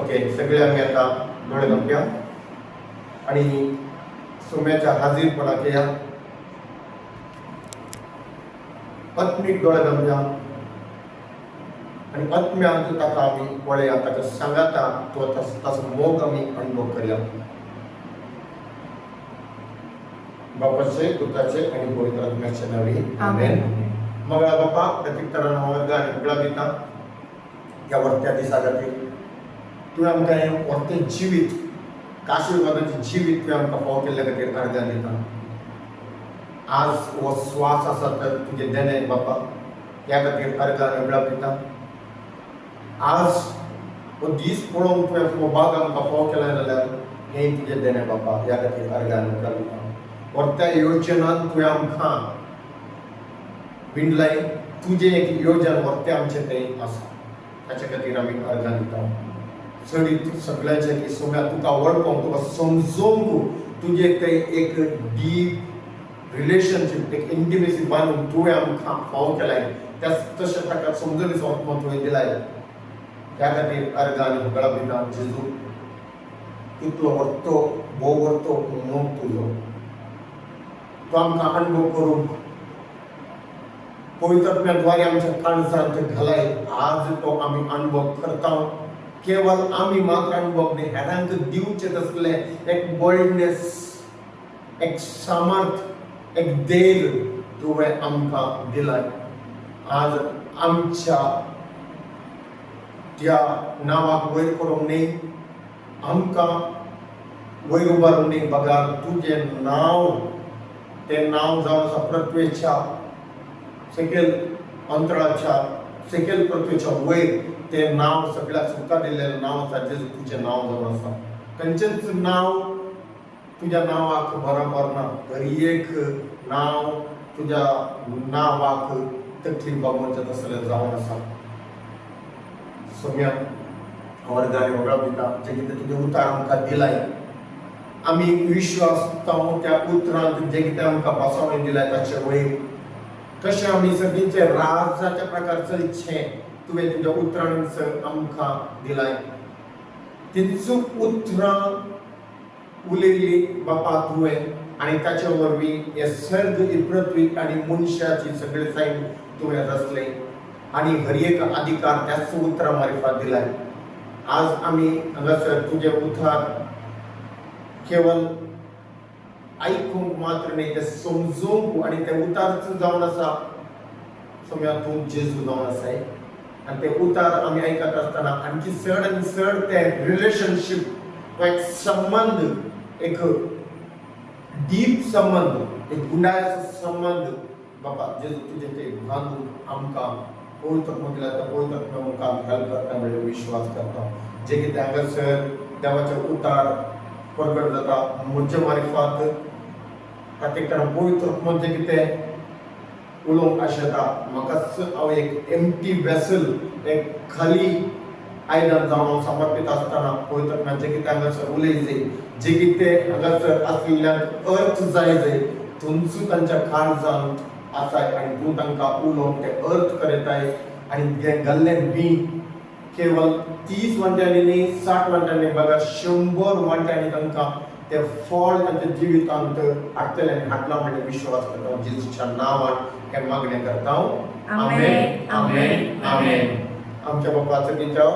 Okay, सगळे आम्ही आता डोळे दामया आणि सोम्याच्या हाजीरपणाक या आत्मीक डोळे दामया आणि आत्म्यात ताका आमी पळया, ताका सांगाता तो ताचो मोग आमी अनुभव करया. बापाचे, पुत्राचे आणि पवित्र आत्म्याचे नावे आमेन. मग बापा प्रत्येक वर्गा आणि उगडा दिता या वर्त्या दिसा खातीर तुवें आमकां हें वर्तें जिवीत आशिर्वादाचें जिवीत तुवें आमकां फाव केल्ल्या खातीर अर्गां दिता. आज हो स्वास आसा तर तुजें देणें बापा, ह्या खातीर अर्गां आनी उगडा दिता. आज हो दीस पळोवंक तुवें हो भाग आमकां फाव केला जाल्यार हें तुजें देणें बापा, ह्या खातीर अर्गां आनी उगडा दिता. वर्त्या योजनान तुवें आमकां विणलाय, तुजें एक योजन वर्तें आमचें तें आसा, ताचे खातीर आमी अर्गां दिता. चडीत सगळ्यांचे की सोम्या तुका वळखूंक, तुका समजोवंक तुजें तें एक डीप रिलेशनशीप, एक इंटिमेसी बांदून तुवें आमकां फाव केलाय, तशें ताका समजून दिसोंक तुवें दिलाय. त्या खातीर अर्गां आनी उगडा दिता. जेजू कितलो व्हडलो भोव व्हडलो मोग तुजो, तो आमकां अनुभव करूंक पवित्रत्वाद्वारे आमच्या काळजांत घालाय. आज तो आमी अनुभव करता. केवळ आमी मात्र अनुभव न्ही, हेरांक दिवचे तसले एक बोल्डनेस, एक सामर्थ, एक धैर्य तुवें आमकां दिलाय. आज आमच्या त्या नावाक वयर करूंक न्ही, आमकां वयर उबारूंक न्ही, बगार तुजें नांव, तें नांव जावन आसा पृथ्वेच्या सकयल अंतराच्या सकयल पृथ्वेच्या वयर तें नांव सगळ्याक सुखां दिल्लें नांव आसा. जेजू तुजें नांव जावन आसा. खंयचेंच नांव तुज्या नांवाक बरोबर ना. हर एक नांव तुज्या नांवाक तकलीफ बाबूंचें तसलें जावन आसा. सोम्या वर्गांनी वगळा दिता, जें कितें तुजें उतार आमकां दिलाय, आमी विश्वास दिता त्या उतरांत जें कितें आमकां बसोवन दिलाय ताचे वयर कशें आमी सगळींचे राजाच्या प्रकार चलचें तुवें तुज्या उतरांनी आमकां दिलाय. तीच उतरां उलयल्ली बापा तुवें आनी ताचे वरवीं हे सर्ग, ही पृथ्वी आनी मनशाची सगळे सायड तुवें रचले आनी हर एक अधिकार त्याच उतरां मार्फत दिलाय. आज आमी हांगासर तुजें उतार केवळ आयकूंक मात्र न्ही, ते समजूंक आनी ते उतार जावन आसा. सोम्या तूं जेजू जावन आसाय आनी ते उतार आमी आयकत आसतना आणखी चड आनी चड ते रिलेशनशीप, तो एक संबंध, एक डीप संबंध, एक गुंडाळ्याचो संबंध बाबा जेजू तुजें ते बांदून आमकां पवित्र दिला. त्या पवित्र आमकां हेल्प करता म्हणजे विश्वास करता. जे कितें हांगासर देवाचे उतार प्रगट जाता म्हजे मार्फत, प्रत्येक पवित्र म्हणजे कितें उलोवंक आशेता. म्हाका हांव एक एम्प्टी वेसल, एक खाली आयदन जावन हांव समर्पीत आसतना पवित्र जें कितें हांगासर उलयलें, जें कितें हांगासर आसलेल्यांक अर्थ जाय जाय, थंयच तांच्या काळजांत आसाय आनी तूं तांकां उलोवंक ते अर्थ करताय. आनी जें घाल्लें बी केवळ 30 वांट्यांनी न्ही, 60 वांट्यांनी बघा 100 वांट्यांनी तांकां ते फळ तांच्या जिवितांत हाडटले आनी हाडला म्हणजे विश्वास करता. जेजूच्या नांवान हें मागणें करता. आमेन, आमेन, आमेन. आमच्या बापाचो गितां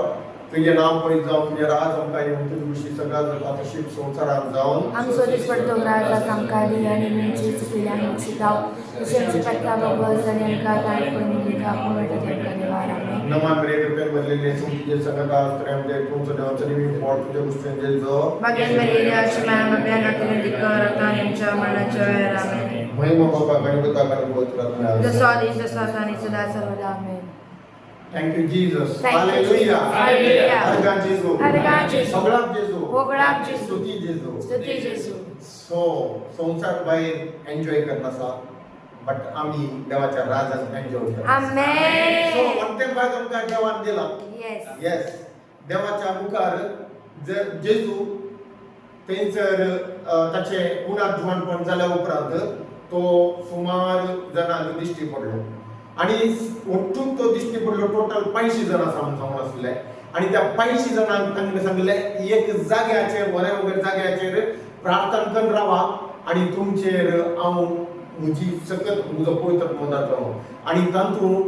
तुजें नांव पळयत जावन, तुजें राज आमकां येवन, तुजे विशीं सगळ्या जाता तशी संवसारांत जावन आमचो दिसपट्टो राजा आमकां आनी आमची चुकिल्यांक शिकाव तशेंच पडटा बाबा जाणी आमकां ताणपण दिता पुरवठा तेमकां निवार. आमेन. नमान बरे कृपेन भरलेले तुझे सगळ्या आस्त्र्यामध्ये तुमचं देवाचं निमित्त फळ तुझ्या गोष्टींचे जो भाग्यान भरलेल्या अशी माया नातीने दिक्कार यांच्या मरणाच्या वेळेर. आमेन. महिमा बाबा गणपता गणपत जसो आदेश तसो आसा आनी सदा सर्वदा. आमेन. Thank you Jesus. Thank you, Hallelujah. Hallelujah. अर्गां जेजू. अर्गां जेजू. सगळ्याक जेजू. वगडाक जेजू. स्तुती जेजू. स्तुती जेजू. सो संसार भायर एन्जॉय करता आसा, बट आमी देवाच्या राजान एन्जॉय करता. आमेन. सो वंते भाग आमकां देवान दिला. येस. येस. देवाच्या मुखार जर जेजू थंयसर ताचे पुनर्जीवनपण जाल्या उपरांत तो सुमार जाणांक दिश्टी पडलो आणि ओठून तो दिश्टी पडलो. टोटल 85 जाणां जावन आसले आणि त्या 85 जणांक तांणे सांगले एक जाग्याचेर वरे वगैरे जाग्याचेर प्रार्थना करून रावा आणि तुमचेर हांव म्हजी सकत म्हजो पवित्र मोदाचो आणि तातूंत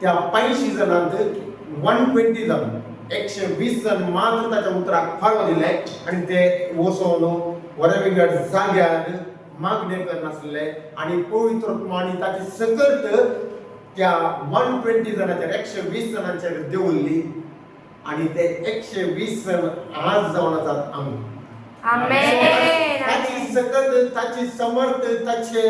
त्या 85 जणांत 120 जण 120 जण मात्र ताच्या उतराक फाळो दिले आणि ते वचोन वरेवेगळ्या जाग्यार मागणे करनासले आणि पवित्र आणि ताची सकत त्या 120 जणांचेर 120 जणांचेर देवल्ली आणि ते 120 जण आज जावन आसात आमी आमेन ताची सकत ताची समर्थ ताचे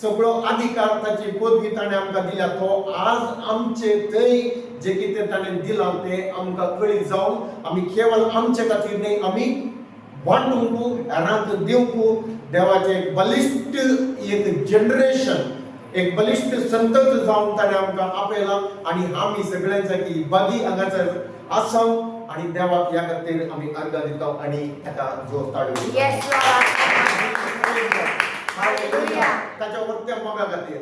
सगळो अधिकार ताची पदवी ताणें आमकां दिल्या तो आज आमचे थंय जे कितें ताणें दिलां तें आमकां कळीत जावन आमी केवळ आमचे खातीर न्ही आमी वांटूंक हेरांक दिवंक देवाचें एक बलिश्ट एक जनरेशन एक बलिश्ट संतत जावन ताणें आमकां आपयलां आणि आमी सगळ्यांची बागी हांगासर आसाव आणि देवाक ह्या खातीर आमी अर्घ दिता आणि ताका जोर ताळयो येस हालेलुया ताच्या वर्त्या मोगा खातीर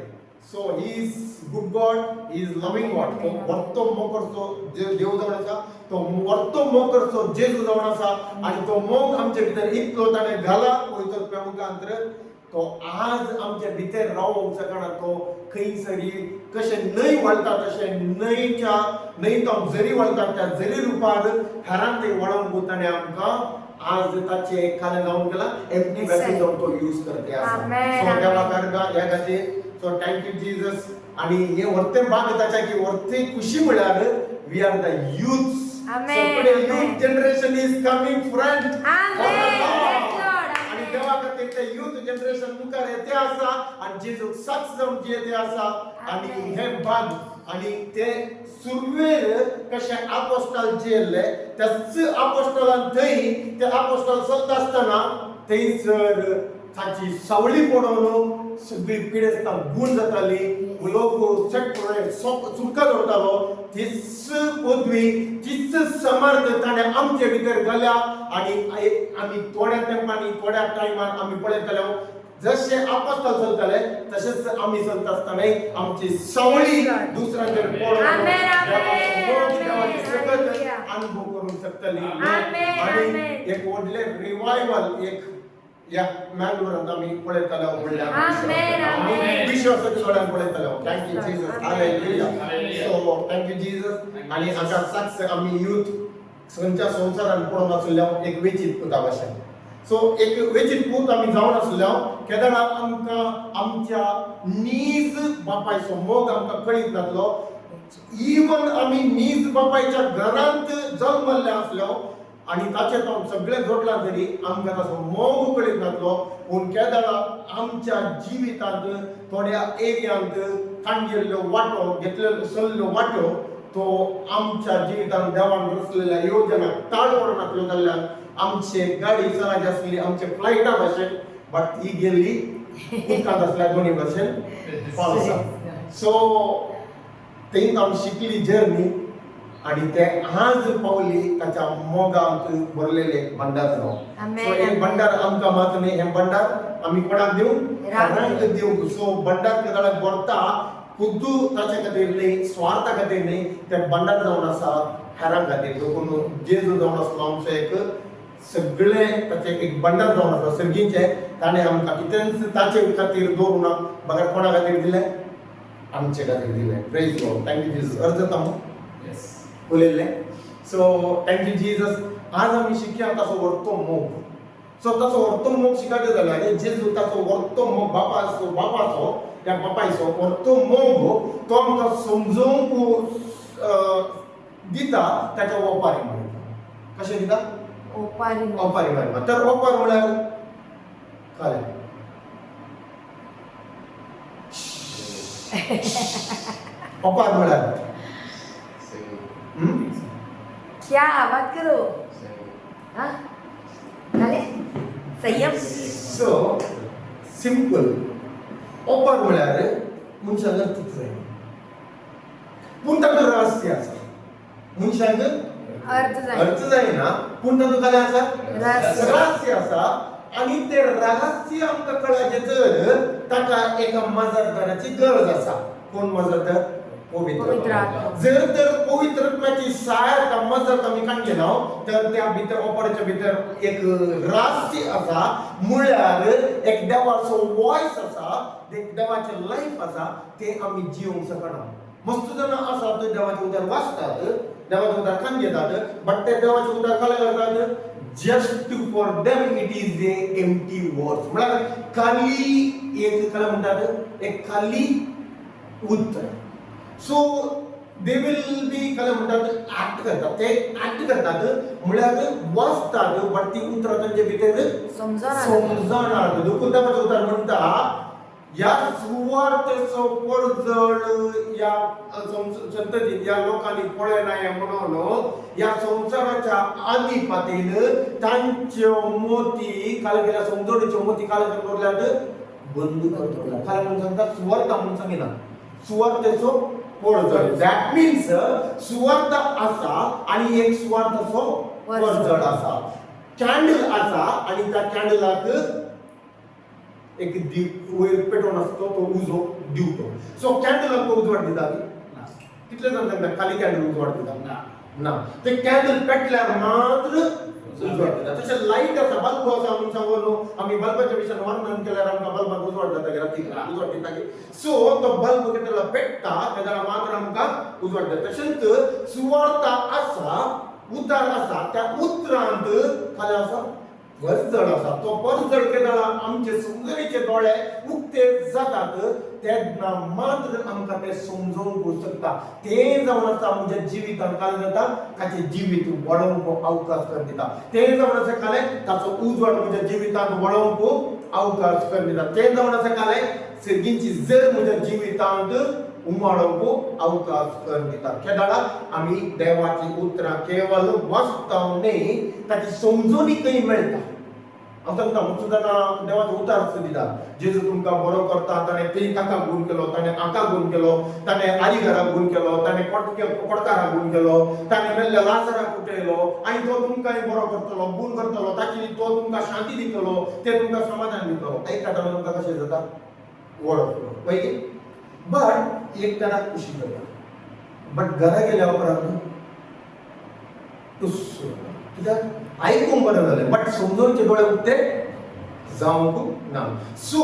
so he is good God he is loving God तो वर्तो मोग करचो देव जावन आसा तो वर्तो मोग करचो जेजू जावन आसा आणि तो मोग आमचे भितर इतलो ताणें घाला पवित्र प्रेमुखांतर तो आज आमच्या भितर रावूंक शकना तो खंयसरी कशें न्हंय वळटा तशें न्हंयेंत झरी वळटा त्या झरी रुपार हेरांक ते वळोवंक ताणें आमकां आज ताचे खाले जावन गेला एम्प्टी वॅसल जावन तो यूज करते आसा सो देवाक अर्घ ह्या खातीर सो थँक्यू जीसस आणि हे वर्ते भाग ताच्या की वर्ते खुशी म्हळ्यार वी आर द यूथ्स सगळे youth generation is coming front आणि देवा खातीर ते यूथ जनरेशन मुखार येते आसा आणि जेजू साक्ष जावन जियेते आसा आणि हे भाग आणि ते सुरवेर कशे आपोस्टल जियेल्ले त्याच आपोस्टलान थंय ते आपोस्टल चलता आसतना थंयसर ताची सावळी पडोवन सगळी पिडेस्तां गूण जाताली लोक सुटका जोडटालो तीच पदवी तीच समर्थ ताणें आमचे भितर घाल्या आणि आमी थोड्या तेंपानी थोड्या टायमार आमी पळयतले जशे आपोस्टल चलताले तशेंच आमी चलता आसतना आमची सावळी दुसऱ्यांचेर पडोवन अनुभव करूंक शकतली आणि एक व्हडले रिवायवल एक या मँगलोरांत आमी पळयतले म्हणल्यार विश्वासाच्या सोड्यान पळयतले thank you Jesus hallelujah so thank you Jesus आणि हाका साक्ष आमी यूथ खंयच्या संवसारान पडोवन आसल्यार एक वेचीत पुता भाशेन सो एक वेचीत पूत आमी जावन आसल्यार केदारा आमकां आमच्या नीज बापायचो मोग आमकां कळीत नासलो इवन आमी नीज बापायच्या घरांत जल्मल्ले आसलो आणि ताचे तो सगळे जोडला तरी आमकां ताचो मोग कळीत नासलो पूण केदारा आमच्या जिवितांत थोड्या एरियांत काणगेल्ल्यो वाटो घेतलेल्यो सल्ल्यो वाट्यो तो आमच्या जिवितांत देवान रचलेल्या योजनाक ताळ पडनासल्यो जाल्ल्यान आमचे गाडी चलाची आसली आमचे फ्लायटा भाशेन बट ही गेल्ली उदकांत आसल्या दोनी भाशेन पावसांत सो थंय आमी शिकली जर्नी आणि ते आज पावली ताच्या मोगांत भरलेले भंडार जावन सो एक भंडार आमकां मात न्ही हे भंडार आमी कोणाक दिवंक दिवंक सो भंडार केदाराक भरता खुद्दू ताचे खातीर न्ही स्वार्था खातीर न्ही ते भंडार जावन आसा हेरां खातीर देखून जेजू जावन आसलो आमचो एक सगळे ताचे एक भंडार जावन आसा सर्गीचे ताणें आमकां कितेंच ताचे खातीर दवरूं ना बगर कोणा खातीर दिलें आमचे खातीर दिलें प्रेज गॉड थँक्यू जीसस अर्ज तामो उलयल्ले सो थँक्यू जीसस आज आमी शिकया ताचो व्हडतो मोग सो ताचो व्हडतो मोग शिकयता जाल्यार जेजू ताचो व्हडतो मोग बापाचो त्या बापायचो व्हडतो मोग तो आमकां समजोवंक दिता ताच्या ओपारी म्हणटा कशें दिता ओपारी म्हणटा तर ओपार म्हळ्यार कळ्ळें ओपार म्हळ्यार क्या बात करो हाँ नाले संयम सो सिंपल ओपार म्हळ्यार मनशाक तुटले पूण ताका रहस्य आसा मनशाक अर्थ जायना पूण तातूंत काय आसा रहस्य आसा आणि ते रहस्य आमकां कळाचे तर ताका एका मजतदाराची गरज आसा कोण मजतदार पवित्र आत्मा. जर तर पवित्र आत्म्याची सहायता मजत आमी कांगे ना तर त्या भितर ऑपरेच्या भितर एक रहस्य आसा म्हळ्यार एक देवाचो वॉइस आसा एक देवाचे लाईफ आसा ते आमी जिवंक शकना. मस्त जण आसा ते देवाचे उदार वाचतात देवाचे उदार कान घेतात बट ते देवाचे उदार काय करतात just for them it is a empty words म्हळ्यार खाली एक काय म्हणतात एक खाली उत्तर. सो दे विल बी काय म्हणतात ऍक्ट करतात ते ऍक्ट करतात म्हळ्यार वाचतात बट ती उतरां तांचे भितर समजणार. देखून देवाचे उदार म्हणता या सुवार्थेचो पडझड या संततीत या लोकांनी पळयनाय म्हणून या संसाराच्या आधिपतीन तांच्यो मोती काल गेल्या समजोडीच्यो मोती काल दवरल्यात बंद करतलो. काल म्हणून सांगता सुवार्थ म्हणून सांगिना सुवार्थेचो पडझड. दॅट मीन्स सुवार्थ आसा आणि एक सुवार्थेचो पडझड आसा. कॅन्डल आसा आणि त्या कॅन्डलाक एक वयर पेटोवन आसतो तो उजो दिवतो. सो कॅन्डलाक उजवाड दिता कितले जाण सांगता खाली कॅन्डल उजवाड दिता ना ते कॅन्डल पेटल्यार मात्र उजवाड दिता. तशें लायट आसा बल्ब आसा म्हणून सांगलो आमी बल्बाच्या विशयान वर्णन केल्यार आमकां बल्बाक उजवाड जाता राती उजवाड दिता की सो तो बल्ब केन्ना पेट्टा तेन्ना मात्र आमकां उजवाड जाता. तशेंच सुवार्थ आसा उतार आसा त्या उतरांत काय आसा पडझड आसा. तो पडझड केन्ना आमचे समजणीचे दोळे उक्ते जातात तेन्ना मात्र आमकां ते समजोवंक शकता. ते जावन आसा म्हणजे जिवितांत काय जाता ताचे जिवीत वळोवंक अवकाश कर दिता. ते जावन आसा काले ताचो उजवाड म्हणजे जिवितांत वळोवंक अवकाश कर दिता. ते जावन आसा काले सर्गींची जर म्हज्या जिवितांत उमाळोवंक अवकाश कर दिता. केदाळा आमी देवाची उतरां केवळ वाचता न्ही ताची समजणीकय मेळटा. हांव सांगता सुद्दां देवाचो उतार दिता जेजू तुमकां बरो करता ताणें ते ताका गुण केलो ताणें आका गुण केलो ताणें आईघराक गुण केलो ताणें कोडकाराक गुण केलो ताणें मेल्ल्या लाजराक उठयलो आनी तो तुमकांय बरो करतलो गुण करतलो ताची तो तुमकां शांती दितलो ते तुमकां समाधान दितलो. आयकताना तुमकां कशें जाता वळखलो पळय. बट एक तराक खुशी करता बट घरा गेल्या उपरांत कित्याक आयकूंक बरें जालें बट समजोवचे दोळे उक्ते जावंक ना. सो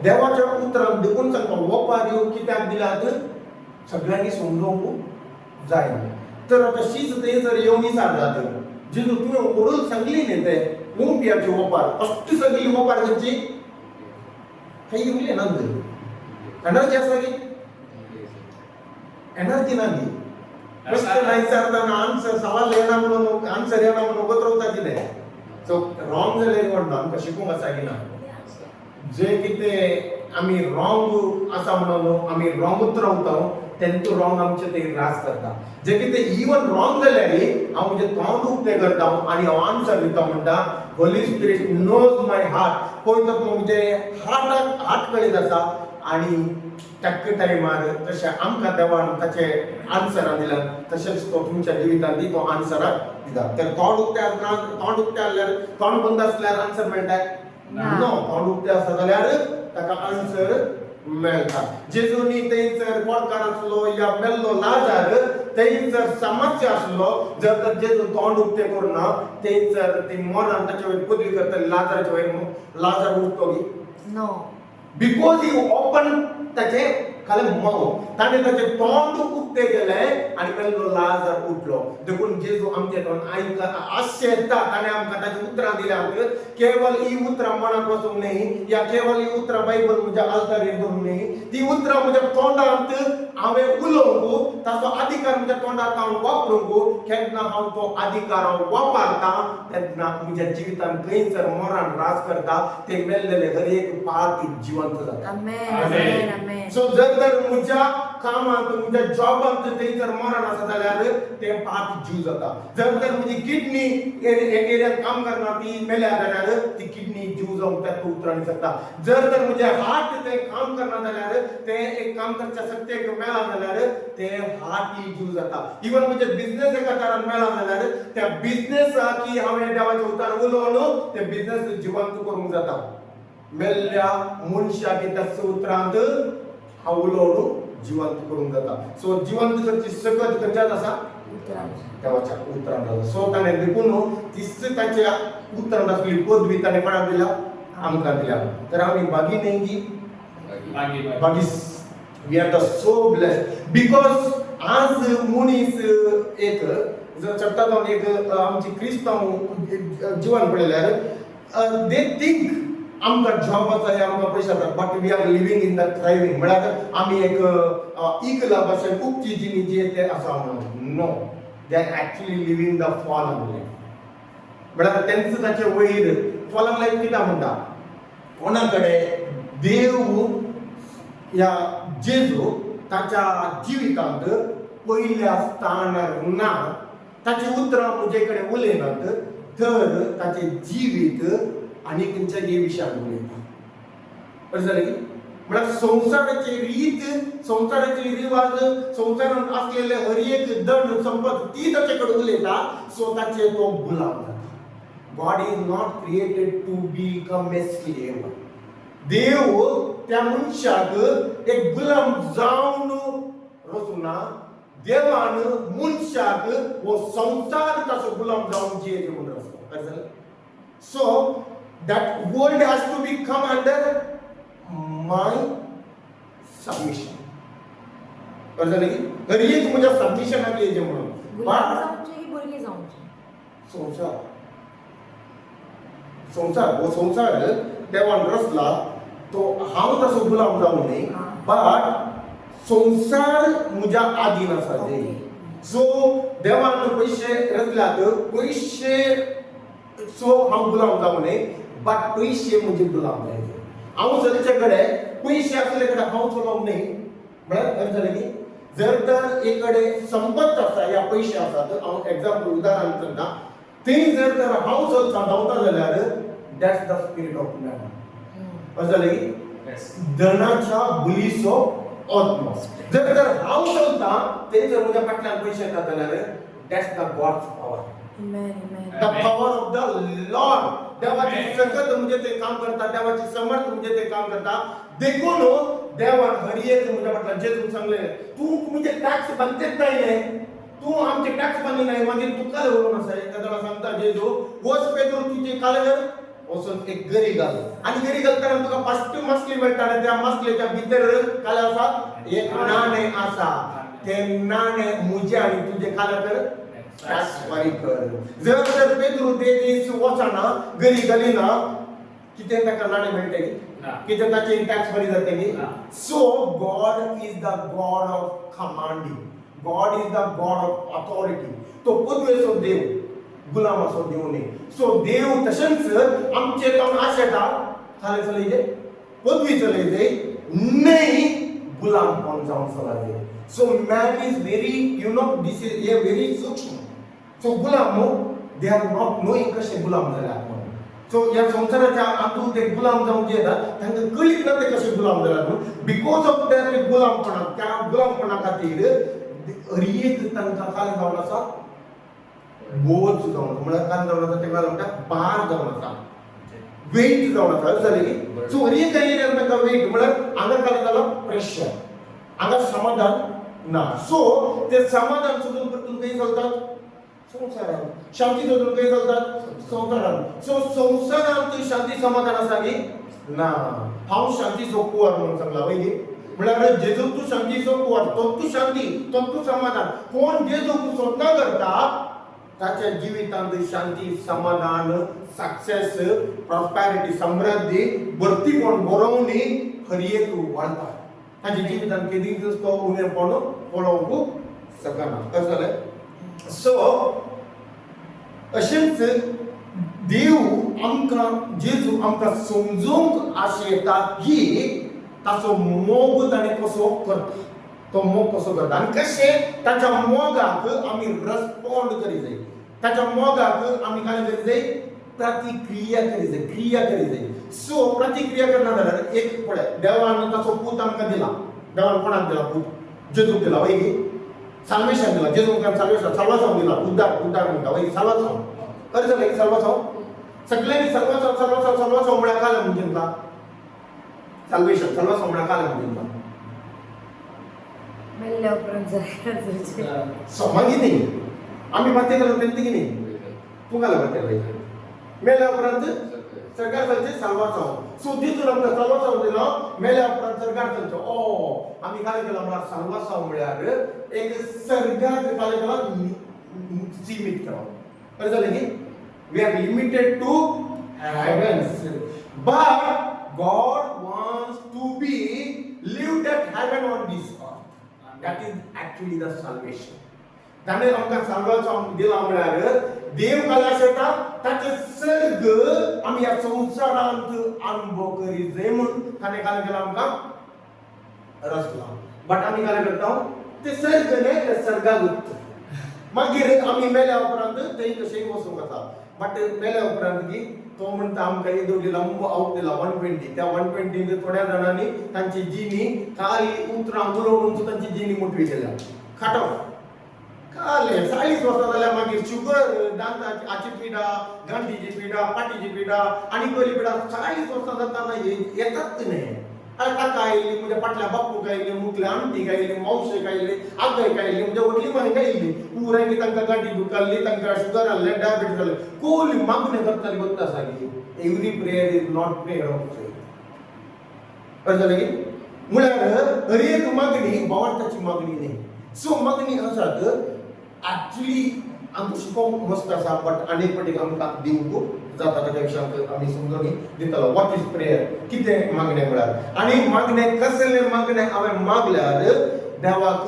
देवाच्या उतरांक देखून सांगता वपार येवंक कित्याक दिल्यात सगळ्यांनी समजोवंक जाय. तर आतां शीच ते जर येवनी जातात जेजू तुवें ओडून सांगली न्ही ते ओंपियाची वपार फस्ट सगळी वपार खंयची खंय येवली ना एनर्जी आसा की एनर्जी ना न्ही क्वेश्चन विचारताना आन्सर सवाल येना म्हणून आन्सर येना म्हणून उगत रावता कितें. सो रॉंग जाल्यार म्हणटा आमकां शिकूंक आसा की ना. जे कितें आमी रॉंग आसा म्हणून आमी रॉंगूच रावता तेंचो रॉंग आमचे ते रास करता. जे कितें इवन रॉंग जाल्यार हांव म्हणजे तोंड उक्तें करता आनी हांव आन्सर दिता म्हणटा होली स्पिरीट नोज माय हार्ट. पळय तो म्हणजे हार्ट कळीत आसा आनी टक्के टायमार तशें आमकां देवान ताचे आन्सरां दिल्यात तशेंच तो तुमच्या जिवितांत तो आन्सरां दिता. तर तोंड उक्तें आसना तोंड उक्तें आसल्यार तोंड बंद आसल्यार आन्सर मेळटा नो तोंड उक्तें आसा जाल्यार ताका आन्सर मेळटा. जेजूनी थंयसर कोडकार आसलो या मेल्लो लाजार थंयसर समस्या आसलो जर तर जेजू तोंड उक्तें करना थंयसर ती मरण ताचे वयर पदवी करतली लाजाराचे वयर लाजार उठतो की नो बिकॉज ही ओपन ताचे खाली माउथ ताणें ताचें तोंड उक्तें केलें आनी मेल्लो लाजार उठलो. देखून जेजू आमचे तोंड आयक आशें येता ताणें आमकां ताची उतरां दिल्यात. केवळ ही उतरां मनाक वचूंक न्ही या केवळ ही उतरां बायबल म्हज्या आल्तारीर धरूंक न्ही ती उतरां म्हज्या तोंडांत हांवें उलोवंक ताचो अधिकार म्हज्या तोंडांत हांव वापरूंक केन्ना हांव तो अधिकार वापरता तेन्ना म्हज्या जिवितांत खंयसर मरण रास करता ते मेल्लेले हर एक पात जिवंत जाता. आमेन. सो जर तर म्हज्या कामांत म्हज्या जॉबांत थंयसर मरण आसा जाल्यार ते पात जीव जाता. जर तर म्हजी किडनी एक एरियांत काम करना ती मेल्या जाल्यार ती किडनी जीव जावंक त्या उतरांनी शकता. जर तर म्हजे हार्ट ते काम करना जाल्यार ते एक काम करच्या शक्तीक मेळा जाल्यार ते हार्ट जीव जाता. इवन म्हजे बिझनेस एका तरान मेळा जाल्यार त्या बिझनेसाक की हांवें देवाचें उतर उलोवन ते बिझनेस जिवंत करूंक जाता. मेल्ल्या मनशाक त्या उतरांत हांव उलोवन जिवंत करून जाता. सो जिवंत करची सकत खंयच्यात आसा देवाच्या उतरांत आसा. सो ताणें देखून तीच ताच्या उतरांत आसली पदवी ताणें कोणाक दिल्या आमकां दिल्या. तर आमी बागी बागीस we are the so blessed because आज मनीस एक जर चडटा जावन एक आमची क्रिस्तांव जिवन पळयल्यार दे थिंक आमकां जॉब आसा आमकां पयशे आसा but we are living in the thriving म्हळ्यार आमी एक इकला भाशेन खूब चिजींनी जे ते आसा म्हणून no they are actually living the fallen life. म्हळ्यार तेंच ताचे वयर फॉलन लायफ कित्याक म्हणटा कोणा कडेन देव या जेजू ताच्या जिवितांत पयल्या स्थानार ना ताची उतरां म्हजे कडेन उलयनात तर ताचे जिवीत आनी खंयच्याय विशयान उलयता. कशें जालें की म्हळ्यार संवसाराची रीत संवसाराचे रिवाज संवसारांत आसलेले हर एक दंड संपत ती ताचे कडेन उलयता. सो ताचे तो गुलाम जाता. God is not created to become a slave. देव त्या मनशाक एक गुलाम जावन रचूना. देवान मनशाक हो संसार ताचो गुलाम जावन जियेचे म्हणून रचलो. कशें जालें. So that world has to become under my submission. कळलं नाही हर एक म्हणजे सबमिशनाक येजे म्हणून संसार संसार हो संसार देवान रचला तो हांव ताचो गुलाम जावं न्ही बट संसार म्हज्या आधीन आसा जे. सो देवान पयशे रचल्यात पयशे सो हांव गुलाम जावं न्ही बट पयशे म्हणजे गुलाम जायचे. हांव चलचे कडेन पयशे आसले कडेन हांव चलोवंक न्ही म्हळ्यार अर्थ जालें की जर तर एक कडेन संपत्त आसा या पयशे आसात हांव एग्जाम्पल उदाहरण करता थंय जर तर हांव चलता धांवता जाल्यार that's the spirit of man. अर्थ जालें की धनाच्या बुलीचो आत्मा. जर तर हांव चलता ते जर म्हज्या फाटल्यान पयशे येता जाल्यार that's the gods power. The power of the Lord. देवाची सकत म्हणजे ते काम करता. देवाची समर्थ म्हणजे ते काम करता. देखून देवान हर एक म्हणजे म्हटलं जेजून सांगले तू म्हणजे टॅक्स बांधतेच नाही तू आमचे टॅक्स बांधले नाही मागीर तुका लागून आसा. एखाद्याला सांगता जेजू वच पेद्रो तुझे कालगर वचून एक गरी घाल आणि गरी घालताना तुका फस्ट मसली मेळटा आणि त्या मसलेच्या भितर काय आसा एक नाणे आसा. ते नाणे मुजे आणि तुझे कालगर टॅक्स फारीक कर. जर तर पेद्रो ते दीस वचना गरी घालिना कितें ताका नाणे मेळटले कितें ताचे टॅक्स फारीक जातली. So God is the God of commanding. God is the God of authority. तो पदवेचो देव गुलामाचो देव न्ही. सो देव तशेंच आमचे जावन आशेता खाले चलयचे पदवी चलयचे न्ही गुलामपण जावन चलयचे. So man is very you know this is a very सूक्ष्म. सो गुलाम दे आर नॉट नोईंग कशे गुलाम जाल्यात म्हणून. सो ह्या संसाराच्या हातूंत ते गुलाम जावन जे येतात तांकां कळीत ना ते कशे गुलाम जाल्यात म्हणून. बिकॉज ऑफ दॅट गुलामपणा त्या गुलामपणा खातीर हर एक तांकां काय जावन आसा बोझ जावन म्हळ्यार काय जावन आसा तेका म्हणटा भार जावन आसा वेट जावन आसा. जालें की सो हर एक एरियान तांकां वेट म्हळ्यार हांगा काय जालां प्रेशर हांगा समाधान ना. सो ते समाधान सोदून परतून खंय चलतात संसारांत. शांती सोदून खंय चलतात संसारांत. सो संसारांत शांती समाधान आसा की ना. हांव शांतीचो कुंवर म्हणून सांगला वयली म्हळ्यार जेजू तूं शांतीचो कुंवर तो तूं शांती तो तूं समाधान. कोण जेजू सोदना करता ताच्या जिवितांत शांती समाधान सक्सेस प्रॉस्पेरिटी समृद्धी भरतीपण बरोवणी हर एक वाडटा. ताच्या जिवितांत केदीच तो उणेपण पळोवंक शकना. कशें जालें. सो अशेंच देव आमकां जेजू आमकां समजूंक आशेता की ताचो मोग ताणें कसो करता. तो मोग कसो करता आनी कशें ताच्या मोगाक आमी रेस्पॉन्ड करी जाय. ताच्या मोगाक आमी काय करी जाय प्रतिक्रिया करी जाय क्रिया करी जाय. सो प्रतिक्रिया करना जाल्यार एक पळय देवान ताचो पूत आमकां दिला. देवान कोणाक दिला पूत जेजूक दिला वयली साल्वेशन दिला. जेजूक साल्वेशन साल्वासांव दिला. उद्धार उद्धार म्हणटा वयली साल्वासांव कशें जालें साल्वासांव सगळ्यांनी साल्वासांव साल्वासांव साल्वासांव म्हळ्यार काय म्हणजे तुमकां साल्वेशन साल्वासांव म्हळ्यार काय म्हणजे तुमकां मेल्ल्या उपरांत सरकार चलचें समागी न्ही आमी बातें केलो तेंती की न्ही तुंगाला बातें केलो मेल्या उपरांत सरकार चलचें साल्वासांव सो तितून आमकां साल्वासांव दिलो मेल्या उपरांत सरकार चलचो आमी काले केलो म्हळ्यार साल्वासांव म्हळ्यार एक सरकार काले केलो सीमित केलो कळ्ळें जालें की we are limited to heavens but God wants to be lived at heaven on this earth that is actually the salvation ताणे आमकां साल्वासांव दिला म्हळ्यार देव काला शेता ताचे सर्ग आमी ह्या संवसारांत अनुभव करी जाय म्हूण ताणे काले केला आमकां रचला बट आमी काले करता ते सर्ग न्ही ते सर्गागत मागीर आमी मेल्या उपरांत ते कशेंय वचूंक आसा बट मेल्या उपरांत की तो म्हणटा आमकां एक दोगी लंब आऊट दिला 120 त्या 120 थोड्या जाणांनी तांची जिणी काली उतरां उलोवून तांची जिणी मोठवी केल्या खाटो काले 40 वर्सां जाल्यार मागीर शुगर दांताची पिडा गांठीची पिडा पाटीची पिडा आनी कसली पिडा 40 वर्सां जाता येतात न्ही काका आयली म्हणजे फाटल्या बापूक आयली मुखल्या आंटीक आयली मावशेक आयली आगयक आयली म्हणजे व्हडली मांयक आयली पुरायली तांकां गांठी दुखाल्ली तांकां शुगर जाल्लें डायबिटीस जालें कोली मागणी करताली वता सारकी every prayer is not prayer of faith कळ्ळें जालें की म्हळ्यार हर एक मागणी भावार्थाची मागणी न्ही सो मागणी आसात एक्चुअली आमकां शिकोवंक मस्त आसा बट आनीक फावटी आमकां दिवंक जाता ताच्या विशयाक आमी समजून दितलो व्हॉट इज प्रेयर कितें मागणें म्हळ्यार आनी मागणें कसलें मागणें हांवें मागल्यार देवाक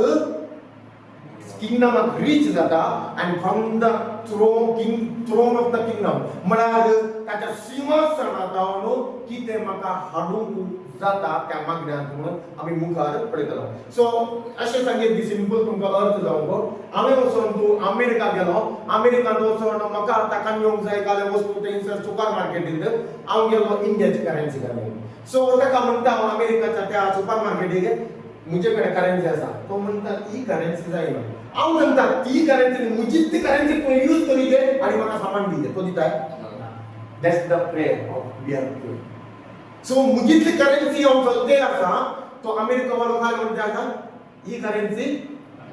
किंगडमाक रीच जाता आनी from the throne of the kingdom म्हळ्यार ताच्या सिंहासनांतल्यान कितें म्हाका हाडूंक जाता त्या मागण्यांत म्हणून आमी मुखार पळयतलो सो अशें सांगीत सिंपल तुमकां अर्थ जावंक हांवें वचून तूं अमेरिका गेलो अमेरिकांत वचून म्हाका आतां कांयोंक जाय जाल्यार वस्तू थंयसर सुपर मार्केटींत हांव गेलो इंडियाची करन्सी घालूंक सो ताका म्हणटा हांव अमेरिकाच्या त्या सुपर मार्केटीक म्हजे कडेन करन्सी आसा तो म्हणटा ही करन्सी जायना हांव म्हणटा ती करन्सी म्हजीच ती करन्सी तूं यूज करी घे आनी म्हाका सामान दी तो दिता that's the prayer of we are prayer so म्हजीच करन्सी हांव चलते आसा तो अमेरिका वालो काय म्हणटा आसा ही करन्सी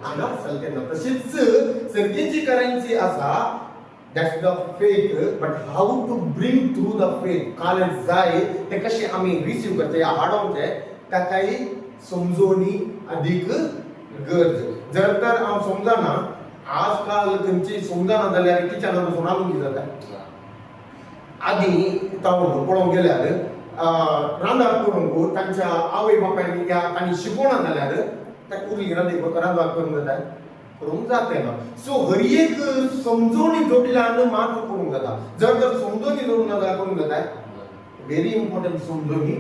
हांगा चलते ना तशीच सर्गेची करन्सी आसा that's the faith but how to bring through the faith काल जाय ते कशें आमी रिसीव करचे हाडोवचे ताकाय समजोवणी अधिक गरज जर तर हांव समजना आजकाल खंयची समजना जाल्यार किचनांत वचून रांदूंक कितें जाता आदी तांव पळोवंक गेल्यार रांदप करूंक तांच्या आवय बापायनी या तांणी शिकोवना जाल्यार ताका उरली रांदप करूंक जाता करूंक जाते ना सो हर एक समजोवणी जोडल्यान मात करूंक जाता जर तर समजोवणी जोडूंक ना जाल्यार करूंक जाता व्हेरी इम्पॉर्टंट समजोवणी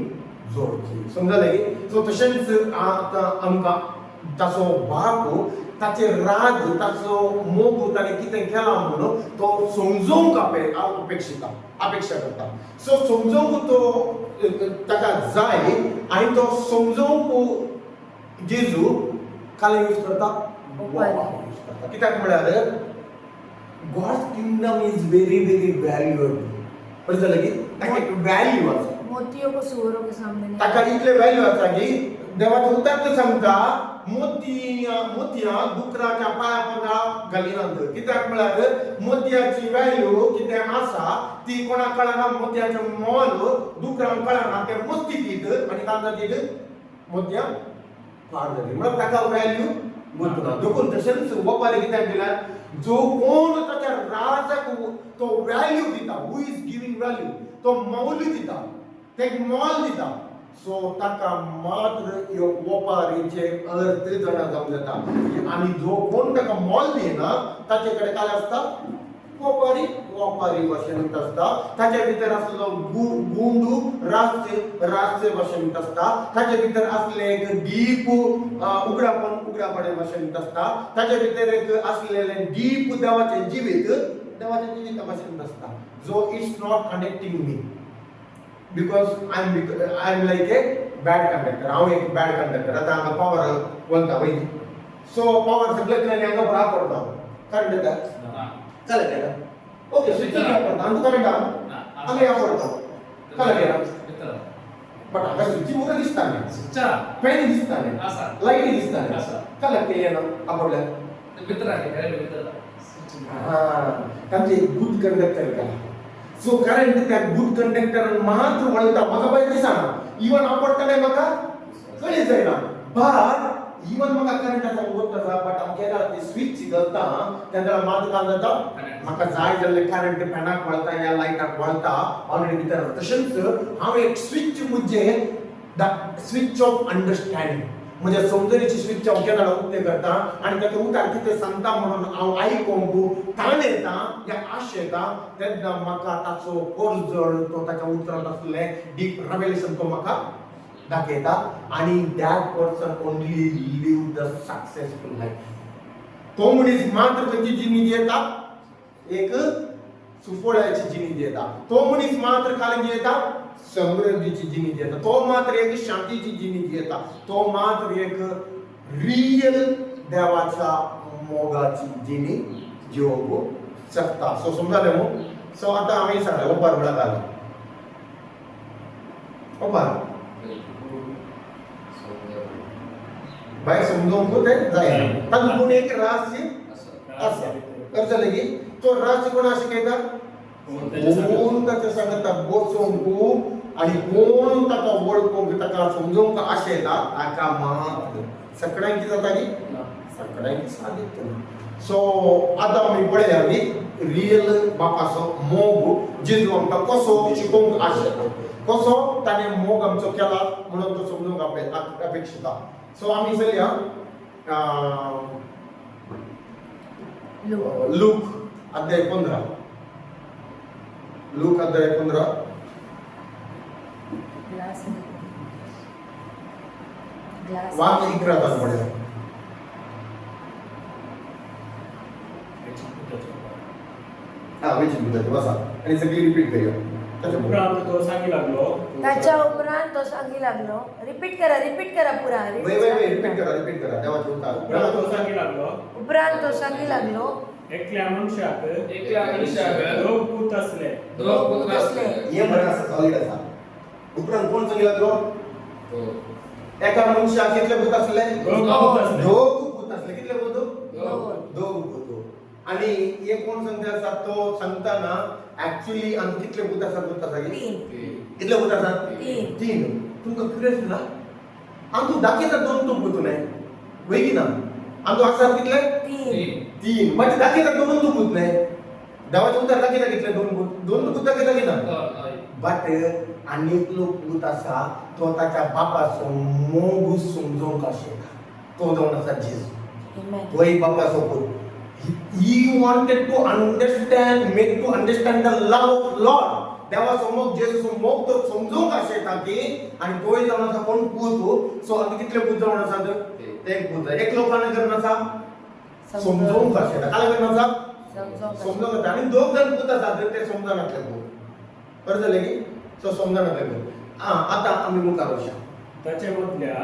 जोडची समजलें की सो तशेंच आमकां ताचो बाप ताचे राज ताचो मोग ताणें कितें केलां म्हणून तो समजोवंक अपेक्षा करता सो समजोवंक तो ताका जाय आनी तो समजोवंक जेजू काले यूज करता कित्याक म्हळ्यार God's kingdom is very very valuable कळ्ळें जालें की ताका एक वॅल्यू आसा मोतियों को सुअरों के सामने ताका इतले वॅल्यू आसा की देवाचो उतर सांगता मोतयां दुकराच्या पांया पंगडा घालिनात कित्याक म्हळ्यार मोतयाची वॅल्यू कितें आसा ती कोणाक कळना मोतयाचें मोल दुकरांक कळना ते मस्तिकीत आनी तांकां मोतयां पाड जाली म्हळ्यार ताका वॅल्यू गुंतना देखून तशेंच वपारी कित्याक दिल्यार जो कोण ताच्या राजाक तो वॅल्यू दिता हू इज गिविंग वॅल्यू तो मौल्य दिता तेक मोल दिता सो ताका मात्र वपारीचे अर्थ जाणा जावंक जाता आनी जो कोण ताका मोल दिना ताचे कडेन काय आसता वपारी भाशेंत आसता ताचे भितर आसलो गुंडू रास्य भाशेंत आसता ताचे भितर आसले एक डीप उगडापणे भाशेंत आसता ताचे भितर एक आसलेले डीप देवाचे जिवीत भाशेंत आसता जो it's not connecting me because I'm like a bad conductor. हांव एक bad conductor. आता हांगा पावर बोलता वय सो पावर सगळे कडे हांगा बरा पडता करंट का चला केला ओके स्विच करता आमकां करंट आमी या पडता चला केला पण हांगा स्विची मुखार दिसताले चा फॅन दिसताले आसा लायटी दिसताले आसा का लागते येना आपल्या भितर आहे घराच्या भितर तांचे गुड कंडक्टर का सो कारण त्या गुड कंडक्टर मात्र वळता म्हाका पळय दिसना इवन आपडटले म्हाका कळी जायना बट इवन म्हाका करंटाचा वोट आसा बट हांव केला ती स्विच घालता तेन्ना मात काय जाता म्हाका जाय जाल्ले करंट फॅनाक वळता या लायटाक वळता ऑलरेडी भितर आसा तशेंच हांव एक स्विच म्हणजे द स्विच ऑफ अंडरस्टँडिंग म्हणजे समजणीची स्विच हांव केन्ना उक्ते करता आनी ताका उतार कितें सांगता म्हणून हांव आयकोंक ताण येता या आश येता तेन्ना म्हाका ताचो कोर्जळ तो ताच्या उतरांत आसले डीप रेव्हेलेशन तो म्हाका दाखयता आणि that person only live the successful life तो मनीस मात्र खंयची जिणी येता एक सुफळ्याची जिणी येता तो मनीस मात्र कालंजी येता समृद्धीची जिणी येता तो मात्र एक शांतीची जिणी येता तो मात्र एक रियल देवाच्या मोगाची जिणी जिवोवंक शकता सो समजालें न्हू सो आतां हांवें सांगलें ओपार म्हळ्यार घाल ओपार भाई समजावूंक ते जाय तातूंत पूण एक रहस्य आसा कळटलें की तो रहस्य कोण शिकयता कोण ताका सांगता बसोवंक आनी कोण ताका वळखूंक ताका समजोवंक आशयता ताका मात्र सगळ्यांक कितें जाता की सगळ्यांक सादीत सो आतां आमी पळया की रियल बापाचो मोग जेजू आमकां कसो शिकोवंक आशयता कसो ताणें मोग आमचो केला म्हणून तो समजूंक अपेक्षिता सो आमी चलया लूक अध्याय 15 लूक अध्याय 15 वाक्य 11 तास पडया वेचित बुद्धाची बसा आणि सगळी रिपीट करूया त्याच्या उपरांत तो सांगी लागलो त्याच्या उपरांत तो सांगी लागलो रिपीट करा पुरा रिपीट करा देवाचे उतार उपरांत तो सांगी लागलो उपरांत तो सांगी लागलो एकल्या मनशाक दोग पूत असले हे म्हणा असं सॉलिड असा उपरांत कोण सांगितलं लागलो एका मनशाक कितले भूत असले दोग भूत असले कितले भूत दोग भूत आणि एक कोण सांगता असा तो सांगताना ऍक्च्युअली आम्ही कितले भूत असतात कितले भूत असतात तीन तुमका क्युरियस ना आम तू दाखयता दोन भूत नाही वेगळी ना आम तू असतात कितले तीन म्हणजे दाखयता दोन भूत नाही देवाचे उतार दाखयता कितले दोन भूत दाखयता की ना बट अनेक लोक भूत असा तो ताच्या बापाचो मोग समजूंक आशेता तो जावन आसा जेजू तोय बापाचो भूत he wanted to make to understand the love of Lord देवाचो मोग जेजूचो मोग तो समजूंक आशेता की आणि तोय जावन आसा कोण भूत सो आमी कितले भूत जावन आसात ते एक भूत एक लोकांना करून आसा समजूंक आशेता काल करून आसा समजूंक आणि दोन जण भूत आसात ते समजनातले भूत बरं जालें की सो समजनातले भूत आता आमी मुखार वचया त्याच्या मधल्या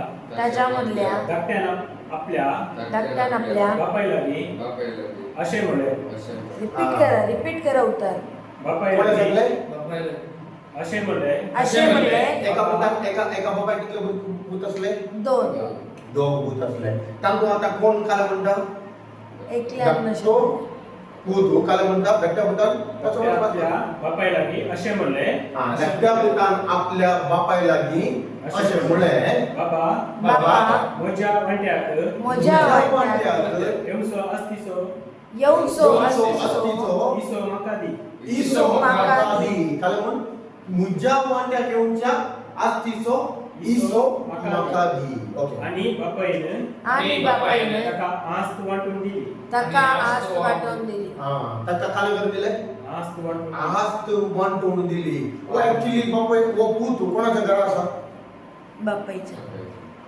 धाकट्यान आपल्या बापाय लागली अशें म्हणलें रिपीट करा उतार कोणे सांगले अशें म्हणलें एका बापाय कितले भूत असले दोन भूत असले तांकां आता कोण काल म्हणटा एकल्याक तो भूत काल म्हणटा धाकट्या भूतान बापाय लागली अशें म्हणलें धाकट्या भूतान आपल्या बापाय लागीं अशें म्हणलें बाबा म्हज्या वांट्याक येवचो अस्तिचो इसो म्हाका दी काल म्हण म्हज्या वांट्याक येवच्या अस्तिचो इसो म्हाका दी ओके आणि बापायन ताका आस्त वांटून दिली ताका काल करून दिले आस्त वांटून दिली ऍक्च्युअली बापाय वो भूत कोणाच्या घरा आसा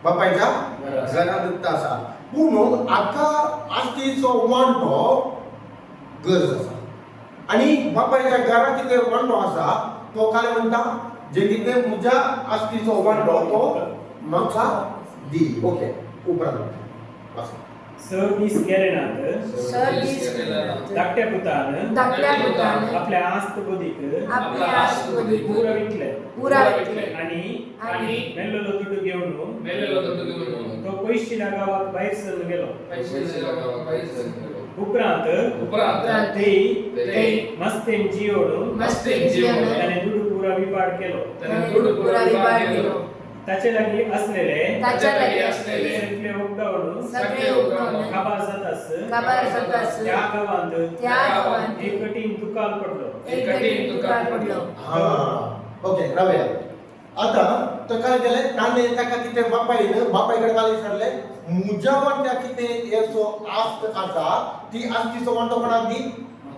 बापायच्या घरांत आसा पूण आतां आस्तीचो वांटो गरज आसा आणि बापायच्या घरा कितें वांटो आसा तो काल म्हणटा जे कितें म्हज्या आस्तीचो वांटो तो म्हाका दी ओके उपरांत सहदीस गेलेनात सहदीस धाकट्या पुतान धाकट्या पुतान आपल्या आस्त बोधीक आपल्या आस्पदीक पुरवितले पुरावितले आणि मेल्लो दुड्डू घेऊन तो पैशिला गावात भायर सरून गेलो उपरांत ते मस्तेन जियोन त्याने दुडू पुरा विपाड केलो ताचे लागीं असलेले सगळे उगडावून काबार जातास त्या गावांत एक कठीण दुकाळ पडलो ओके रावया आता तो काय केले ताने ताका किते बापायकडे काय विचारले मुजावन त्या किते येसो आस्त आसा ती आस्तीचो म्हणतो कोणाक दी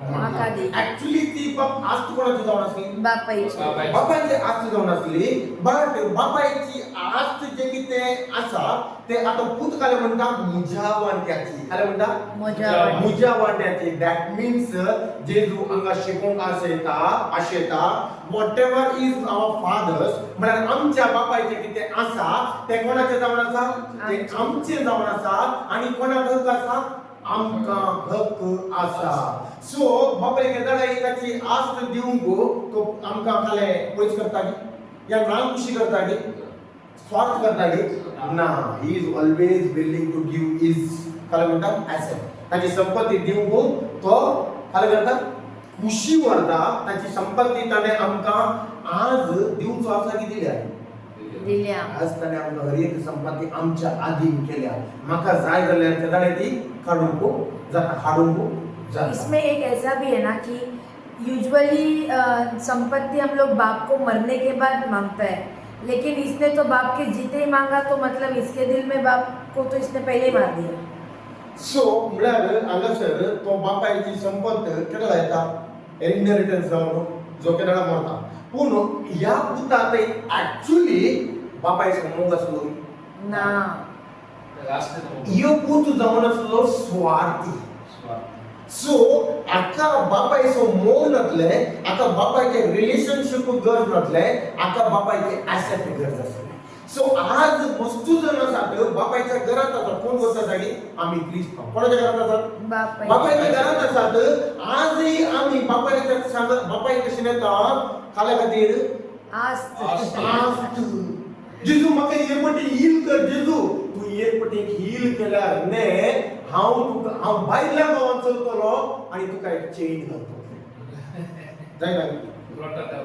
माका दी ऍक्च्युअली ती बाप आस्त कोणाची जावन असली बापायची बापायची आस्त जावन असली बट बापायची आस्त जे किते आसा ते आता पूत काले म्हणटा मुजा वांट्याची काय म्हणटा मुजा वांट्याची दॅट मीन्स जेजू हांगा शिकोवंक आशेता whatever is our fathers म्हळ्यार आमच्या बापायचे किते आसा ते कोणाचे जावन आसा ते आमचे जावन आसा आणि कोणाक हक्क आसा आमकां हक्क आसा सो बापायके दडाई ताची आस्त दिवंक तो आमकां काले पयस करता की या नाम खुशी करता की स्वार्थ करता की ना he is always willing to give his काले म्हणटा ॲसेट ताची संपत्ती दिवंक तो काले करता खुशी व्हरता ताची संपत्ती ताणे आमकां आज दिवचो आसा की दिल्या आज ताणे आमकां हर एक संपत्ती आमच्या आधीन केल्या म्हाका जाय जाल्यार ते ताणे ती काडूंक जाता हाडूंक जाता इसमें एक ऐसा भी है ना कि यूजुअली संपत्ति हम लोग बाप को मरने के बाद मांगता है, लेकिन इसने तो बाप के जीते ही मांगा, तो मतलब इसके दिल में बाप को तो इसने पहले ही मार दिया. सो म्हळ्यार हांगासर तो बापायची संपत्त केन्ना येता इनहेरिटन्स जावन जो केन्ना मरता पूण ह्या पुतात ऍक्च्युअली बापायचो मोग आसलो ना ह्यो पूत जावन आसलो स्वार्थी सो आका बापायचो मोग नासले आका बापायचे रिलेशनशिप गरज नासले आका बापायचे ॲसेट गरज आसले सो आज वस्तू जर आसात बापायच्या घरात आसात कोण वता जागी आम्ही क्रिस्त कोणाच्या घरात आसात बापायच्या घरात आसात आजही आम्ही बापायच्या सांग बापाय कशी नेता खाल्या खातीर आस्त जेजू म्हाका एक पटी हील कर जेजू तू एक पटी हील केल्यार ने हांव भायल्या गांवांत चलतलो आनी तुका एक चेन घालतलो जायना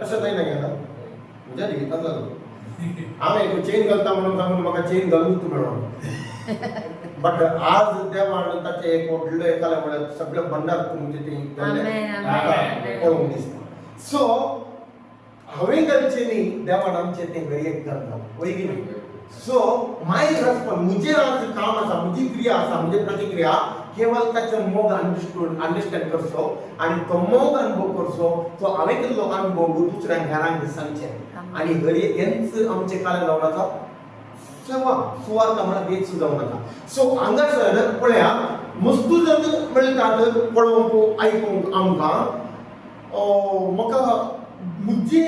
अशें जायना गेला म्हज्या डिग्रीता जालो हांव एक चेन घालता म्हणून सांगून म्हाका चेन घालूंक मेळ्ळो बट आज देवान ताचे एक व्हडलो एकाले म्हळ्यार सगळे भंडार तुमचे ते पळोवंक दिसता सो हांवें घालचें न्ही देवान आमचें तें घडयेक घालता वय न्ही सो माय रेस्पॉन्स मुझे आज काम आसा मुजी क्रिया आसा मुजी प्रतिक्रिया केवळ ताचे मोग अंडरस्टँड करचो आणि तो मोग अनुभव करचो तो हांवें केल्लो अनुभव दुसऱ्या घरांक सांगचें आणि घरी हेंच आमचे काल जावन आसा सुवार्थ म्हणून हेच जावन आसा सो हांगासर पळया वस्तू जर मेळटात पळोवंक आयकूंक आमकां म्हाका मुझे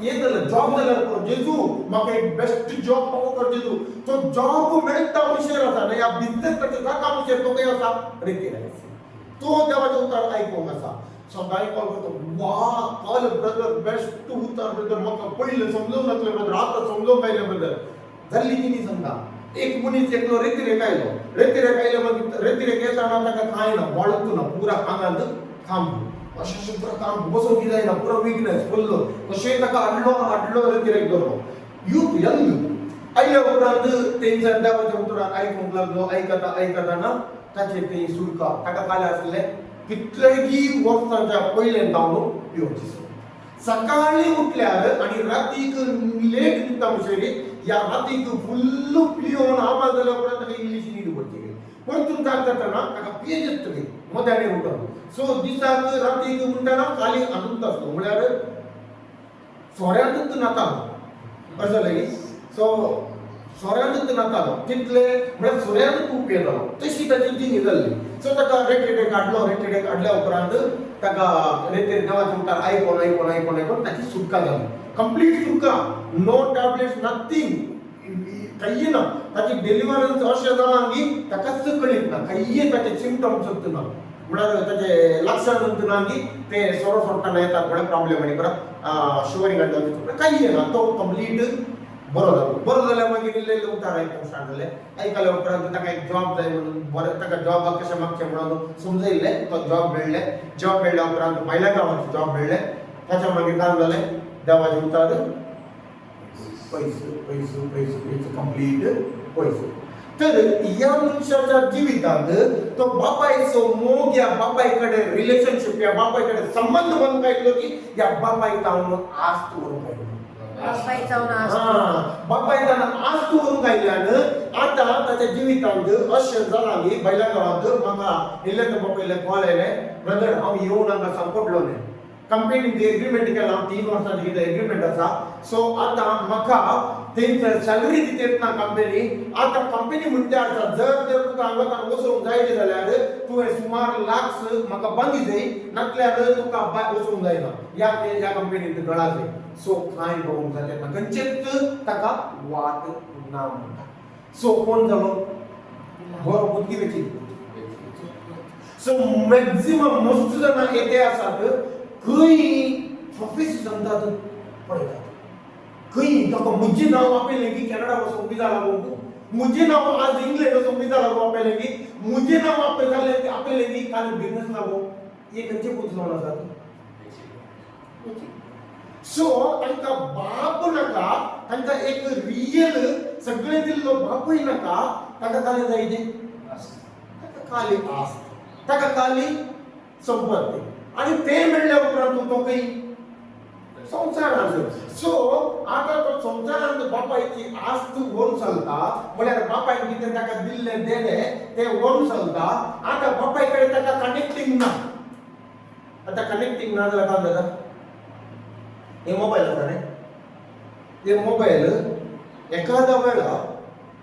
ये जाल्यार जॉब जाल्यार जेजू म्हाका एक बेस्ट जॉब पावो कर जेजू तो जॉब मेळटा विशय आसा ना या बिझनेस ताचे जाता विशय तो खंय आसा रिकेरन्स तो देवाचें उतर आयकूंक आसा सदांय कॉल करतो वा कॉल ब्रदर बेस्ट उतर ब्रदर म्हाका पयलें समजूंक नासलें ब्रदर आतां समजूंक आयलें ब्रदर जाल्ली की न्ही सांगता एक मनीस एकलो रेतीरेक आयलो मागीर रेतीरेक येताना ताका कांय ना वळख ना पुरा आंगांत थांब अशें पुरा काम बसोवंक जायना पुरो विकनेस फुल्ल तशें ताका हाडलो रेतीरेक धरलो यूथ यंग आयल्या उपरांत तेंच्या देवाच्या उतरान आयकूंक लागलो आयकताना ताचेर तें सुडका ताका काले आसलें कितलेंय वर्सांच्या पयलें जावन पिवची सकाळी उठल्यार आनी रातीक लेट न्हिदता म्हणसर या रातीक फुल्ल पिवन आवाज जाल्या उपरांत ताका इंग्लीश न्हीद पडची परतून जातना ताका पेज येतली मध्यान उठून सो दिसाक रातीक म्हणटाना काली हातूंत आसलो म्हळ्यार सोऱ्यांतूच नातालो अशें जालें न्ही सो सोऱ्यांतूच नातालो तितले म्हळ्यार सोऱ्यांतूच खूब पेज जालो तशी ताची जिणी जाल्ली सो ताका रेटेडेक हाडल्या उपरांत ताका रेतेर देवाच्या उतार आयकोन ताची सुटका जाली कंप्लीट सुटका नो टॅबलेट्स नथींग काही ना ताची डिलिव्हरन्स अशें जालां की ताकाच कळीत ना काही ताचे सिम्पटम्स ना म्हळ्यार ताचे लक्षण उरना की ते सोरो सोडटाना येता थोडे प्रॉब्लेम आनी परत शुगरींग काही ना तो कंप्लीट बरो जाल्यार मागीर इल्लें उतार आयकूंक स्टार्ट जालें आयकल्या उपरांत ताका एक जॉब जाय म्हणून बरें ताका जॉबाक कशें मागचें म्हणून समजयल्लें तो जॉब मेळ्ळ्या उपरांत भायल्या गांवांत जॉब मेळ्ळें ताच्या मागीर काय जालें देवाचें उतार पैसे कंप्लीट पैसे तर या मनशाच्या जिवितांत तो बापायचो मोग या बापाय कडेन रिलेशनशिप या बापाय कडेन संबंध बनूंक आयलो की या बापायक हांव आस्त व्हरूंक आयलो बापायतान आस्त व्हरूंक आयल्यान आतां ताच्या जिवितांत अशें जालां की भायल्या गांवांत म्हाका इल्लें तो बापायले कॉल आयलें ब्रदर हांव येवन हांगा सांगपडलो न्ही कंपनीन एग्रीमेंट केला 3 वर्सांची कितें एग्रीमेंट आसा सो आतां म्हाका थंय सॅलरी दितेत ना कंपनी आतां कंपनी म्हणटा आसा जर तुका हांगाच्यान वचूंक जाय जाल्यार तुवें सुमार लाक्स म्हाका बांदी जाय नातल्यार तुका वचूंक जायना ह्या कंपनींत गळा जाय सो कांय करूंक जालें ना खंयचेच ताका वाट ना म्हणटा सो कोण जालो बरो बुद्धी वेचीत सो मॅक्झिमम मोस्ट जाणां येते आसात खंय प्रोफेसर सांगतात पळयतात खंय ताका म्हजें नांव आपयलें की कॅनडा वचूंक विजा लागूंक म्हजें नांव आज इंग्लंड वचूंक विजा लागूंक आपयलें की म्हजें नांव आपयलें की काल बिझनस लागूंक हे खंयचे पुतलोन आसात सो तांकां बाप नाका तांकां एक रियल सगळें दिल्लो बापूय नाका ताका काले जाय ताका काली आस्त ताका काली संपत्ती आणि ते मेळ्ळ्या उपरांत तो काही संसारांत सो आता तो संसारांत बापायची आस्त व्हरून चलता म्हळ्यार बापायन कितें ताका दिल्लें देणें तें व्हरून चलता आता बापाय कडेन ताका कनेक्टिंग ना आता कनेक्टिंग ना जाल्यार काय जाता हे मोबायल आसा न्ही हे मोबायल एखाद्या वेळा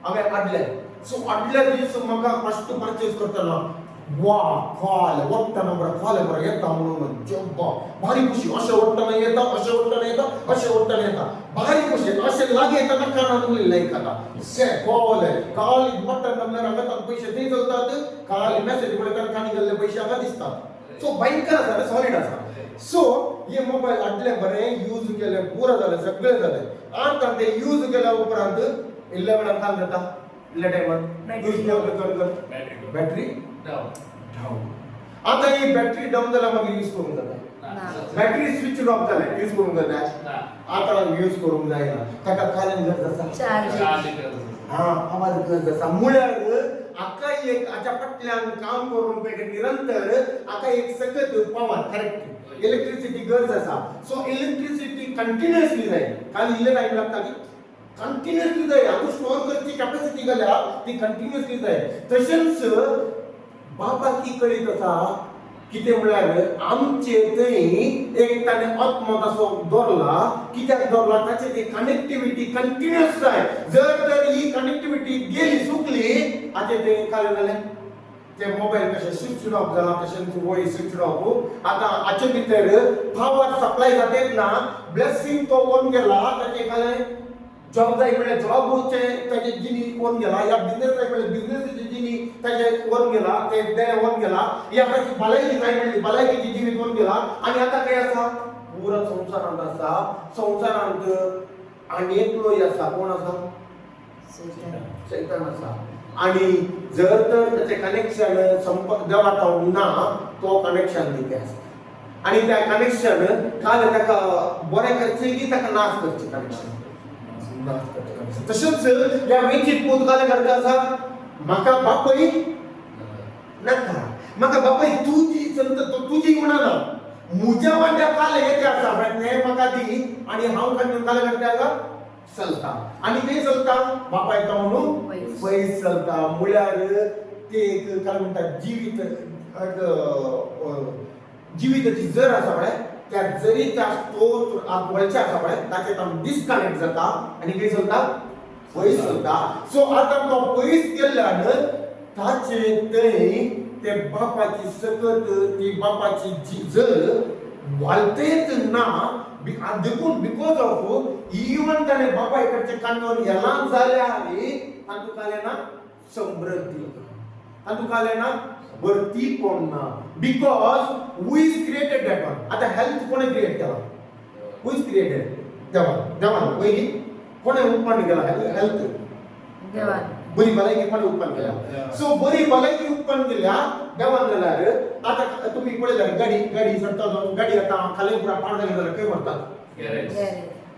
हांवें हाडले सो आदल्या दीस म्हाका फस्ट परचेस करतना वा कॉल वट्टना बरं कॉल बरं येता म्हणून जब्बा भारी खुशी अशें वट्टना येता अशें वट्टना येता अशें वट्टना येता भारी खुशी अशें लागी येता ना कानान उरलें आयकता से कॉल बट्टन दामल्यार हांगा पयशे थंय चलतात काल मेसेज पळयता काणी गेल्ले पयशे हांगा दिसतात सो भयंकर आसा रे सॉलिड आसा सो हे मोबायल हाडले बरें यूज केले पुरो जालें सगळें जालें आतां ते यूज केल्या उपरांत इल्ल्या वेळार काय जाता इल्ल्या टायमार यूज कर बॅटरी डाऊन आता ही बॅटरी डाऊन जाल्यार मागीर यूज करूंक जाता बॅटरी स्विच ऑफ जाल्यार यूज करूंक जाता आता यूज करूंक जायना ताका कारण गरज आसा आवाज गरज आसा म्हळ्यार आका एक हाच्या फाटल्यान काम करून पळय निरंतर आका एक सतत पॉवर करेक्ट इलेक्ट्रिसिटी गरज आसा सो इलेक्ट्रिसिटी कंटिन्युअसली जाय काल इल्ले टायम लागता की कंटिन्युअसली जाय हातूं स्टोर करची कॅपॅसिटी जाल्यार ती कंटिन्युअसली जाय तशेंच बाबा की कळीत आसा कितें म्हळ्यार आमचे थंय एक ताणें आत्मत असो दवरला कित्याक दवरला ताचे ती कनेक्टिविटी कंटिन्युअस जाय जर तर ही कनेक्टिविटी गेली सुकली आतां तें काय जालें ते मोबायल कशें स्विच ऑफ जाला तशेंच वॉय स्विच ऑफ आतां हाचे भितर पावर सप्लाय जातेच ना ब्लेसिंग तो वन गेला ताचे काय जॉब जाय म्हणल्यार जॉबचे ताजे जिनी वन गेला या बिझनेस जाय म्हणल्यार बिझनेसचे जिनी ताजे वन गेला ते वन गेला या ताची भलायकी जाय म्हणल्यार भलायकीची जिनी वन गेला आणि आता काय आसा पुरो संवसारांत आसा संवसारांत आनी एकलोय आसा कोण आसा शैतान आसा आणि जर तर त्याचे कनेक्शन देवाक ना तो कनेक्शन दिते आसता आणि त्या कनेक्शन काल ताका बरें करचें की ताका नाश करचें कनेक्शन तशेंच ह्या वेंचीत पूत काले करता आसा म्हाका बापय नाका म्हाका बापय तुजी म्हणना म्हज्या वांट्या काल येते आसा ते म्हाका दी आणि हांव काले करता आसा चलता आणि ते चलता बापा येता म्हणून पयस चलता म्हळ्यार ते एक काय म्हणतात जिविताची जर आसा पळय त्या जरीच्या स्टोर वळचे आसा पळय ताचे डिस्कनेक्ट जाता आणि कितें चलता पयस चलता सो आतां तो पयस गेल्ल्यान ताचे थंय ते बापाची सकत ती बापाची जर वालतेत ना देखून बिकॉज ऑफ इवन त्याने बापा इकडचे कानावर याला झाले आहे आणि तू काले ना समृद्धी आणि तू काले ना वरती कोणना because we is created that one. आता हेल्थ कोणी क्रिएट केला? वी इज क्रिएटेड देवान वैगी कोणी उत्पन्न केला हेल्थ? देवान. बरी भलायकी कोणी उत्पन्न केला? सो बरी भलायकी उत्पन्न केल्या देवान जाल्यार आता तुम्ही पळयल्यार गाडी सरता जावन गाडी आता खाली पुरा पावडर जाल्यार खंय व्हरतात?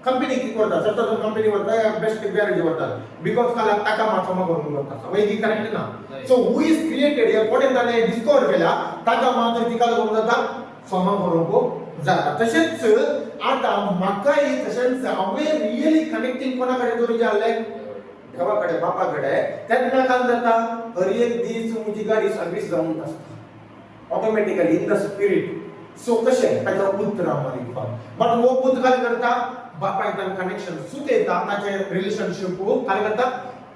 कंपनी किती करतात? सरता जावन कंपनी व्हरता बेस्ट गॅरेज व्हरतात बिकॉज काला ताका माथो करून व्हरतात. वैगी करेक्ट ना? सो हू इज क्रिएटेड हे कोणी ताणे डिस्कवर केला ताका मात्र तिका लागून जाता सोमा करूंक जाता. तशेंच आता म्हाकाय तशेंच हांवें रियली कनेक्टिंग कोणा कडेन करून जाल्लें? देवाकडे बापाकडे. तेन्ना काय जाता हर एक दीस म्हजी गाडी सर्वीस जावन आसता automatically in the spirit. So कशें ताच्या पुत्रा मारिफात बट हो पुत्र काय करता बापा इथं कनेक्शन सुटयता ताचे रिलेशनशिप काय करता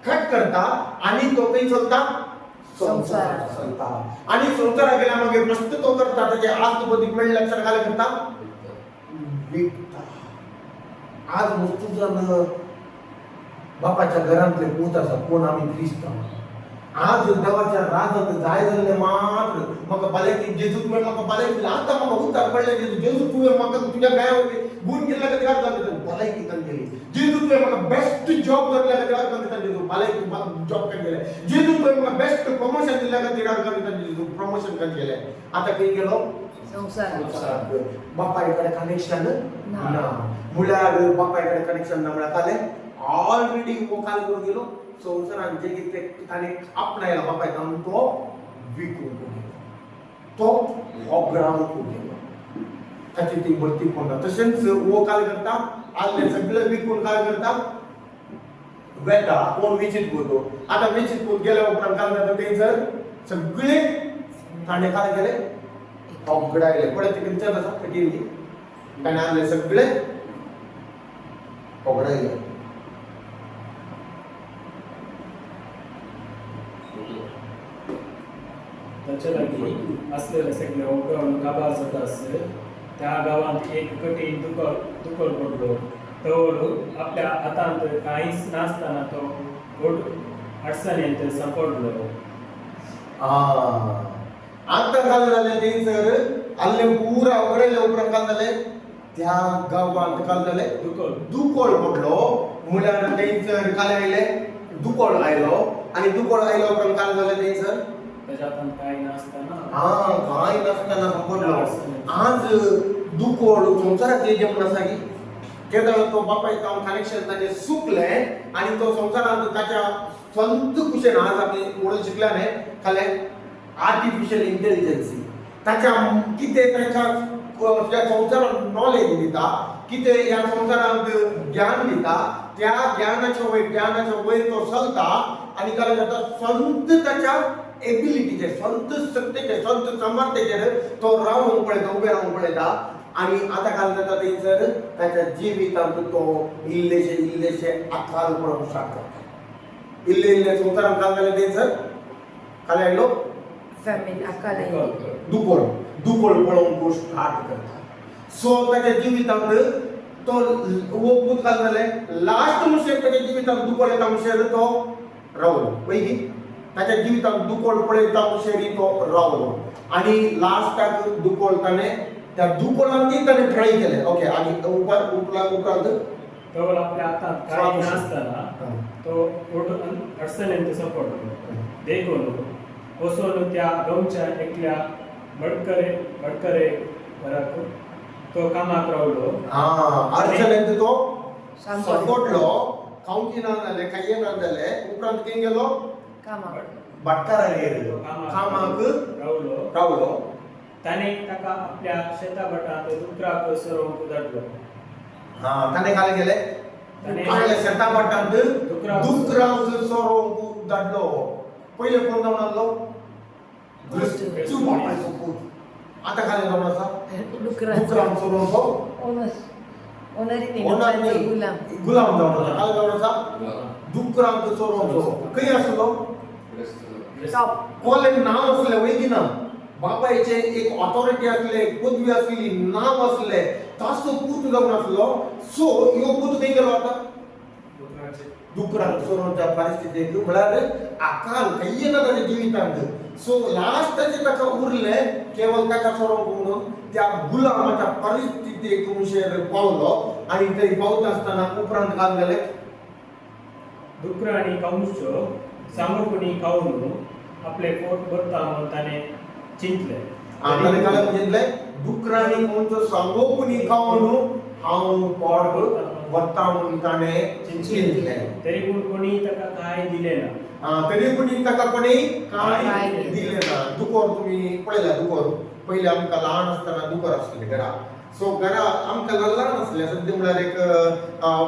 कट करता आणि तो खंय चलता संसार चलता आणि संसारा गेला मागीर प्रश्न तो करता ताचे आज बदीक मेळ्ळे लक्षात काय करता विकता. आज मुस्तुजन बापाच्या घरांतले पूत आसा कोण आमी क्रिस्तांव. आज देवाच्या राजात जाय जाल्ले मात्र म्हाका भलायकी जेजू तुवें म्हाका भलायकी दिली. आतां म्हाका उद्दार पडले जेजू तुवें म्हाका तुज्या गाया गुण केल्ल्या खातीर अर्थ भलायकी दिली. जेजू तुवें म्हाका बेस्ट जॉब दिल्ल्या खातीर अर्थ जेजू भलायकी जॉब केले. जेजू तुवें म्हाका बेस्ट प्रमोशन दिल्ल्या खातीर अर्थ जेजू प्रमोशन केलें. आतां खंय गेलो? संसार. बापाय कडेन कनेक्शन ना म्हळ्यार बापाय कडेन कनेक्शन ना म्हळ्यार काले ऑलरेडी वो काल करून गेलो संसारान जे कितें ताणें आपणायला बापाय जावन तो विकून गेलो तो होगडावूंक गेलो ताची ती भरती पडना. तशेंच वो काल करता आदले सगळे विकून काय करता वेता कोण विचित करतो. आतां विचित करून गेल्या उपरांत काय जाता थंयसर सगळे ताणें काय केले होगडायले. पळय ते पिक्चर आसा टिवी ताणें आदले सगळे होगडायले. त्याच्या लागीं असलेले सगळे ओगळ गाबा जाता आसले त्या गावांत एक कठीण दुकर पडलो. तो आपल्या हातांत कांयच नासतना तो गोड अडचणींत सांपडलो. आतां काय जालें थंयसर आल्ले पुरा उगडले उपरांत काय जालें त्या गांवांत काय जालें दुकोळ पडलो. म्हळ्यार थंयसर काय आयले दुकोळ आयलो आनी दुकोळ आयलो उपरांत काय जालें थंयसर त्याच्यात काय नासतना काय नासतना सांपडलो. आज दुकोळ संसाराचें जेवण आसा की केदळ तो बापाय जावन कनेक्शन ताचें सुकलें आनी तो संसारांत ताच्या स्वंत कुशेन आज आमी म्हणून शिकल्याने खाले आर्टिफिशियल इंटेलिजन्सी ताच्या कितें ताच्या संसारांत नॉलेज दिता कितें ह्या संसारांत ज्ञान दिता त्या ज्ञानाच्या वयर तो चलता आनी काय जाता स्वंत ताच्या एबिलिटीचेर स्वंत सत्तेचेर स्वंत सामर्थ्याचेर तो रावूंक पळयता उबे रावूंक पळयता. आनी आतां काय जाता थंयसर ताच्या जिवितांत तो इल्लेशे आकाल पळोवंक स्टार्ट करता. इल्ले संसारांत काय जालें थंयसर काय आयलो फॅमिली अकाल आयली. दुकोळ पळोवंक स्टार्ट करता. सो ताच्या जिवितांत तो वो पूत काय जालें लास्ट म्हणशेर ताच्या जिवितांत दुकोळ येता म्हणशेर तो रावलो. पयलीं ताच्या जिवितांत दुकोळ पळयता म्हणशेर तो रावलो आनी लास्टाक दुकोळ ताणें त्या दुकोळांनी ताणें ट्राय केलें. ओके आनी उपरांत तो आपल्या हातांत काय नासतना तो अडचणींत सांपडलो. देखून वचून त्या गांवच्या एकल्या भटकरे घराक तो कामाक रावलो. अडचणींत तो सांपडलो. खावची ना जालें खायेक ना जालें उपरांत खंय गेलो भटकारागेर कामाक रावलो. ताणे ताका आपल्या शेता भटांत दुकराक सरोवंक धाडलो. ताणें काय केलें आपल्या शेता भटांत दुकराक सरोवंक धाडलो. पयले कोण जावन आसलो दृश्टू बापायचो पूत. आतां काय जावन आसा दुकराक सरोवंक गुलाम जावन आसा. काय जावन आसा दुकराक सरोवंक. खंय आसलो कोले नांव आसलें वळखी ना बापायचे एक ऑथॉरिटी असले, पदवी असली, नाव असले, तासो पूत जाऊन असलो, सो यो पूत खंय गेलो आता दुकरान सोडूनच्या परिस्थितीत म्हळ्यार आकाल काही येता ताच्या जिवितांत. सो लास्टाचे ताका उरले केवळ ताका सोडूंक म्हणून त्या गुलामाच्या परिस्थितीक मुशेर पावलो आणि थंय पावता आसतना उपरांत काय जालें डुकर आणि कंस सामोपणी खाऊन आपले पोट भरता म्हणून ताणे चिंतले. आतां काय म्हणलें डुकरांनी कोणचो सांगोपणी खावन हांव पोट वता म्हणून ताणें चिंतलें. तरी पूण कोणी ताका काय दिले ना. तरी पूण ताका कोणी काय दिलें ना. दुकोर तुमी पळयला दुकोर पयलीं आमकां ल्हान आसतना दुकोर आसले घरा. सो घरा आमकां ल्हान आसले सद्या म्हळ्यार एक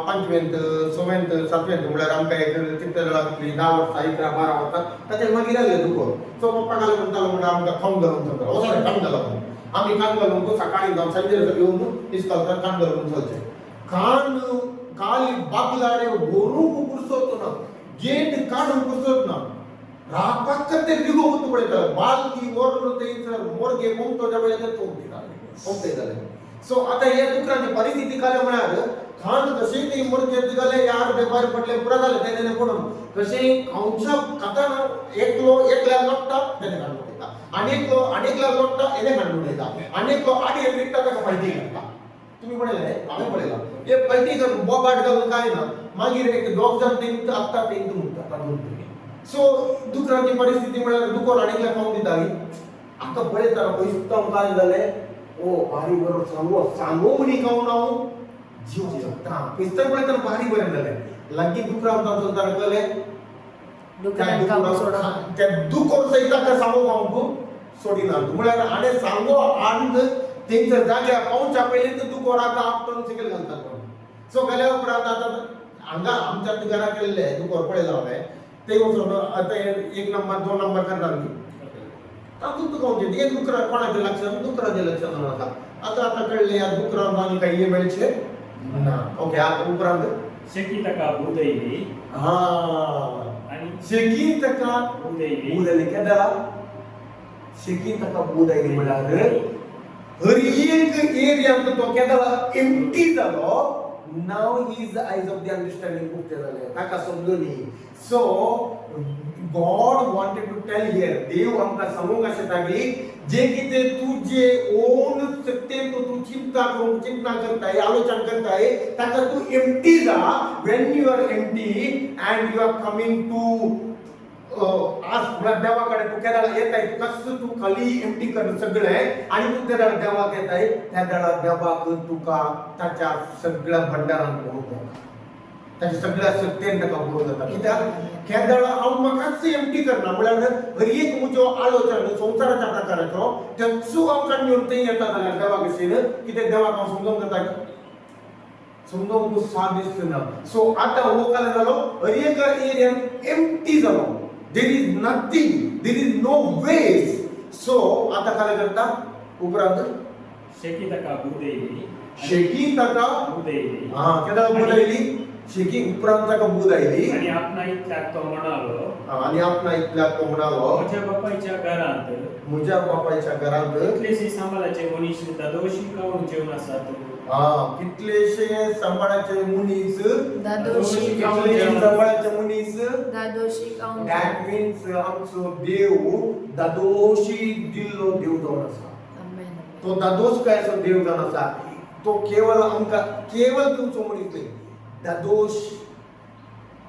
5वेंत 6वेंत 7वेंत म्हळ्यार आमकां एक कितले जाणां कितली 10 वर्सां 11 12 वर्सां ताचे मागीर आसले दुकोर. सो पप्पा घालून म्हणटालो म्हणल्यार आमकां खावंक घालून चलता वचोन काम घालप म्हणून आमी कान घालून तो सकाळीं जावन सांजे येवन इस्कॉलांत कान घालून चलचे. कान काली बागलाडे व्हरूंक पुरसोत ना, गेट काडूंक पुरसोत ना, रापाक ते दिगो वचून पळयता बालदी व्हरून थंयसर मोरगे मोमतो ज्या वेळार पोंपते जाले. सो आतां हे दुकरांची परिस्थिती काले म्हळ्यार खान कशें ते मोरगे दिगले यार बेपार पडले पुरा जाले तेणे पडून कशें खावच्या खाताना एकल्या लोटता तेणे काडून उडयता, आनेकला लोटता एने काडून उडयता, आनेकलो आडी विकता ताका फायदी घालता. तुम्ही पळयलें हांवें पळयलां एक फायटी करून बोबाट घालून काय ना मागीर एक दोग जाण तेंक आत्ता तेंक म्हणटा तातूंत तुमी. सो दुकरांची परिस्थिती म्हळ्यार दुकोर आनीकल्या खावंक दिताली. आतां पळयता पयस काय जालें ओ भारी बरो सांगो म्हणी खावन हांव जीव जगता. पिस्तर पळयतना भारी बरें जालें. लागीं दुकरां चलता कळलें त्या दुकोर सयत ताका सांगो खावंक सोडिना. म्हळ्यार हाणें सांगो आंड तेंचर जाग्या पावच्या पयलीं तर दुकोराक आपटून सकयल घालतात म्हणून. सो गेल्या उपरांत आतां हांगा आमच्या घरा केल्ले दुकोर पळयला हांवें ते वचून आतां 1 नंबर 2 नंबर करतात न्ही तातूंत तुका म्हणजे एक दुकरा कोणाचें लक्षात दुकराचें लक्षात आसा. आतां कळलें ह्या दुकरांक आनी काही हे मेळचे ना. ओके आता उपरांत शेकी ताका भूत येयली. आणि शेकी ताका भूत येयली केदां शेकी ताका भूत येयली म्हळ्यार हर एक एरियांत तो केदां एम्प्टी जालो. Now his eyes of the understanding उक्ते जाले ताका समजूनी. So God wanted to tell here देव आमकां सांगूंक आशेता की जे कितें तुजे ओन सत्तेन तूं चिंता करताय आलोचना करताय ताका तूं एम्प्टी जा. When you are empty and you are coming to आज देवाकडे तू केदां येताय कसं तू खाली एम्प्टी कर सगळें आणि तू त्या देवाक येताय त्या देवाक तुका ताच्या सगळ्या भंडारांत भरूंक जाता. ताच्या सगळ्या सत्तेन ताका भरूंक जाता. कित्याक केदां हांव म्हाकाच एम्प्टी करना म्हळ्यार हर एक म्हजो आलोचना संवसाराच्या प्रकाराचो तेचो हांव काडून थंय येता जाल्यार देवा कशेन कित्याक देवाक हांव समजोवंक जाता समजोवंक साद दिसना. सो आतां हो काल जालो हर एक एरियान एम्प्टी जालो. There is nothing, there is no waste. So आता काय करता उपरांत शेकी ताका भूत येयली. शेकी ताका भूत येयली. केदां भूत आयली शेकी उपरांत ताका भूत आयली आणि आपणा इतल्याक तो म्हणालो आणि आपणा इतल्याक तो म्हणालो म्हज्या बापायच्या घरांत म्हज्या बापायच्या घरांत कितलेशे सांबाळाचे मनीस दादोशी खाऊन जेवण आसात. कितलेशे सांबाळाचे मनीस दादोशी सांबाळाचे मनीस दादोशी खाऊन दॅट मीन्स आमचो देव दादोशी दिल्लो देव जावन आसा. तो दादोश काय असो देव जावन आसा. तो केवळ आमकां केवळ तुमचो मनीस न्ही दादोश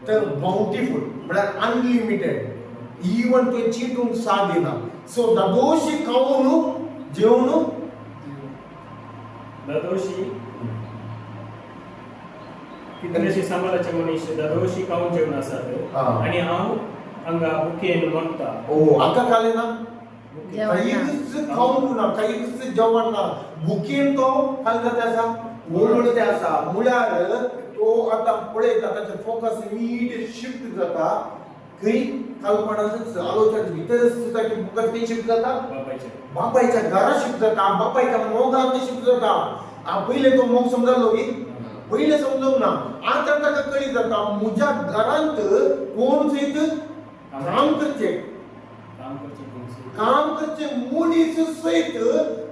तर बाउंटीफुल म्हळ्यार अनलिमिटेड इवन तो चिंतून साथ दिना. सो दादोशी खाऊन जेवण दादोशी कितलेशे सांबाळाचे मनीस दादोशी खाऊन जेवण आसात आणि हांव हांगा भुकेन मरता. ओ आतां काले ना जेवण काहीच खाऊंक ना काहीच जेवण ना भुकेन तो काय जाता आसा वळवळ ते आसा. म्हळ्यार तो आतां पळयता ताचो फोकस नीट शिफ्ट जाता खंय कल्पनाच आलोचना भितर सुद्दां की फोकस खंय शिफ्ट जाता बापायच्या घरा शिफ्ट जाता. बापायच्या मोगान शिफ्ट जाता. पयले तो मोग समजलो की पयले समजूंक ना. आतां ताका कळी जाता म्हज्या घरांत कोण सयत काम करचे काम करचे कोणसे काम करचे मुनीस सहित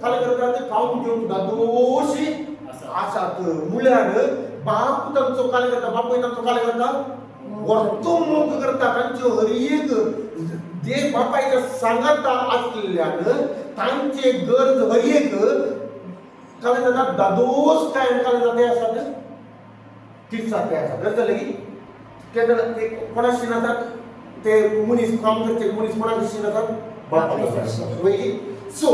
काय करतात खाऊन घेऊन दोषी आसात मुळ्यान बाप तांचो काय करता बापूय तांचो काय करता वर्तवणूक करता तांच्यो हर एक जे बापायच्या सांगता असल्यान तांचे गरज हर एक काय करता दादोस काय जाते असतात तीर्साते असतात गरज लगी ते कोणाशी नसतात ते मुनीस काम करते मुनीस कोणाशी नसतात बापायच्या सो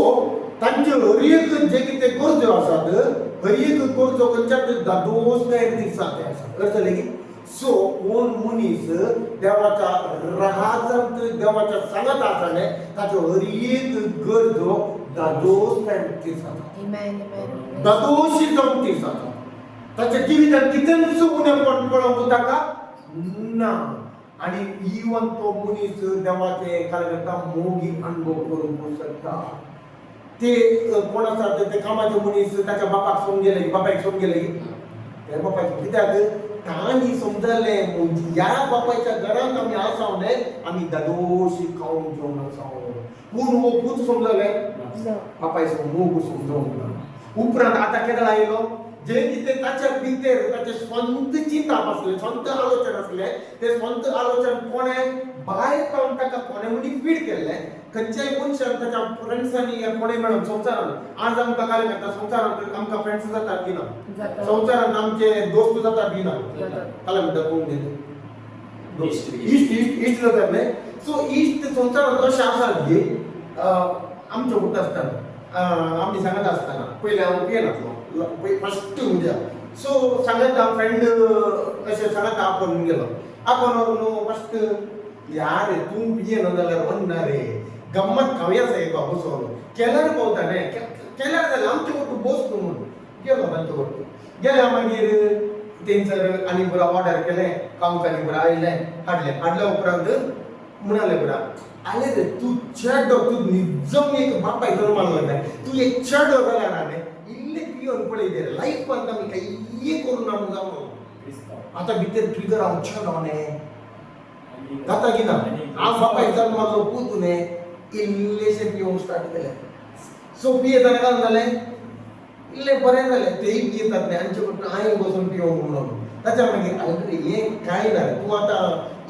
तांचे हर एक जे कितें गरजो आसात हर एक गरजो खंयच्याच दादोस काय तीर्साते आसात गरज लगी सो कोण मनीस देवाच्या राहात देवाच्या सांगत आसले ताच्यो हर एक गरजो दादोस काय तीर्साता Amen, amen. दादोशी जावन तीर्साता ताच्या जिवितांत कितेंच उणेपण पळोवंक ताका ना आणि इवन तो मनीस देवाचे काय करता मोगी अनुभव करूंक शकता ते कोण आसा ते कामाचे मनीस ताच्या बापाक सोडून गेले बापायक सोडून गेले त्या बापायक कित्याक तांणी समजले ह्या बापायच्या घरांत आमी आसावले आमी दादोशी खावन घेवन आसाव पूण हो पूत समजले बापायचो मोग समजोंक ना उपरांत आतां केन्ना आयलो जे कितें ताच्या भितर ताचे स्वंत चिंता आसले स्वंत आलोचन आसले ते स्वंत आलोचन कोणें भायर पावन ताका कोणें मनीस फीड केल्लें खंयच्याय मनशान ताच्या फ्रेंड्सांनी या कोणें मेळून संवसारांत आज आमकां काय करता संवसारांत आमकां फ्रेंड्स जातात की ना संवसारांत आमचे दोस्त जातात की ना काय म्हणटा कोण ते इश्ट जातात न्हय सो इश्ट संवसारांत अशें आसात की आमचे उठत आसतना आमी सांगत आसतना पयलीं हांव पियेनासलो फस्ट म्हणजे सो सांगता फ्रेंड अशें सांगता आपण गेलो आपण न्हू फस्ट यार तूं पियेना जाल्यार म्हणना रे गम्मत खावया सायबा बसोन केल्यार पावता न्हय केल्यार जाल्यार आमचे वटू बस तूं म्हणून गेलो तांचे वटू गेल्या मागीर तेंचर आनी बरो ऑर्डर केलें कामकानी बरो आयलें हाडल्या उपरांत म्हणाले बरा आले रे तूं चेडो तूं निजम एक बापाय धरून मारलो न्हय तूं एक चेडो जाल्यार न्हय इल्लें पियोन पळय रे लायफांत आमी काही करूं ना जावन आतां भितर ट्रिगर हांव चेडो न्हय जाता की ना हांव बापाय धरून मारलो पूत न्हय इल्लेशें पिवंक स्टार्ट केलें सो पियेतना काय जालें इल्लें बरें जालें तेय पियेतात न्हय आमचे कडून हांवें बसून पिवंक म्हणून ताच्या मागीर आरे हें कांय ना तूं आतां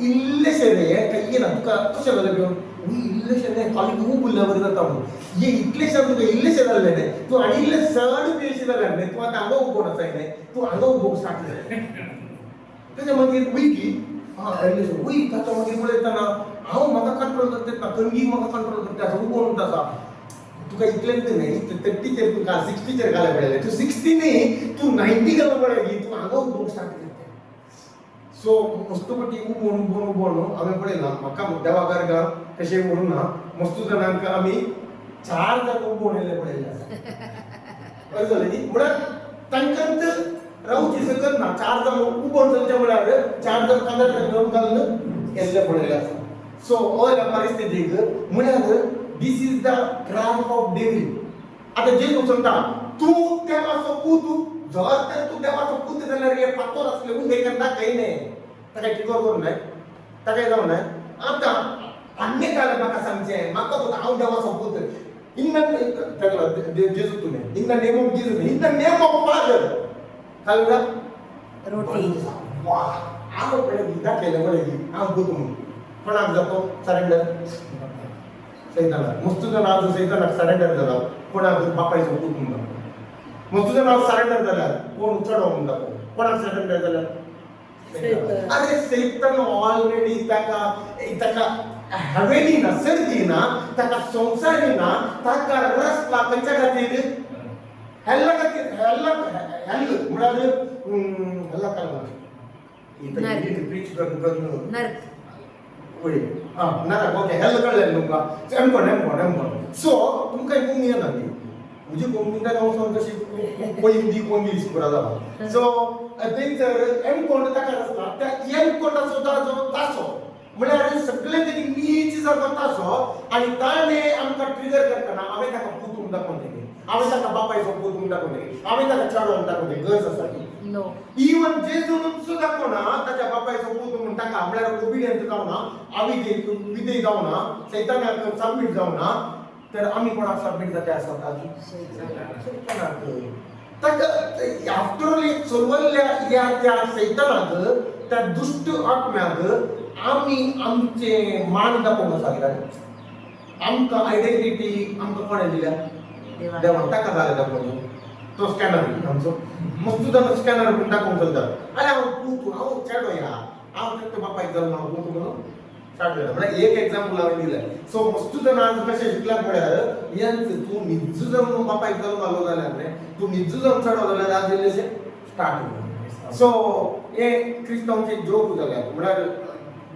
इल्लेशें रे हें काही ना तुका कशें जालें पिवून इल्लेशें न्हय फाल्यां खूब उरल्या बरें जाता म्हणून हे इतलेशें तुका इल्लेशें जाल्लें न्हय तूं आनी इल्लें चड पियेशें जाल्यार न्हय तूं आतां हांगा उबोन आसाय न्हय तूं हांगा उबोवंक स्टार्ट जालें ताच्या मागीर वयकी इल्लेशें वय ताच्या मागीर पळयतना हांव म्हाका कंट्रोल करता कणगी म्हाका कंट्रोल करता असो उबोन आसा तुका इतलेंच न्हय 30चेर तुका 60चेर घाले पडलें तूं 60 न्हय तूं 90 घालूं पडलें की तूं हांगा उबोवंक स्टार्ट करता सो मस्तपटी उबोन हांवें पळयलां म्हाका देवा गार्गा कशें म्हणून ना मस्त जाणांक आमी 4 जाण उबोन येयले पळयले आसा अशें जालें न्ही म्हळ्यार तांकांत रावची सकत ना 4 जाण उबोन जावचे म्हळ्यार 4 जाण कांदे घेवन घालून येयले पळयले आसा सो ह्या परिस्थितीक म्हळ्यार this is the triumph of devil आतां जेजू सांगता तूं देवाचो पूत जर तर तूं देवाचो पूत जाल्यार हे पातोर आसले उंदे करता काही नाही ताका टिकोर करूं न्हय ताका जावं न्हय आतां आनी काय म्हाका सांगचें म्हाका तो हांव देवाचो पूत इन द जेजू तुवें in the name of Jesus in the name of father काय म्हणटा रोटी वा हांव पळय गिदा केलें पळय हांव पूत म्हणून कोणाक जातो सरेंडर सैतानाक मस्त जाण आज सैतानाक सरेंडर जाला कोणाक बापायचो पूत म्हणटा मस्त जाण आज सरेंडर जाल्यार कोण चडो म्हणटा कोणाक सरेंडर जाल्यार अरे सैतान ऑलरेडी ताका हवेली ना सर्दी ना ताका संवसारी ना ताका रसला खंयच्या खातीर हेल्ला खातीर हेल्ला म्हळ्यार हेल्ला काय म्हणटा प्रीच करून नर्क वय नरक ओके हेल्ला कळलें तुमकां एमकोन सो तुमकां एक उमेद येना ती म्हजी कोंकणी हांव कशी पयली कोंकणी स्कुला जाला सो थंयसर एमकोन ताका आसला त्या एमकोनाचो जो तासो म्हळ्यार सगळे तरी नीच जागो तासो आनी ताणें आमकां ट्रिगर करतना हांवें ताका पूत म्हणून दाखोवन दिलें हांवें ताका बापायचो पूत म्हणून दाखोवन दिलें हांवें ताका चेडो म्हणून दाखोवन दिलें गरज आसा ती नो इवन जेजून सुद्धा कोणा ताच्या बापायचो पूत म्हणून ताका म्हळ्यार ओबिडियंट जावना विधेय जावना सैतानाक सबमिट जावना तर आमी कोणाक सबमिट जाते आसतात आजून सैतानाक ताका आफ्टर ऑल एक चलवल्ल्या या त्या सैतानाक त्या दुष्ट आत्म्याक आमी आमचे मान दाखोवंक सांगतात आमकां आयडेंटिटी आमकां कोणें दिल्या देवान ताका जालें दाखोवंक तो स्कॅनर आमचो मग तुझा स्कॅनर म्हणून टाकून चलतात अरे हांव चेडो या हांव तेंच्या बापायक जल्मा पूत म्हणून स्टार्ट केला म्हणजे एक एक्झाम्पल हांवें दिलें सो मस्तुदान आज कशें शिकल्यात म्हळ्यार यांच तूं निज्जू जावन बापायक जल्मालो जाल्यार न्ही तूं निज्जू जावन चेडो जाल्यार आज इल्लेशें स्टार्ट सो हे क्रिस्तांवचे जोक जाल्यात म्हळ्यार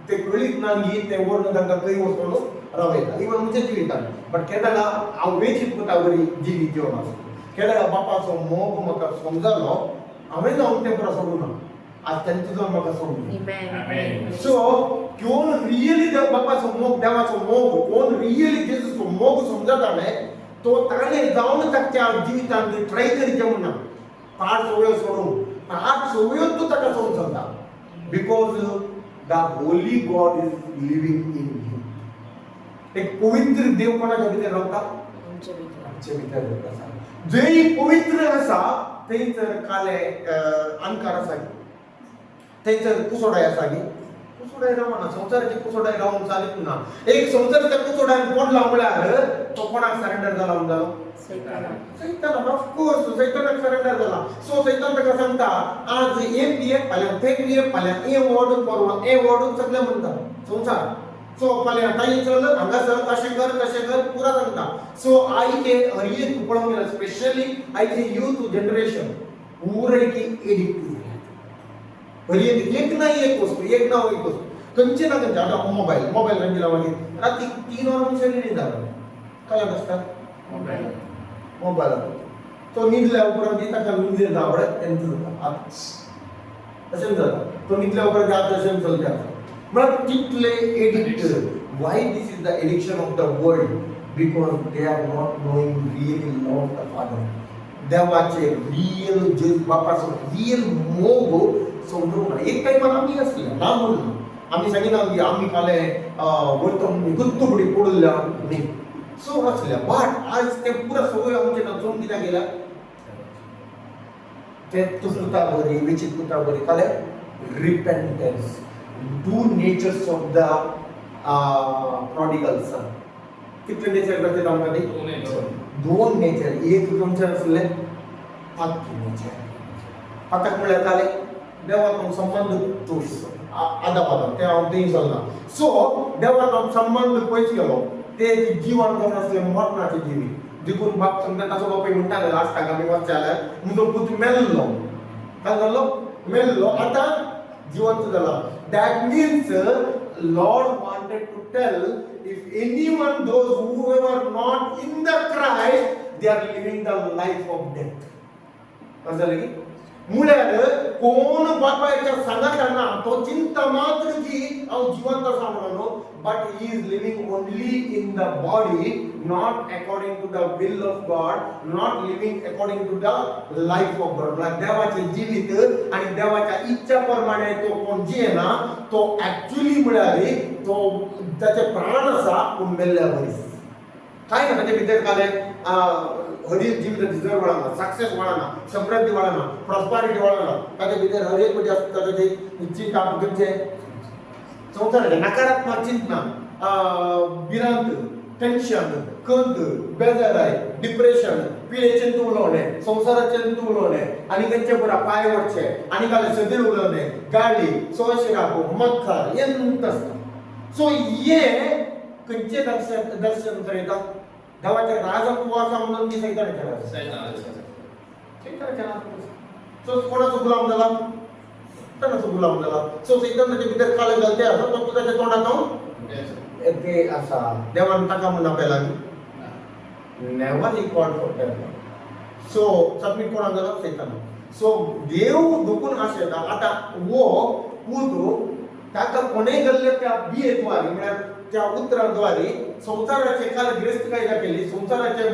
ते कळीत ना की ते वर्ण तांकां खंय वचून रावयता इवन म्हणजे जिवितान बट केन्ना हांव वेचीत कोता बरी जिवीत जेवण आसता केन्ना बापाचो मोग म्हाका समजलो हांवें जावन तें परत सोडूं ना आज तेंचो जावन म्हाका सोडूं सो कोण रियली बापाचो मोग देवाचो मोग कोण रियली जेजूचो मोग समजताले तो ताणें जावन ताच्या जिवितांत ट्राय करीत म्हणना पाड सवयो सोडून पाड सवयो तूं ताका सोडूंक चलता because the Holy God is living in you एक पवित्र देव कोणाच्या भितर रावता आमच्या भितर आसा जंय पवित्र आसा थंयसर काले अनकार आसा थंयसर कुसोडाय आसा गी कुसोडाय रावना संवसाराची कुसोडाय रावून चालीत ना एक संवसाराच्या कुसोडायन पडला म्हळ्यार तो कोणाक सरेंडर जाला म्हणून जालो सैतानाक ऑफकोर्स सैतानाक सरेंडर जाला सो सैतान ताका सांगता आज हे पिये फाल्यां ते पिये फाल्यां हे वॉर्ड परवा हे वॉर्ड सगळे म्हणटा संवसार सो फाल्यां ताई चल हांगासर अशें कर तशें कर पुरा सांगता सो आयचे हर एक पळोवंक गेल्यार स्पेशली आयचे यूथ जनरेशन उरकी एडिक्ट हर एक ना एक वस्तू एक ना एक वस्तू खंयचे ना खंयचे आतां मोबायल रंजिला मागीर राती 3 वरां म्हणसर न्हिद जाता काय आसता मोबायल तो न्हिदल्या उपरांत ताका न्हिद येता तेंच जाता तशें जाता तो न्हिदल्या उपरांत आतां तशें चलता म्हळ्यार कितले addict why this is the addiction of the world because they are not knowing really love the father देवाचे रियल जे बापाचो रियल मोग समजूंक ना एक टायमार आमी आसले ना म्हणून आमी सांगिना की आमी फाल्यां वयता गुत्तुबडी पडल्या न्ही सो आसल्या बट आज ते पुरा सवय आमचे नचोवन कित्याक गेल्या ते तुका बरी विचित कुता बरी काले रिपेंटन्स two natures of the prodigal son कितले नेचर करते आमकां ती दोन नेचर एक तुमचें आसलें पातक नेचर पातक म्हळ्यार काले देवाक संबंध तोश आदापाद ते हांव थंय चलना सो देवाक संबंध पयस गेलो ते जिवन जावन आसलें मरणाचें जिवीत देखून बाप सांगता ताचो बापूय म्हणटालो लास्टाक आमी वचचे जाल्यार म्हजो पूत मेल्लो काय जालो मेल्लो आतां जिवंत जाला that means Lord wanted to tell if anyone those who are not in the Christ they are living the life of death असं की म्हळ्यार कोण बापायच्या सांगातना तो चिंता मात्र की हांव जिवंत आसा म्हणून but he is living only in the body not according to the will of God not living according to the life of God like देवाचे जीवित आणि देवाच्या इच्छा प्रमाणे तो कोण जियेना तो ऍक्च्युअली म्हळ्यार तो त्याचे प्राण आसा पूण मेल्ल्या वरीस काय ना ताचे भितर काले हरी जीवित डिझर्व वळना सक्सेस वळना समृद्धी वळना प्रॉस्परिटी वळना ताचे भितर हर एक म्हणजे आसता ताचे चिंता तुमचे संवसाराचे नकारात्मक चिंतना भिरांत टेन्शन कंत बेजाराय डिप्रेशन पिळेचें तुळवणें संवसाराचें तुळवणें आनी खंयचे पुरा पांय वटचे आनी काले सदीर उलोवणें गाळी सोयशिराको मक्कार एंत आसता सो हे खंयचे दर्शन करयता देवाच्या राजाक तूं आसा म्हणून ती सैतानाच्या सो कोणाचो गुलाम जाला सैतानाचो गुलाम जाला सो सैतानाचे भितर काळे गलते आसा तो तुज्या तोंडांत ते आसा देवान ताका म्हणा पेला never he called for develop so submit कोणाक जालो सैतानाक सो देव दुखून आशेता आतां वो पूत ताका कोणेय गेल्ले त्या बियेद्वारे म्हळ्यार त्या उतराद्वारे संसाराचे काल ग्रस्त कायदा केली संसाराचे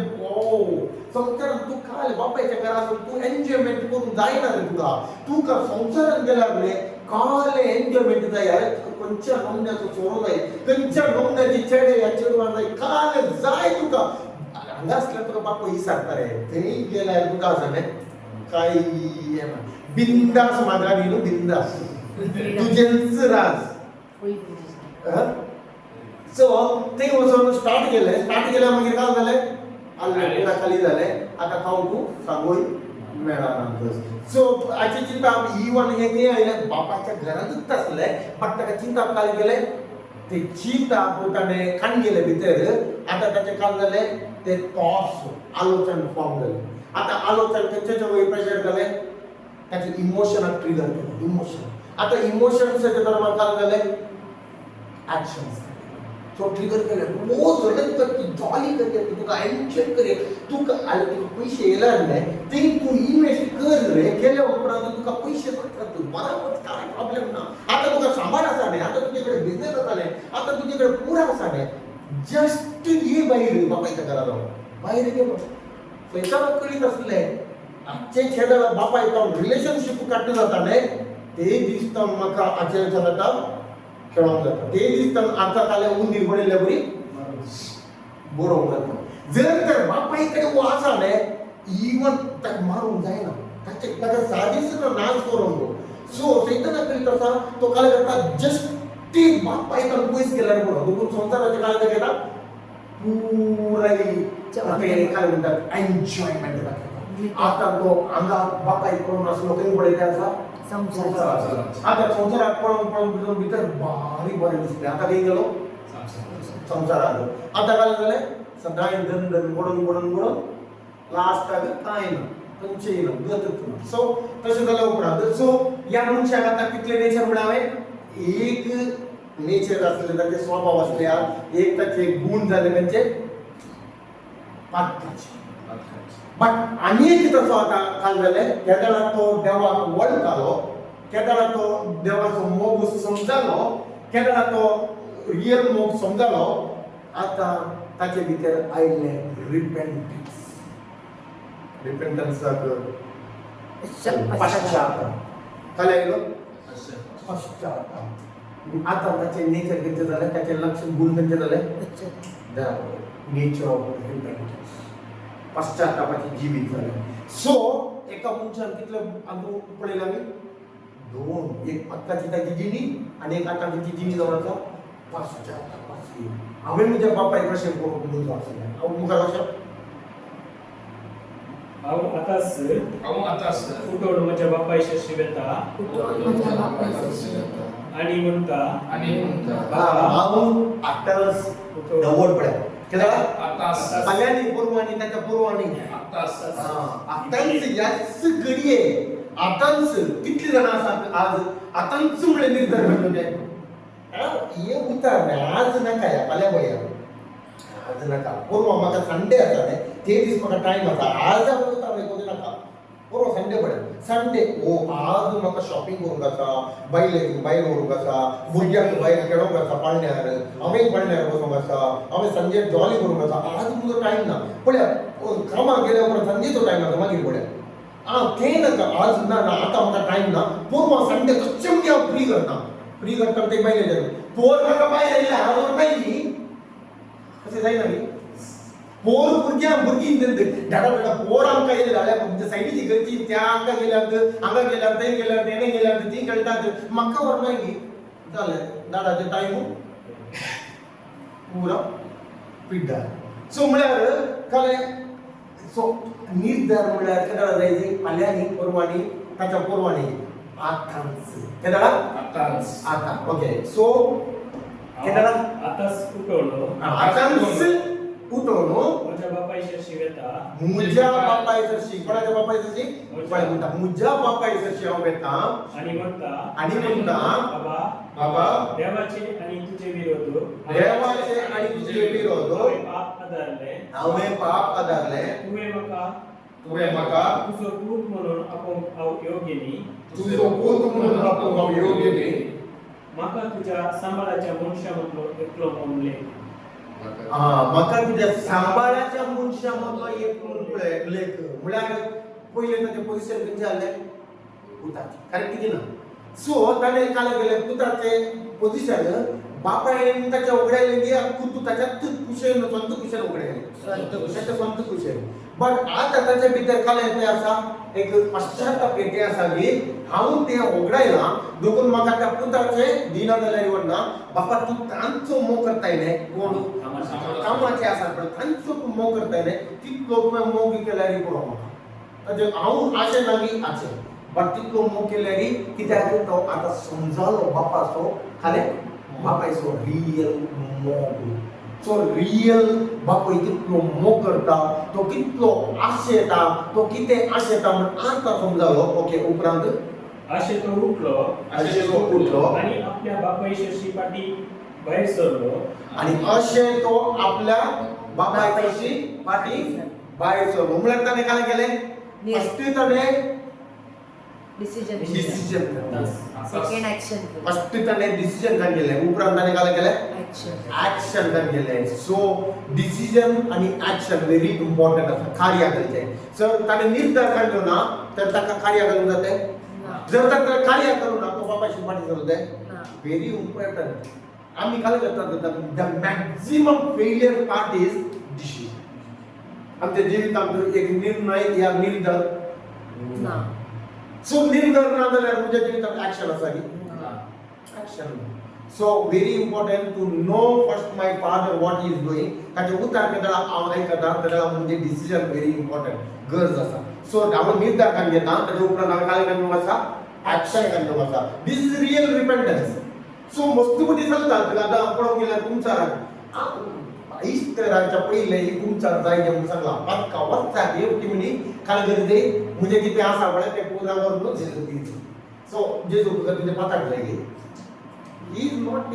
संसारात तू काय बापाच्या घरात तू एन्जॉयमेंट करून जायणार तुका तू का संसारात गेल्यार रे काल एन्जॉयमेंट जाय अरे खंयच्या नोंदण्याचो चोरो जाय खंयच्या नोंदण्याची चेडे या चेडवान जाय काल जाय तुका हांगा असल्यार तुका बाप विचारता रे थंय गेल्यार तुका आसा न्ही काय बिंदास मागा न्ही बिंदास तुजेंच राज सो ते वचून स्टार्ट केल्या मागीर काय जालें आल्ले पुरा खाली जालें आतां खावंक सांगूय मेळना सो हाची चिंता इवन हे आयलें बापाच्या घरांतूच आसलें बट ताका चिंता काय केलें ते चिंता पोटाने खाण गेले भितर आतां ताचें काय जालें ते थॉट्स आलोचन फॉर्म जालें आतां आलोचन खंयच्या वयर प्रेशर जालें ताचे इमोशनाक ट्रिगर केलें इमोशन आतां इमोशन्साच्या दरम्यान काय जालें एक्शन्स सो ट्रिगर केलें मोस्ट तुका जॉली करया तुका एन्जॉय करया तुका पयशे येयल्यार न्ही ते तूं इन्वेस्ट कर रे केल्या उपरांत तुका पयशे जातात बरोबर कांय प्रॉब्लेम ना आतां तुका सांबाळ आसा न्ही आतां तुजे कडेन बिझनेस आसा न्ही आतां तुजे कडेन पुरा आसा न्ही जस्ट ये भायर बापायच्या घरा राव भायर ये थंयसर करीत आसले आजचे छेद बापाय तो रिलेशनशीप काडून जाता न्ही ते दिसता म्हाका आजचे जाता खेळोंक जाता ते दिसता आतां काले उंदीर पडयल्या बरी बरोवंक जाता जर तर बापाय कडेन वो आसा न्ही इवन ताका मारूंक जायना ताका सादीच नाश करूंक सो सैताना करीत आसा तो काले करता जस्ट ती बापाय तर पयस गेल्यार बरो देखून संसाराचे काळे घेता पुराय काय म्हणटात एन्जॉयमेंट दाखयता आतां तो हांगा बापाय करून आसलो खंय पळयता आसा आता संसारात पळोवन भितर बारीक बरें दिसलें आतां खंय गेलो संसारात आतां काय जालें सदां दन बडोवन लास्टाक कांय ना खंयचेय ना गतच ना सो तशें जाल्या उपरांत सो ह्या मनशाक आतां कितले नेचर म्हळ्यार एक नेचर आसले ताचे स्वभाव आसल्यार एक ताचे गुण जाले तांचे पातकाचे बट आनी एक तसो आतां काल जालें त्या वेळार तो देवाक वळखलो त्या वेळार तो देवाचो मोग समजलो त्या वेळार तो रियल मोग समजलो आतां ताचे भितर आयलें रिपेंटन्साक पश्चाताप काय आयलो पश्चाताप आतां ताचें नेचर कितें जालें ताचें लक्षण गुण खंयचे जालें नेचर ऑफ रिपेंटन्स पश्चातापाची जिवीत जालें सो एका मनशान कितले आमी पळयला आमी दोन एक आत्ताची ताची जिणी आनी एक आतांची जिणी जावन आसा पश्चातापाची हांवें म्हज्या बापायक कशें करूंक नजो आसलें हांव मुखार वचप हांव आतांच उठोन म्हज्या बापायच्या शिवेता आनी म्हणटा हांव आतांच दवड पळय सगळ्यांनी पूर्वांनी ताच्या पूर्वांनी आतांच ह्याच घडये आतांच कितली जाणां आसात आज आतांच म्हणलें निर्धार करतले हे उतार न्ही आज नाका ह्या फाल्यां पळया आज नाका परवा म्हाका संडे आसा न्ही ते दीस म्हाका टायम आसा आज उतार नाका परवा संडे पळय संडे ओ आज म्हाका शॉपिंग करूंक आसा भायर व्हरूंक आसा भुरग्यांक भायर खेळोंक आसा पाळण्यार हांवें पाळण्यार बसूंक आसा हांवें सांजे जॉली करूंक आसा आज म्हजो टायम ना पळया कामाक गेल्या उपरांत सांजेचो टायम आसा मागीर पळया तें नाका आज ना आतां म्हाका टायम ना परवा संडे कशें म्हणजे हांव फ्री करता ते बायलेचेर पोर म्हाका भायर आयल्या हांव मागीर अशें जायना न्ही पोर भुरगीं डाडा पोर आमकां येयले जाल्यार म्हणजे सायडीची घरची त्या हांगा गेल्यात हांगा गेल्यात थंय गेल्यात तेणे गेल्यात ती खेळटात म्हाका व्हरना मागीर जालें दादाचें टायम पुरो पिड्डार सो म्हळ्यार कळ्ळें सो निर्धार म्हळ्यार केन्ना जाय फाल्यांनी परवांनी ताच्या परवांनी आतांच केन्ना आतां ओके सो केन्ना आतांच उठोलो आतांच उठोन म्हज्या बापायच्या शिवेता म्हज्या बापायचो शी कोणाच्या बापायचो शी म्हणटा म्हज्या बापायचो शी हांव येता आनी म्हणटा बाबा बाबा देवाचे आनी तुजे विरोध हांवें पाप आदारले तुवें म्हाका तुजो पूत म्हणून आपोवंक हांव योग्य न्ही तुजो पूत म्हणून आपोवंक हांव योग्य न्ही म्हाका तुज्या सांबाळाच्या मनशा मदलो एकलो म्हणले म्हाका तुज्या सांबाळाच्या मनशा मदलो एक लेख म्हळ्यार पयले ताचें पोजिशन खंयचें जालें पुताचें करेक्ट कितें ना सो ताणें काले गेले पुताचें पोजिशन बापायन ताच्या उगडायलें की तूं ताच्यात कुशेन स्वंत कुशेन उगडायलें ताच्या स्वंत कुशेन बट आतां ताच्या भितर काले तें आसा एक पश्चाताप येते आसा की हांव तें उगडायलां देखून म्हाका त्या पुताचें दिना जाल्यार इवडना बापा तूं तांचो मोग करतायले कोण कामाचे आसा पण तांचो तूं मोग करतायले तितलो तुवें मोग केल्यार पुरो म्हाका ताजें हांव आशें ना की आशें बट तितलो मोग केल्यार कित्याक तो आतां समजालो बापाचो खाले बापायचो रियल मोग सो रियल बापूय कितलो मोग करता तो कितलो आशेता तो कितें आशेता म्हण आतां समजालो ओके उपरांत अशें तो उठलो आणि आपल्या बापायशी पाटी भायर सरलो आणि अशें तो आपल्या बापायची पाटी भायर सरलो म्हळ्यार ताणें काय केलें फस्ट ताणें decision decision second action first ताणें डिसिजन काय केलें उपरांत ताणें काय केलें ऍक्शन ऍक्शन काय केलें सो डिसिजन आणि ऍक्शन व्हेरी इम्पॉर्टंट आसा कार्य करचें जर ताणें निर्धार काडलो ना तर ताका कार्य करूंक जातें जर ताका कार्य करूं ना तो बापायची पाटी सरलो तें व्हेरी इम्पॉर्टंट आम्ही काय करतात the maximum failure part is decision आमच्या जिवितांत एक निर्णय या निर्धार ना सो निर्धार ना जाल्यार तुज्या जिवितांत ऍक्शन आसा की action so very important to know first my father what is doing ताचे उतार केन्ना हांव आयकता तेन्ना म्हणजे डिसिजन व्हेरी इम्पॉर्टंट गरज आसा सो हांव निर्धार काडून घेता ताचे उपरांत हांव काय करपाक आसा ऍक्शन करपाक आसा दिस इज रियल रिपेंटन्स सो मस्तुपटी सांगतात आतां पळोवंक गेल्यार तुमचा इश्तराच्या पयले तुमचा जाय म्हणून सांगला पक्का वचचा येवची म्हणी काय गरजे म्हणजे कितें आसा पळय तें पुरा व्हरून जेजू दिवचो सो जेजू तुका तुजें पाताक जाय he is not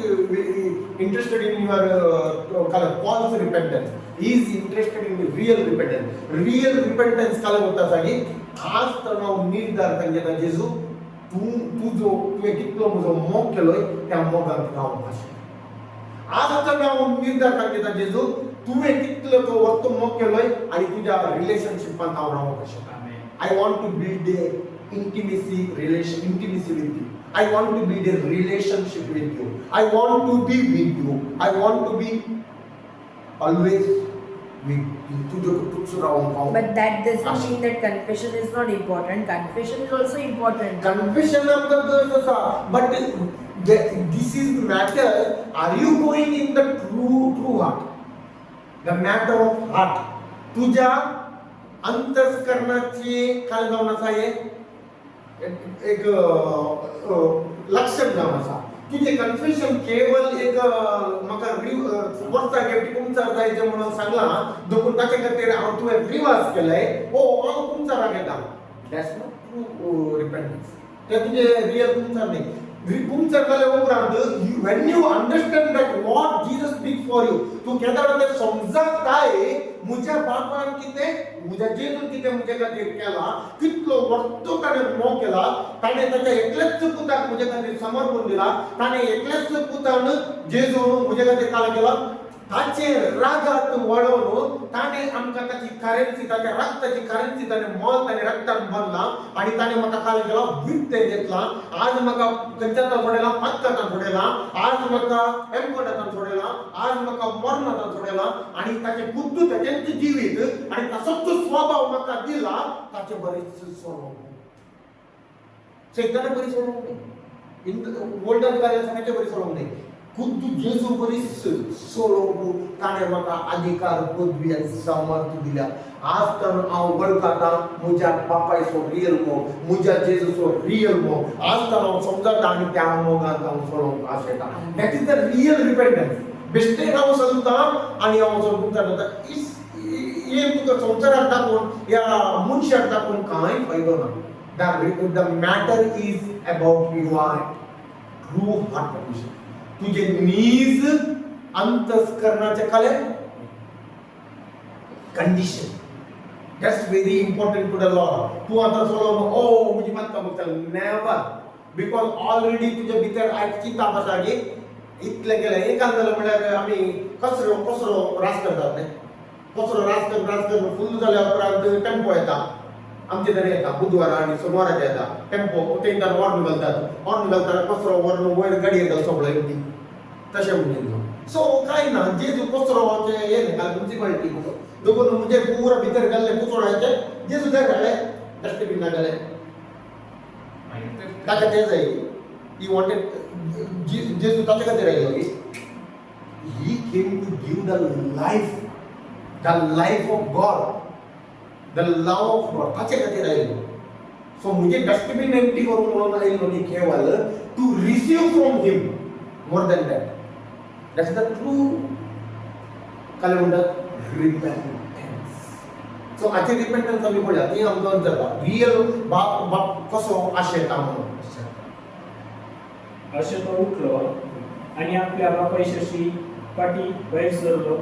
interested in your false repentance he is interested in the real repentance काल होता सांगी आज तर हांव निर्धार केला जेजू तुवें कितलो म्हजो मोग केलोय त्या मोगाक हांव आशिल्लो आज तर हांव निर्धार केला जेजू तुवें कितलो तो वरतो मोग केलोय आनी तुज्या रिलेशनशिपांत हांव रावंक आशिल्लो I want to build a intimacy with you. I want to build a relationship with you. I want to be with you. I want to be always with you. But that doesn't mean that confession is not important. Confession is also important. Confession of the girls, but this is the matter. Are you going in the true heart? The matter of heart. तुझ्या अंतस्करणाची काय जावन आसा एक लक्षण जावन आसा तुझे confusion केवळ एक म्हाका वर्सा गिफ्ट तुमचा जायचे म्हणून सांगला देखून ताचे खातीर हांव तुवें रिवाज केलंय हांव तुमचा राग येता दॅट्स नॉट ट्रू रिपेंटन्स ते तुझे रियल तुमचा नाही तुमचा जाले उपरांत when you understand that what Jesus did for you तू केदार ते समजताय मुझ्या बापान कितें मुझ्या जेजून कितें मुझे खातीर केला कितलो वर्तो ताणें मोग केला ताणें ताच्या एकल्याच पुताक मुझे खातीर समर्पण दिला ताणें एकल्याच पुतान जेजून मुझे खातीर काय केला ताचे रागात वळोवन ताणें आमकां ताची करन्सी ताच्या रक्ताची करन्सी ताणें मोल ताणें रक्तान भरला आनी ताणें म्हाका काय केला विकतें घेतला आज म्हाका खंयच्यान सोडयला पातकांतान सोडयला आज म्हाका एमकोटांतान सोडयला आज म्हाका मरणांतान सोडयला आनी ताचे बुद्ध ताचें जिवीत आनी तसोच स्वभाव म्हाका दिला ताचे बरेच सोडून सैताना बरी सोडूंक न्ही इन ओल्डन कार्याचे बरी सोडूंक न्ही खुद जेजू बरी सोडूंक ताणें म्हाका अधिकार पदवी आनी सामर्थ दिल्या आज तर हांव वळखता म्हज्या बापायचो रियल मोग म्हज्या जेजूचो रियल मोग आज तर हांव समजता आनी त्या मोगांत हांव सोडूंक आशेता दॅट इज द रियल रिपेंटन्स बेश्टेक हांव चलता आनी हांव सोडूंक जाता हे तुका संवसाराक दाखोवन या मनशाक दाखोवन कांय फायदो ना the matter is about your true heart condition तुझे नीज अंतस्करणाचे काले condition that's very important to the Lord तू आता सोडून ओ मुजी मात काम नेवर बिकॉज ऑलरेडी तुझे भितर चिंता आसा की इतले गेले एखाद्याला म्हळ्यार आमी कचरो कसरो रास करतात न्ही कसरो रास करून फुल जाल्या उपरांत टेम्पो येता आमचे तरी येता बुधवारा आनी सोनवाराचे येता टेम्पो तेंकां हॉर्न घालतना कसरो व्हरून वयर गाडी येता सगळे येवपी तशें म्हणजे सो काय ना जेजू कचरोचे हे न्ही काल म्युनिसिपालिटी देखून म्हणजे पुरा भितर गेल्ले कुचोडाचे जेजू थंय घाले डस्टबीन घाले ताका ते जाय ही वॉन्टेड जेजू ताचे खातीर आयलो की he came to give the life of God the love of God ताचे खातीर आयलो सो म्हणजे डस्टबीन एम्प्टी करून म्हणून आयलो न्ही केवळ to receive from him more than that that's the true काय म्हणतात रिपेंटन्स सो हाची रिपेंटन्स आमी पळया ती आमकां जाता रियल बाप कसो आशेता म्हणून अशें तो उठलो आनी आपल्या बापायशी पाटी भायर सरलो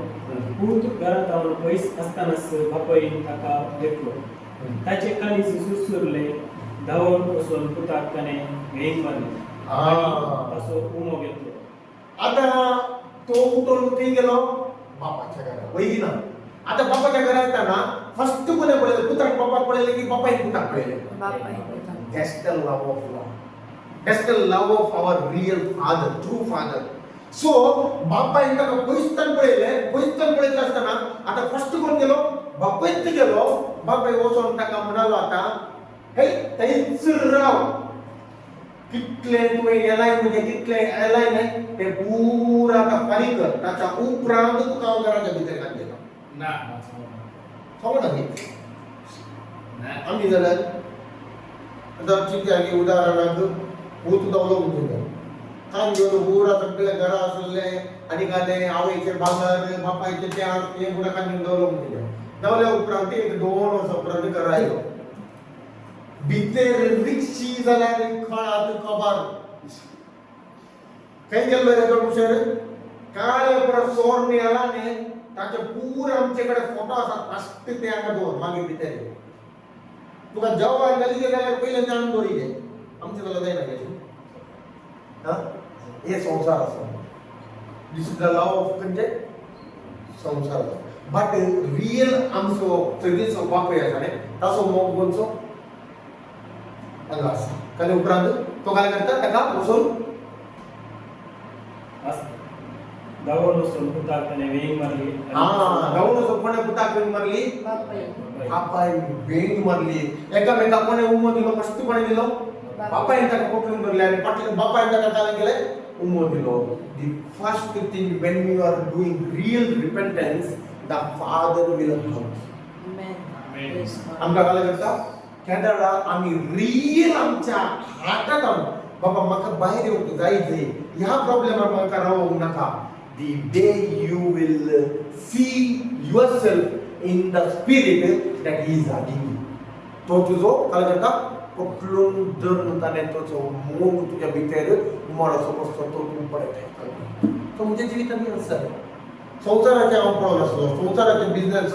पूत घरांत रावन पयस आसतानाच बापायन ताका देखलो ताचे काळीज सुरसुरले धांवून वचून पुताक ताणें भेंग मारली आनी ताचो उमो घेतलो आता तो उठून खंय गेलो बापाच्या घरात वयना आता बापाच्या घरात येताना फर्स्ट कोणे पळयलें पुताक बापाक पळयलें की बापायन पुताक पळयलें That's the love of love. That's the love of our real father, true father. So, बापायन ताका पयसतान पळयता आसतना आता फर्स्ट कोण गेलो बापायच गेलो बापाय वचोन ताका म्हणालो आता हे थंयच राव कितले तुवें येलाय म्हणजे कितले येलाय न्ही ते पुरा आतां फारीक कर ताच्या उपरांत तुका हांव घराच्या भितर घातलेलो ना सांगू ना आमी जाल्यार आतां चिंत्या उदाहरणाक भूत दवलो म्हणून कान घेवन पुरा सगळे घरा आसले आनी घाले आवयचे भांगर बापायचे चार हे पुरा कान घेवन दवलो म्हणून दवल्या उपरांत एक 2 वर्सां उपरांत घरा आयलो भितर रिक्षी जाल्यार खळात कबार खंय गेल्लो रे तो मुशेर काळे पुरा सोर न्ही आला न्ही ताचे पुरा आमचे कडेन फोटो आसात फास्ट ते हांगा दवर मागीर भितर तुका जेवण घाली जाल्यार पयलें जाण दवरी घे आमचे जाल्यार जायना घे हे संसार आसा दिस इज द लव ऑफ म्हणजे संसार बट रियल आमचो चडीचो बापूय आसा न्ही ताचो मोग गोंयचो हांगा आसा ताचे उपरांत तो काय करता ताका वचून धांवून वचून पुताक ताणें भेंग मारली धांवून वचून कोणे पुताक भेंग मारली बापाय भेंग मारली एकामेकाक कोणे उमो दिलो फस्ट कोणे दिलो बापायन ताका पकडून धरले आनी फाटल्यान बापायन ताका काय केलें उमो दिलो the first thing when you are doing real repentance the father will help आमकां काय करता केन्ना आमी रियल आमच्या हार्टांत बाबा म्हाका भायर येवंक जाय ह्या प्रॉब्लेमाक म्हाका रावूंक नाका the day you will see yourself in the spirit that he is having you तो तुझो काय करता पकडून धरून ताणें तुजो मोग तुज्या भितर उमळसो कसो तो तूं पळयता तो म्हणजे जिवितांत आसा संसाराचे हांव पळोवन आसलो संसाराचे बिझनेस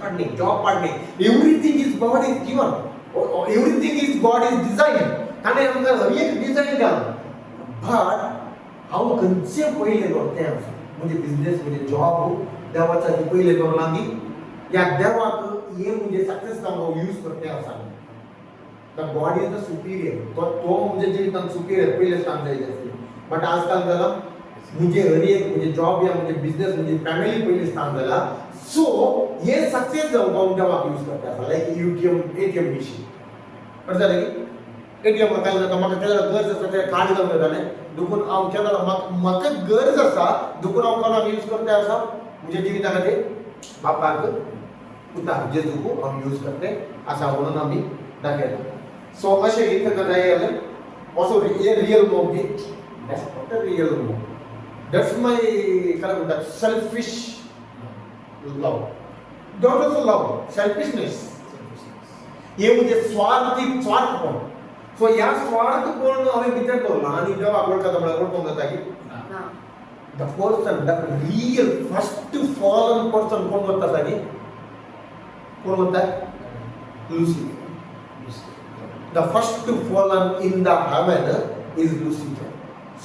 पाडणे जॉब पाडणे everything is God is given everything is God is design ताणें आमकां हर एक डिझाइन दिला बट हांव खंयचे पयले तें आसा म्हणजे बिझनेस म्हणजे जॉब देवाचा पयले करूं न्ही या देवाक हे म्हणजे सक्सेस जावंक यूज करते आसा the God is the Superior तो म्हणजे जिवितांत सुपिरियर पयले स्थान जाय आसलें बट आजकाल जाला म्हणजे हर एक म्हणजे जॉब या म्हणजे बिझनेस म्हणजे फॅमिली पयले स्थान जाला सो हे सक्सेस जावंक देवाक यूज करते आसा लायक एटीएम मशीन कळ्ळें जालें की एटीएम म्हाका केन्ना गरज आसा तें कार्ड जावन जातालें देखून हांव केन्ना म्हाका गरज आसा देखून हांव कोणाक यूज करते आसा म्हणजे जिविता खातीर बापाक पुताक जेजूक हांव यूज करते आसा म्हणून आमी दाखयता सो अशें गीत ताका जाय जाल्यार असो हे रियल मोग न्ही दॅट्स नॉट अ रियल मोग दॅट्स माय काय म्हणटात सेल्फिश लव डॉट ऑल्सो लव सेल्फिशनेस हे म्हणजे स्वार्थपण सो ह्या स्वार्थपण हांवें भितर दवरला आनी देवाक वळखता म्हळ्यार वळखूंक जाता की the person the real first fallen person कोण म्हणटा न्ही कोण म्हणटा Lucifer The first fallen in the heaven is Lucifer.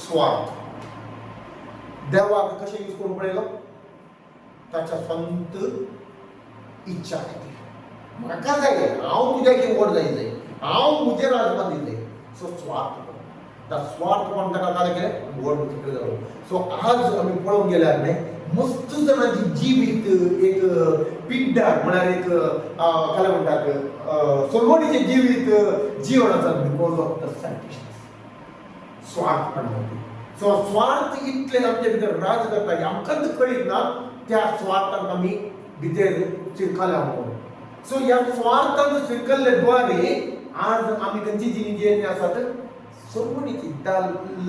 स्वार्थ देवाक कशें यूज करून पळयलो ताच्या संत इच्छा खातीर म्हाका जाय हांव तुज्या कीवर जाय हांव म्हजें राजपात दितलें सो स्वार्थ स्वार्थपण ताका काय केलें व्हड तिकडे जालो सो आज आमी पळोवंक गेल्यार न्ही मस्त जणांची जिवीत एक पिड्ड्यार म्हळ्यार एक काय म्हणटात सोलवणीचें जिवीत जीवन आसा बिकॉज ऑफ द सेल्फिशनेस स्वार्थपण सो स्वार्थ इतले आमचे भितर राज करता की आमकांच कळीत ना त्या स्वार्थाक आमी भितर शिरकल्या म्हणून सो ह्या स्वार्थान शिरकल्ले द्वारे आज आमी खंयची जिणी आसात सोलवणीची द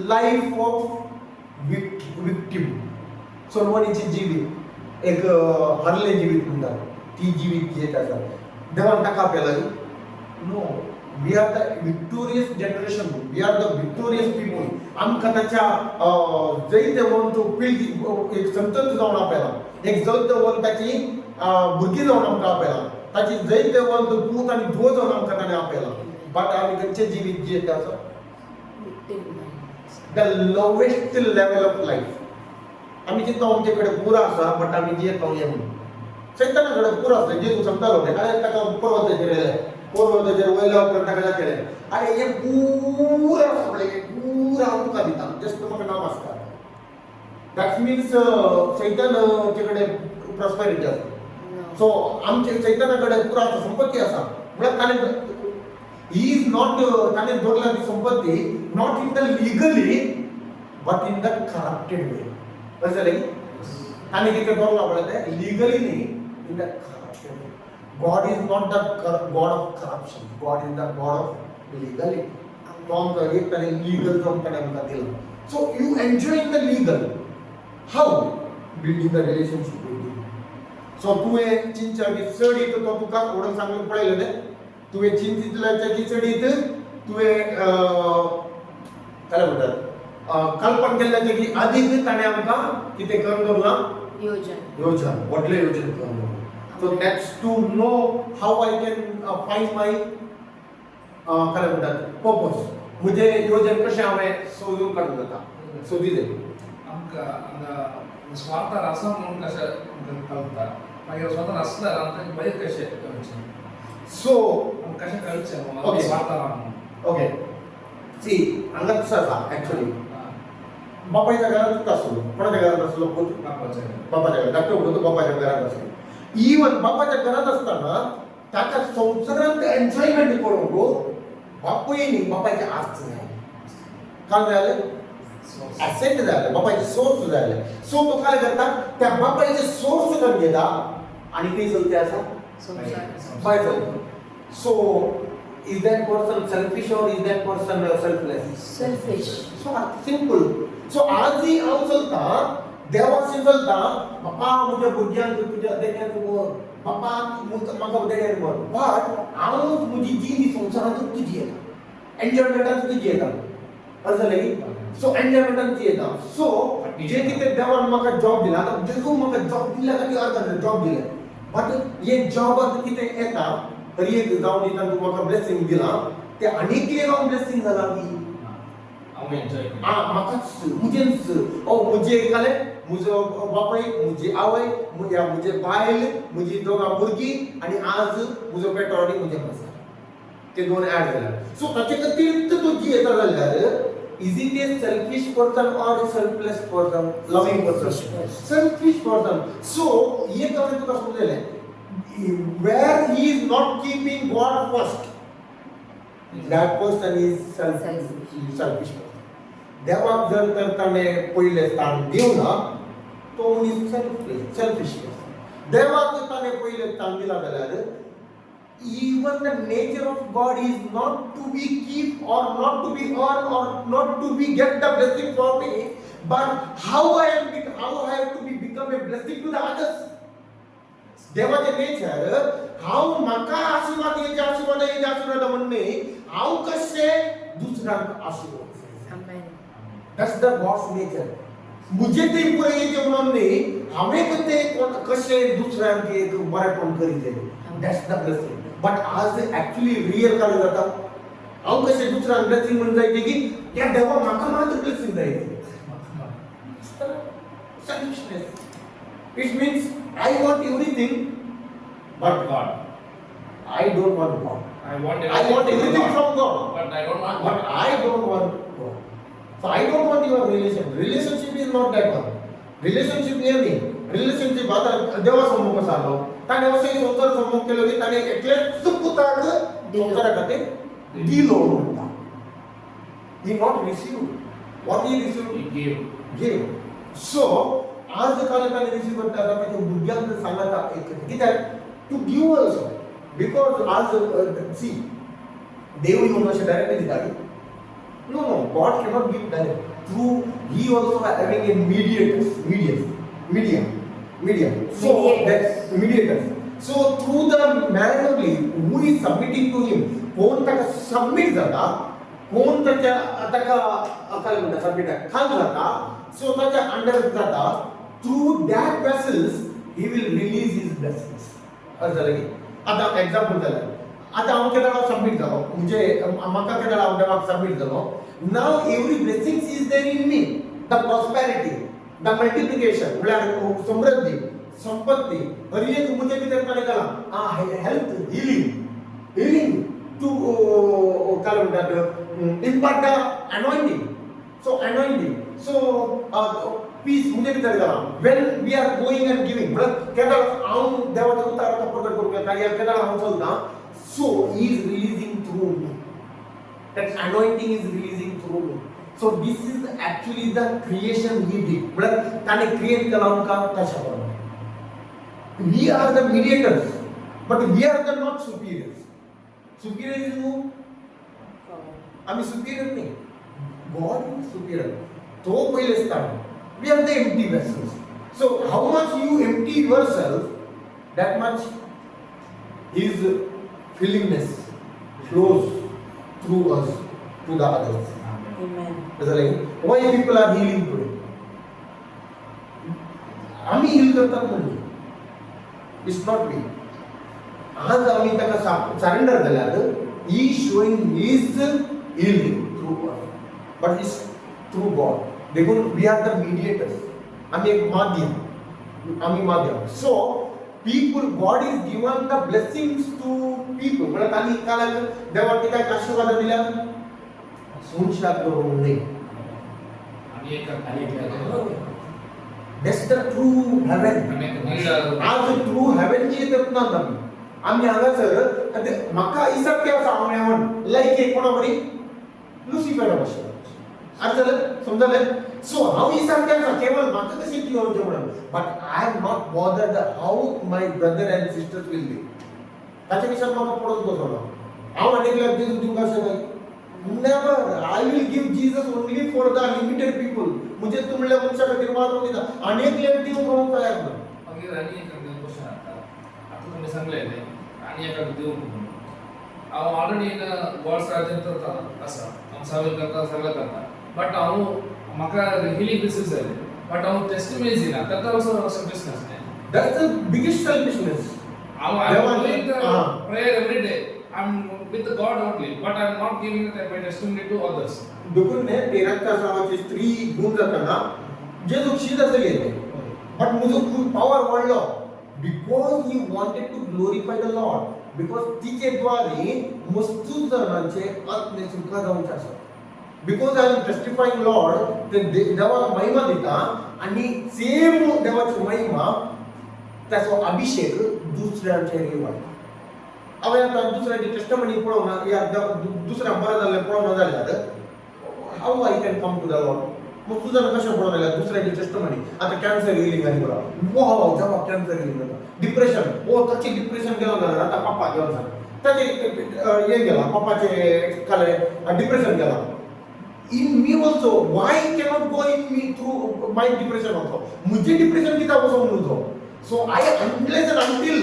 लाईफ ऑफ विक्टीम सोलवणीची जिवीत एक हरले जिवीत म्हणटात ती जिवीत जियेत आसा देवान ताका आपयला no we are the victorious generation we are the victorious people आमकां ताच्या जैत वन तो पिळगी एक संतत जावन आपयला एक जैत वन ताची भुरगीं जावन आमकां आपयला ताची जैत वन तो पूत आनी धुव जावन आमकां ताणें आपयला बट आमी खंयचें जिवीत जियेत आसा the lowest level of life आमी चिंता आमचे कडेन पुरो आसा बट आमी जियेत हे म्हणून सैताना कडेन पुरो आसता जेजू सांगतालो ताणें ताका पर्वताचेर येयलें पर्वताचेर वयल्या उपरांत ताका केलें आरे हे पुरो सगळें पुरो हांव तुका दिता जस्ट म्हाका नाम आसता दॅट मिन्स सैतानाचे कडेन प्रॉस्पेरिटी आसा सो आमचे सैताना कडेन पुरो आसा संपत्ती आसा म्हळ्यार ताणें he is not ताणें दवरला ती संपत्ती not in the legally but in the corrupted way कशें जालें ताणें कितें दवरला पळय तें लीगली न्ही in the corrupted way God is not the God of corruption God is the God of legally तो आमकां एक ताणें लीगल जावन ताणें आमकां दिला so you enjoying the legal how building the relationship with him so तुवें चिंचा की चडीत तो तुका थोडं सांगून पळयलें न्ही तुवें चिंतितल्याची चडीत तुवें काय म्हणटात कल्पना केल्ल्याचे की अधिक ताणें आमकां कितें करून दवरलां योजन व्हडलें योजन करून दवरलां so that's to know how I can find my काय म्हणटात पर्पज म्हजें योजन कशें हांवें सोदून काडूंक जाता सोदी जाय आमकां स्वार्थार आसा म्हणून कशें कळटा मागीर स्वार्थार आसल्यार आमकां भायर कशें करचें सो कशें कळचें Okay. स्वार्थार ओके सी हांगा तसो आसा एक्चुअली बापायच्या घरांत आसलो कोणाच्या घरांत आसलो बापाच्या घरांत धाकटो भुरगो तो बापाच्या घरांत आसलो इवन बापाच्या घरांत आसतना ताका संवसारांत एन्जॉयमेंट करूंक बापूय न्ही बापायचें आस्त जाय काय जालें एसेट जाय बापायचे सोर्स जाय सो तो काय करता त्या बापायचे सोर्स करून घेता आनी खंय चलते आसा बाय चलता so is that person selfish or is that person selfish so simple so आजी हांव चलता देवाशी चलता बापा म्हज्या भुरग्यांक तुज्या देण्याक वर बापा म्हाका देण्याक वर बट हांव म्हजी जी संवसारांतूच तुजी येता एन्जॉयमेंटान तुजी येता अशें जालें सो एन्जॉयमेंटान ती येता सो जे कितें देवान म्हाका जॉब दिला आतां जेजू म्हाका जॉब दिल्या खातीर अर्थ जॉब दिलें बट हे जॉबाक कितें येता तरी एक जावन दिता तूं म्हाका ब्लेसिंग दिला ते आनीक कितें जावन ब्लेसिंग जाला ती हांव एन्जॉय म्हाकाच म्हजेंच म्हजे काले म्हजो बापाय म्हजी आवय म्हजे बायल म्हजी दोगां भुरगीं आनी आज म्हजो पेटो आनी म्हजे मसाला ते दोन ऍड जाल्यार सो ताचे खातीर तूं जियेता जाल्यार is it a selfish person or a selfless person loving person selfish person so ये तो तुका समजलें where he is not keeping God first that person is selfish देवाक जर तर ताणें पयलें स्थान दिवना तो मनीस selfish person देवाक ताणें पयलें स्थान दिला जाल्यार even the nature of God is not to be keep or not to be earn or not to be get the blessing for me but how I have to be become a blessing to the others देवाचे nature हांव म्हाका आशीर्वाद येचे आशीर्वाद म्हणणे हांव कशें दुसऱ्यांक आशीर्वाद दॅट्स द गॉड्स नेचर मुझे ते पुरे येचे म्हणून न्ही हांवें ते कशें दुसऱ्यांक एक बरेपण करीत दॅट्स द ब्लेसिंग बट आज एक्चुअली रियल काय जाता हांव कशें दुसऱ्यांक ब्लेसिंग म्हणून जायते की त्या देवा म्हाका मात्र ब्लेसिंग जाय selfishness. It means I want everything, but God. I don't want God. I want everything from God, but I don't want but God. I don't want God. So I don't want your relation. Relationship is not that one. Relationship nearly. Relationship आता देवासमोर सारलो. ताने असे संसार समोर केलो की ताने एकले सुकुताक संसाराकडे दिलो म्हणटा. He not received. What he received? He gave. Give. So आज कालकाने रिसीव करता त्याच्या बुद्ध्यांना सांगता एक कित्याक टू गिव ऑल्सो बिकॉज आज सी देव येऊन असे डायरेक्टली दिताली. No, God cannot give direct. Through He also having a mediators. So that's mediators. So through the man only who is submitting to Him, कोण ताका सबमिट जाता, कोण ताच्या ताका काय म्हणटा सबमिट खाल जाता, so ताच्या अंडर जाता. Through that vessels He will release His blessings. असं झालं की आता एक्झाम्पल झालं. आता हांव केन्ना सबमिट जालो म्हणजे म्हाका केन्ना हांव देवाक सबमिट जालो. Now every blessings is there in me. The prosperity, the multiplication, म्हळ्यार समृद्धी, संपत्ती, हर एक मुझे भितर काय केला हेल्थ, healing to काय म्हणतात impart the anointing. So anointing. So peace मुझे भितर केला. When we are going and giving, म्हळ्यार केन्ना हांव देवाचो उतार प्रकट करूंक येता या केन्ना हांव चलता. So He is releasing through me. That anointing is releasing through me. So this is actually the creation He did. म्हळ्यार ताणे क्रिएट केला आमकां तशा प्रमाणे. We are the mediators, but we are the not superiors. Superior is who? आम्ही superior नाही. God is superior. तो पहिले स्थान. We are the empty vessels. So how much you empty yourself, that much His fillingness flows through us to the others. Amen. Why people are healing today? आम्ही heal करतात म्हणजे it's not we. आज आम्ही ताका surrender झाल्यात. He is showing His healing through us, but it's through God. देखून we are the mediators. आम्ही एक माध्यम. So people, God is given the blessings to people. म्हणजे आम्ही काल देवाने काय आशीर्वाद दिला संशय करून नाही. That's the true heaven. आज true heaven जी येतात ना आम्ही हांगासर म्हाका इसप केव सांगण्यावन लायक एक कोणा बरी लुसिफर भाषा. आज जालें समजलें. So how is that केवळ म्हाका कशी ती होवचे म्हणून. But I am not bothered how my brother and sisters will be. ताच्या विषयात म्हाका पडत बसलो. हांव आनीकल्याक जेजू दिवंक अशें काय. Never. I will give Jesus only for the limited people. मुझे तुमले मनशा खातीर मात्र दिता. अनेकल्याक दिवंक हांव तयार ना. मागीर आनी एक क्वेश्चन आता. आता तुम्ही सांगले न्ही आनी एका दिवंक म्हणून. हांव ऑलरेडी इन गॉड्स राज्यांत आसा. हांव सर्वे करता सगळें करता. बट हांव म्हाका हिलिंग रिसीव जालें. बट हांव टेस्टिमनीज दिना. ताका असो सेल्फिशनेस न्ही. That's the biggest selfishness. I'm doing the prayer every day. I'm with God only, but I'm not giving my testimony to others. देखून ने 13 सावाची स्त्री घेऊन जाताना जेजू शीद असे गेले. बट मुजो खूप पॉवर वाढलो because he wanted to glorify the Lord. Because तिचे द्वारे मस्तूर जणांचे आत्मे सुखा जावंचे आसा. Because I am testifying Lord ते देवाक महिमा दिता आणि सेम देवाची महिमा त्याचो अभिषेक दुसऱ्यांचेर वाडटा. हांवें आतां दुसऱ्याची टेस्टमनी पळोवना या दुसऱ्या बरें जाल्लें पळोवना जाल्यार how I can come to the Lord. मग तुझं कशें पळोवना जाल्यार दुसऱ्याची टेस्टमनी आतां कॅन्सर हिलिंग आनी बरो वाव जेव्हा कॅन्सर हिलिंग जाता. डिप्रेशन ताची डिप्रेशन गेलो जाल्यार आतां पप्पा गेलो जाल्यार ताचे हें गेला पप्पाचे काले डिप्रेशन गेला. In me also, why cannot go in me through my depression also? मुझे डिप्रेशन कित्याक वचोंक नजो. So I unless and until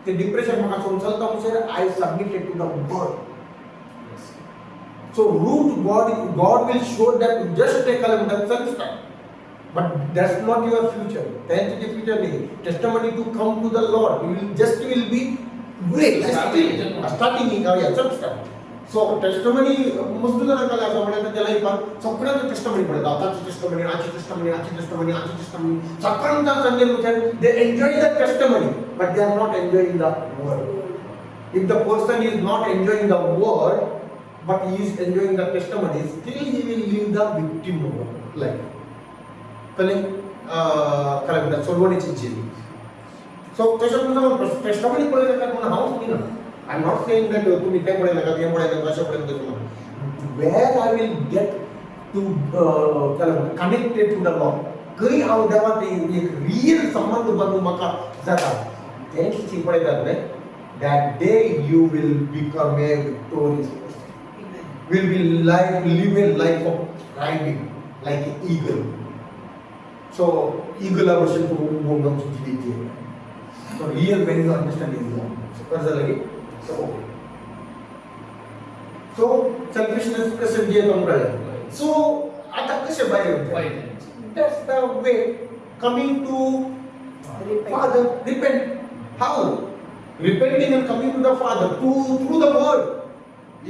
the depression म्हाका सोडून चलता म्हणसर I submitted to the word. So root God will show that just take a look at self-start. But that's not your future. Then the future नहीं. Testimony to come to the Lord. You will be great. Starting in self-start. So testimony मस्त जणांना असं म्हणायचं त्याला एक सगळ्यांचं testimony पडतं आताची टेस्टमनी आजची टेस्टमनी आजची टेस्टमनी आजची टेस्टमनी सगळ्यांचा संदेश म्हणजे they enjoy the testimony but they are not enjoying the word if the person is not enjoying the word but he is enjoying the testimony still he will live the victim life कले कला सोलवणीची जीवी so त्याच्यामुळे testimony पडले का म्हणून house नाही ना I am not saying that तुम्ही ते पडले का ते पडले का अशा पर्यंत तुम्हाला where I will get to connected to the Lord कधी हांव देवा ते एक रियल संबंध बांधून म्हाका जाता तेच पळयतात न्हय that day you will become a victorious person will be live a life of thriving like an eagle so eagle version to बोलणं चुकीचे so real when you understand Islam so कसं झालं की so okay so selfishness कसं जे आपण कळलं so आता कसे बाहेर होते that's the way coming to Father repent how repenting and coming to the Father through the word.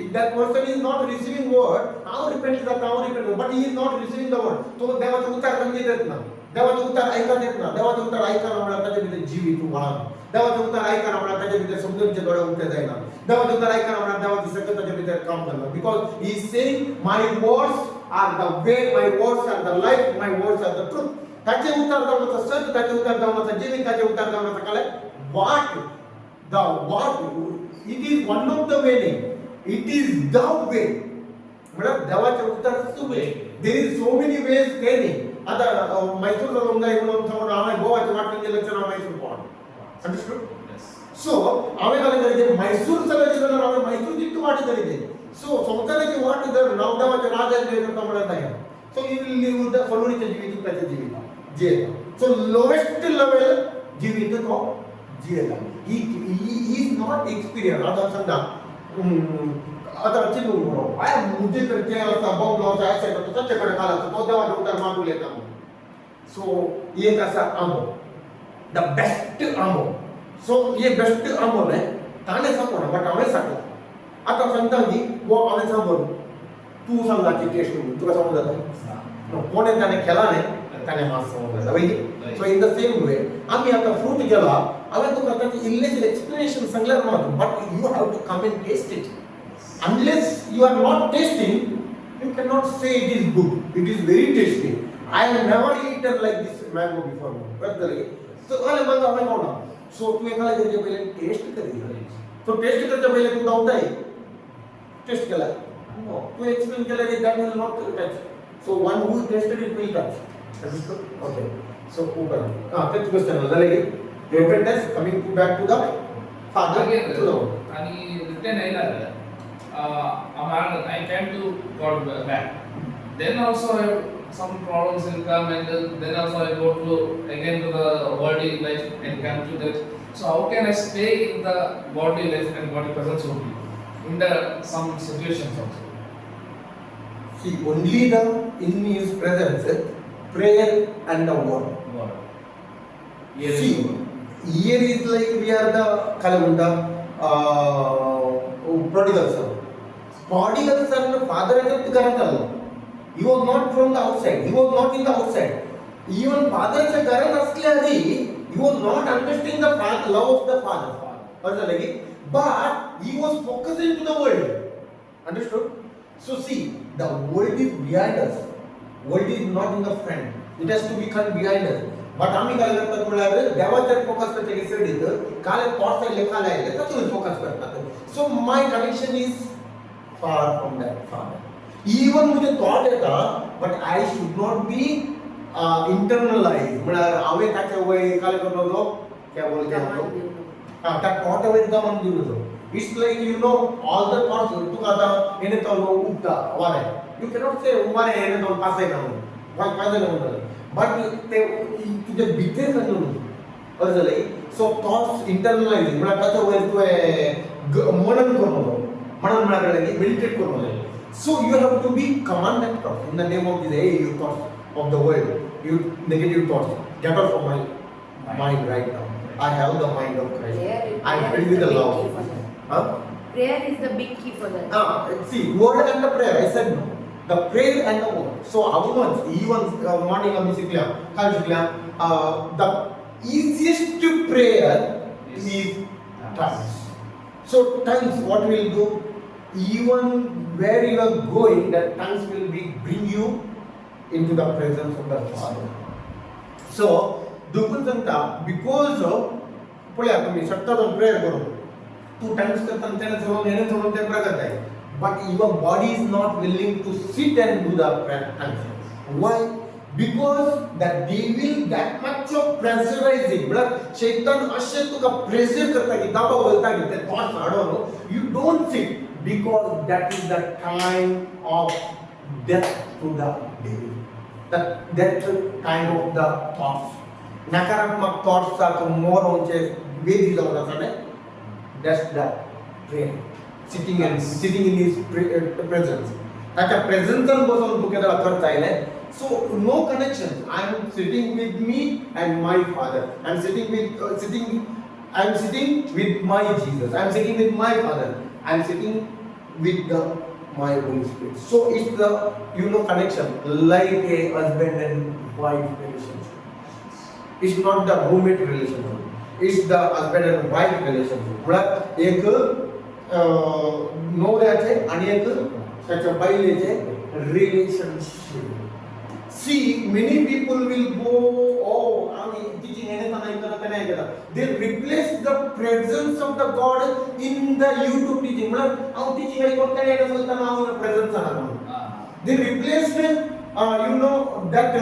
If that person is not receiving word, how repent करता, but he is not receiving the word. तो देवाचे उत्तर म्हणजे देत ना. देवाचे उत्तर ऐका देत ना. देवाचे उत्तर ऐका ना म्हणा त्याच्या भितर जीव येतो वाळा. देवाचे उत्तर ऐका ना म्हणा त्याच्या भितर समुद्राचे डोळे उठले जाईना. देवाचे उत्तर ऐका ना म्हणा देवाची सगळं त्याच्या भितर काम करणार. Because he is saying my words are the way, my words are the life, my words are the truth. त्याचे उत्तर देवाचा सत्य, त्याचे उत्तर देवाचा जीवन, त्याचे उत्तर देवाचा काय what the what it is one of the way it is the way मतलब देवाचे उत्तर way there is so many ways काही आता मैसूरला लोक जाय म्हणून समोर आम्ही गोवाचे वाटणे लक्षण मैसूर पॉइंट अंडरस्टूड सो आम्ही काय करायचे मैसूर सगळे जण आम्ही मैसूर जितकी वाट करायचे सो संसाराची वाट जर नवदेवाचे राजाचे करता म्हणत आहे so you will live the following जीवित त्याचे जीवित जे सो लोवेस्ट लेवल जीवित तो जीला he is not experienced आता समजा आता चिन्ह म्हणून आय मुझे करके असता बॉम्ब लावता ऐसे तो त्याच्याकडे काला तो देवाचा उत्तर मागू लेता सो एक असा आमो द बेस्ट आमो सो ये बेस्ट आमो ने ताने सांगो ना बट आम्ही सांगतो आता सांगता की वो आम्ही सांगतो तू सांगाची टेस्ट तुला समजत कोणे त्याने केला नाही त्याने मास समजला पाहिजे so in the same way आम्ही आता फ्रूट गेला आम्ही तो करता इल्लिजिबल एक्सप्लेनेशन सांगल्यार नव्हतं but you have to come and taste it unless you are not tasting you cannot say it is good it is very tasty I have never eaten like this mango before but so alle mango आम्ही खाऊ so तू एकाला घरी पहिले taste करी तो taste करता पहिले तू जाऊन जाई टेस्ट केला no तू एक्सप्लेन केला की that will not touch so one who tasted it will touch okay so open ते क्वेश्चन झालं की repentance coming back to the Father to the Lord आणि रिटर्न नाही लागलं I came to God back. Then also some problems will come, and then also I go to again to the worldly life and come to that. So how can I stay in the worldly life and God's presence only in the some situations also? See, only the in His presence, prayer and the word. Word. See, here is like we are the Kalamunda prodigal son. Prodigal son, father accept karata. He was not from the outside. He was not in the outside. Even father चे घरात असल्याने he was not understanding the love of the father. असं लगे. But he was focusing to the world. Understood? So see, the world is behind us. World is not in the front. It has to become behind us. But आम्ही काय करतात म्हणाले देवाच्या focus करते की sed येतं काले थॉट्स लेखाला आहे त्याच्यावर फोकस करतात. So my connection is far from that Father. Even मुझे thought येता, but I should not be internalized. म्हणजे आम्ही त्याच्या वय काय करतो क्या बोलते हैं हम लोग त्या thought वर दमन देऊ दो. It's like you know all the thoughts तू आता येणे तो लो उठता वारे. You cannot say वारे येणे तो पास आहे ना वाय पास आहे ना but ते तुझे भीतर करतो असं झालंय. So thoughts internalized म्हणजे त्याच्या वय तू मनन करतो म्हणून म्हणाले की मेडिटेट करू नये so you have to be command that thought in the name of this you thoughts of the world you negative thoughts get out from my mind right now I have the mind of Christ I am filled with the love prayer is the big key for that. See, word and the prayer. I said no. The prayer and the word. So how much? Even morning of the easiest prayer is tongues. So tongues, what will do? Even where you are going, the tongues will bring you into the presence of the Father. So, दुःखजनता because of पळया तुम्ही सत्तावर prayer करू तू tongues करताना त्याने सोडून ते प्रगत आहे. But your body is not willing to sit and do the tongues. Why? Because the devil that much of pressurizing. But शैतान असे तुका प्रेशर करता की दाबा बोलता की ते thoughts अडवलो. You don't sit because that is the time of death to the devil. That kind of the thoughts. नकारात्मक thoughts are more on चे वेदी जाऊन असं नाही. That's the prayer. Sitting in his presence. त्याच्या प्रेझेन्सवर बसून तू केला करता येईल. So no connection. I am sitting with me and my Father. I am sitting with my Jesus. I am sitting with my Father. I am sitting with my Holy Spirit. So it's the connection like a husband and wife relationship. It's not the roommate relationship. It's the husband and wife relationship. मतलब एक नवऱ्याचे आणि एक त्याच्या बायलेचे relationship. See, many people will go, I'm teaching anything. They replace the presence of the God in the YouTube teaching. I'm teaching presence. They replace that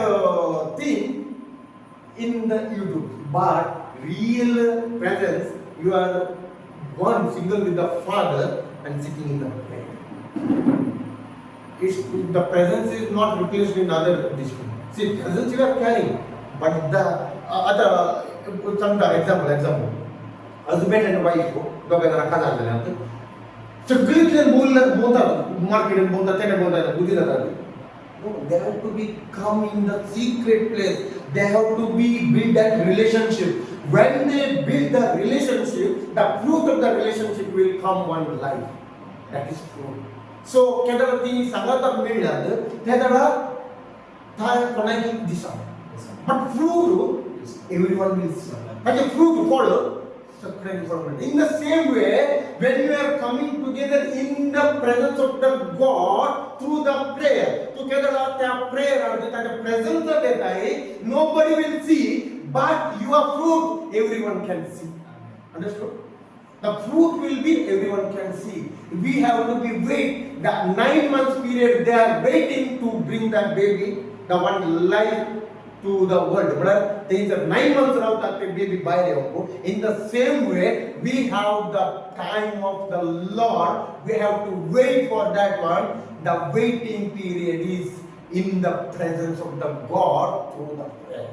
thing in the YouTube. But real presence, you are one single with the Father and sitting in the prayer. The presence is not replaced in other discipline. See, presence you are carrying, but the other example, husband and wife दोघांना नका झालेले आहेत. सगळीकडे बोलतात market बोलतात त्याने बोलतात बुद्धी जातात. No, they have to be come in the secret place. They have to build that relationship. When they build the relationship, the fruit of the relationship will come one life. That is fruit. So Kedar ती संगत मिळणार त्याला थाय कोणाची दिसा. But fruit everyone will see. But the fruit follow. In the same way, when you are coming together in the presence of the God through the prayer, together the prayer and the presence of the day, nobody will see, but your fruit everyone can see. Understood? The fruit will be everyone can see. We have to be wait the 9 months period. They are waiting to bring that baby, the one life to the world. But there is a 9 months now that baby by in the same way, we have the time of the Lord. We have to wait for that one. The waiting period is in the presence of the God through the prayer.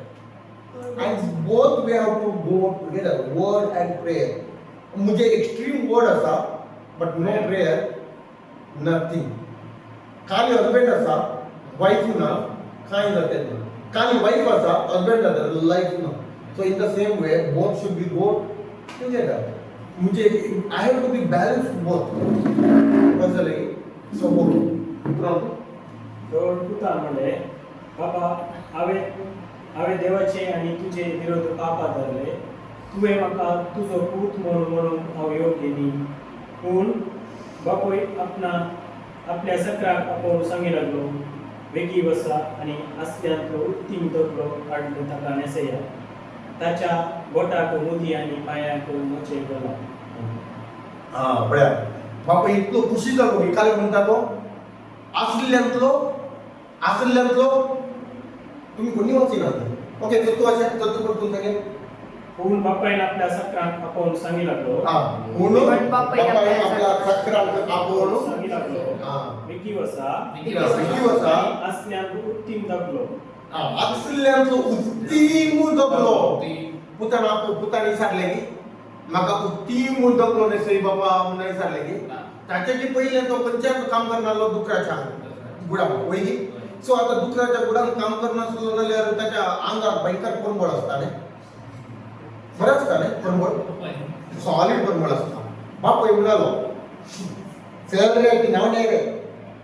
And both we have to go together, word and prayer. मुझे extreme word असा, but no prayer, nothing. खाली husband असा, wife ना, काही जाते ना. खाली wife असा, husband असा, life ना. So in the same way, both should be go together. मुझे I have to be balanced both. Personally, so both. Problem. तो तुता म्हणले बाबा हांवे देवाचे आनी तुजे विरोध पापा धरले. तुवें म्हाका तुजो पूत म्हणून हांव योग्य न्ही. पूण बापूय आपल्या सत्राक आपोवन सांगी लागलो, बेगी वसा आनी आसल्यांतलो उत्तीम दोतलो काडून ताका नेसया. ताच्या बोटाक मुदी आनी पांयाक मोचे घाला. पळया बापा इतलो खुशी जालो की काल म्हणटा तो आसल्यांतलो तुम्ही कोणी वाचिना. ओके तो अशें तो करतून सांगे. पूण बापायन आपल्या सत्राक आपोवन सांगी लागलो. म्हणून बापायन आपल्या सत्राक आपोवन सांगी लागलो. बेगी वसा आसल्यांतलो उत्तीम दोतलो. आसल्यांतलो उत्तीम दोतलो. पुतानी सांगले की म्हाका उत्तीम दोतलो नेसय बाबा म्हणून सांगले की ताचे पहिले तो पंचायत काम करनालो दुकराच्या गुडा वयगी. सो आता दुकराच्या गुडान काम करना सुरू जाल्यार ताच्या आंगार भयंकर परमळ असता न्ही. बरें असता न्ही परमळ, सॉलिड परमळ असता. बाप म्हणालो सगळे की नाव नाही रे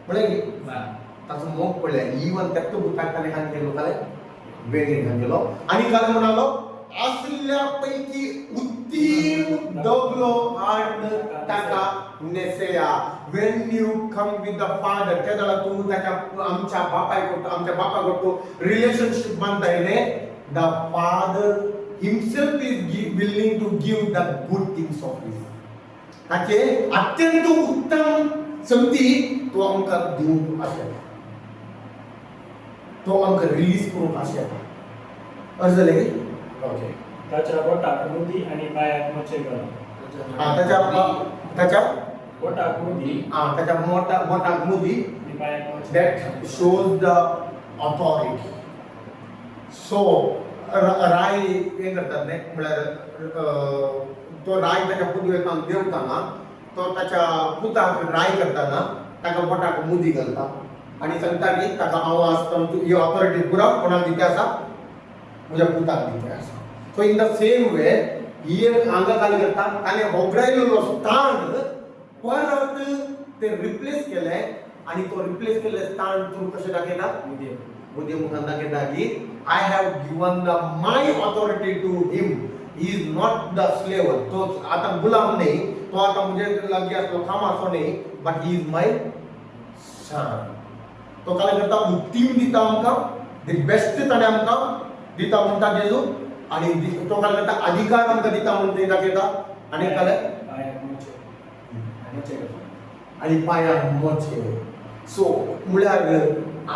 म्हणे ना ताचं मोग पडले इवन त्यात बुटाकाने खान केलो काय वेगळे खान केलो आणि काय म्हणालो असल्यापैकी उत्तम दगलो आड टाका नेसेया when you come with the father त्याला तू त्याच्या आमच्या बापा करतो relationship बांधतायने the father himself is willing to give the good things of his ताचे अत्यंत उत्तम संगती तो आमका देऊन आशा तो आमका रिलीज करून आशा अर्ज लगे ओके त्याच्या बोटाक मुदी आणि पायाक मोचे घाला. त्याच्या बोटाक मुदी त्याच्या मोठा मुदी आणि पायाक मोचे that shows the authority. So Rai हे करतात नाही म्हळ्यार तो राय त्याच्या पुतवेकान देवताना तो त्याच्या पुताक राय करताना ताका बोटाक मुदी घालता आणि सांगता की ताका हांव आसता ही ऑथॉरिटी पुरा कोणाक दिता आसा म्हज्या पुताक दिता आसा. So in the same way here हांगा काय करता ताणे होगडायलो स्थान परत ते रिप्लेस केले आणि तो रिप्लेस केले स्थान तू कशें दाखयता मुदी मुखान दाखयता की I have given the my authority to him he is not the slave तो आता गुलाम नाही तो आता मुझे लागी असलो काम असो नाही but he is my son तो काय करता उत्तम दिता आमकां द बेस्ट ताणे आमकां दिता म्हणटा जेजू आणि तो काय करता अधिकार आमकां दिता म्हणून ते दाखयता आणि काय पायाक मोचे घाला. आणि पायाक मोचे सो म्हळ्यार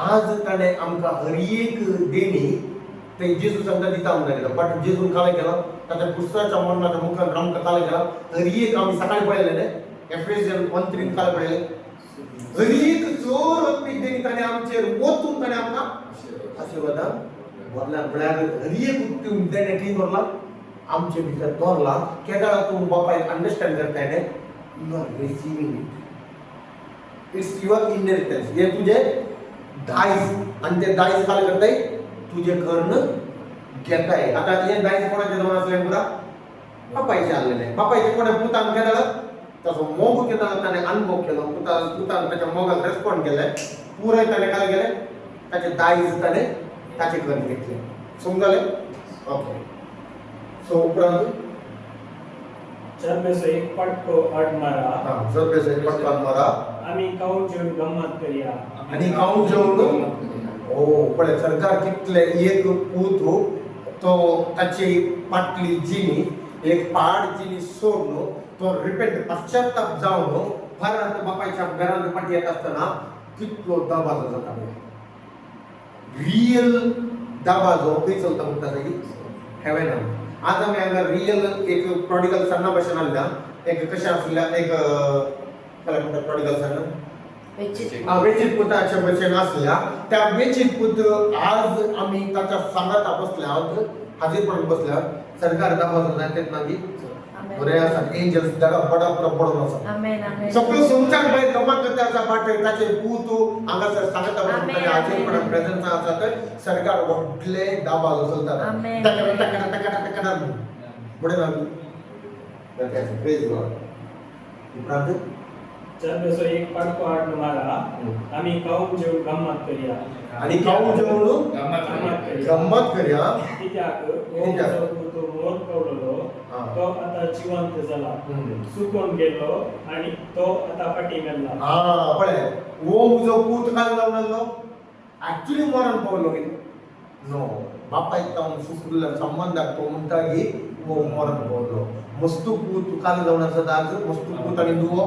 आज ताणे आमकां हर एक देणी ते जेजू सांगता दिता म्हणटा बट जेजून काय केलं ताच्या पुस्तकाच्या मरणाच्या मुखान आमकां काय केलं हर एक आमी सकाळी पळयले न्ही एफएसियन 1:3 काय पळयले हर एक चोर आत्मीक देणी ताणे आमचेर ओतून ताणे आमकां आशीर्वादान वरला म्हळ्यार हर एक उत्तम देणे की दवरला आमचे भितर दवरला केदाळ तूं बापाय अंडरस्टँड करता न्ही you are receiving it it's your inheritance हे तुझे दायज आणि ते दायज काय करताय तुझे कर्ण घेताय आता हे दायज कोणाचे जवळ असले पुरा बापायचे आलेले बापायचे कोणा पुतान केदाळ तसो मोग केदाळ ताणे अनुभव केलो पुतान त्याच्या मोगाक रेस्पॉन्ड केले पुरे ताणे काय केले त्याचे दायज ताणे त्याचे कर्ण घेतले समजले ओके सो उपरांत चरबेसो एक पटको आड मारा जर बेसे पटकान मारा आम्ही खाऊन जेवून गंमत करूया आणि खाऊन जेवण हो पळय सरकार कितले एक पूत तो ताची पाटली जिनी एक पाड जिनी सोडलो तो रिपेंट पश्चाताप जावन परत बापायच्या घरात पाठी येत असताना कितलो दबाजो जाता रियल दबाजो खंय चलता म्हणटा की हेवेनान आज आमी हांगा रियल एक प्रॉडिगल सन्ना भाशेन आसल्या एक कशें आसल्या एक काय म्हणटा प्रॉडिगल सन्ना वेचित पुताच्या भशेन आसल्या त्या वेचित पुत आज आमी ताच्या सांगाता बसल्यात हाजीरपणान बसल्यात सरकार दबाजो जाय तेत नागी बरे आसात एंजल्स दागा बडा पडून आसा आमेन आमेन सगळं संसार भाई जमा करता पाटे ताचे पूत हांगासर सांगता आमेन, बसता हाजीरपणान आमेन. प्रेझेन्स आसा तर सरकार व्हडले दबाजो चलता आमेन. टकरा बडे लागू प्रेज गॉड उपरांत चरबेसो एक पटको आड मारा आम्ही खाऊन जेवून गंमत करूया आणि खाऊन जेवण गंमत करया कित्याक कित्याक? तो मोर कवलो हा. तो आता जिवंत झाला हम्म. सुकून गेलो आणि तो आता पाठी मेल्ला हा पळय वो मुजो पूत काय जावन आसलो ऍक्च्युअली मरण पावलो की नो बापा इतका सुकलेला संबंधाक तो म्हणटा की वो मरण पावलो मस्तू पूत काल जावन आसत आज मस्तू पूत आणि दुवो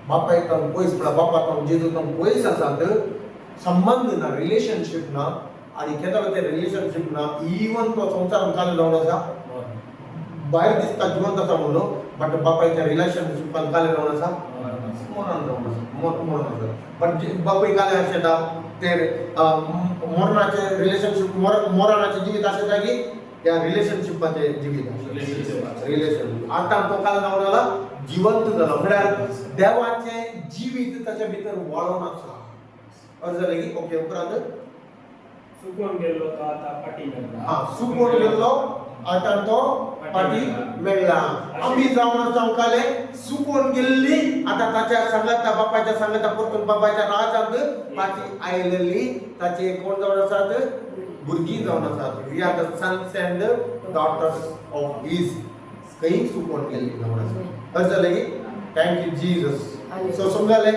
बापा इतका पयस पळा बापा तो जेजू तो पयस आसात संबंध ना रिलेशनशिप ना आणि केदार ते रिलेशनशिप ना इवन तो संसार काल जावन आसा भायर दिसता जिवंत आसा म्हणून बट बापायच्या रिलेशनशिपान काल जावन आसा मरण जावन आसा मरण आसा पण बापूय काल आसता ते मरणाचे रिलेशनशिप मरणाचे जिवीत आसता की त्या रिलेशनशिपाचे जिवीत रिलेशन आता तो काल जावन आला जिवंत झाला म्हळ्यार देवाचे जिवीत ताच्या भितर वाळून आसा अर्ज जाले की ओके उपरांत सुकून गेलो तो आता पाठी मेल्ला सुकून गेल्लो आता तो पाठी मेळला आम्ही जाऊन चौकाले सुकून गेली आता त्याच्या संगता बापाच्या संगता परतून बापाच्या राजात पाठी आयलेली त्याचे कोण जाऊन असतात बुरगी जाऊन असतात we are the sons and daughters of his काही सुकून गेली जाऊन असतात कसं लगे थँक यू जीसस सो समजाले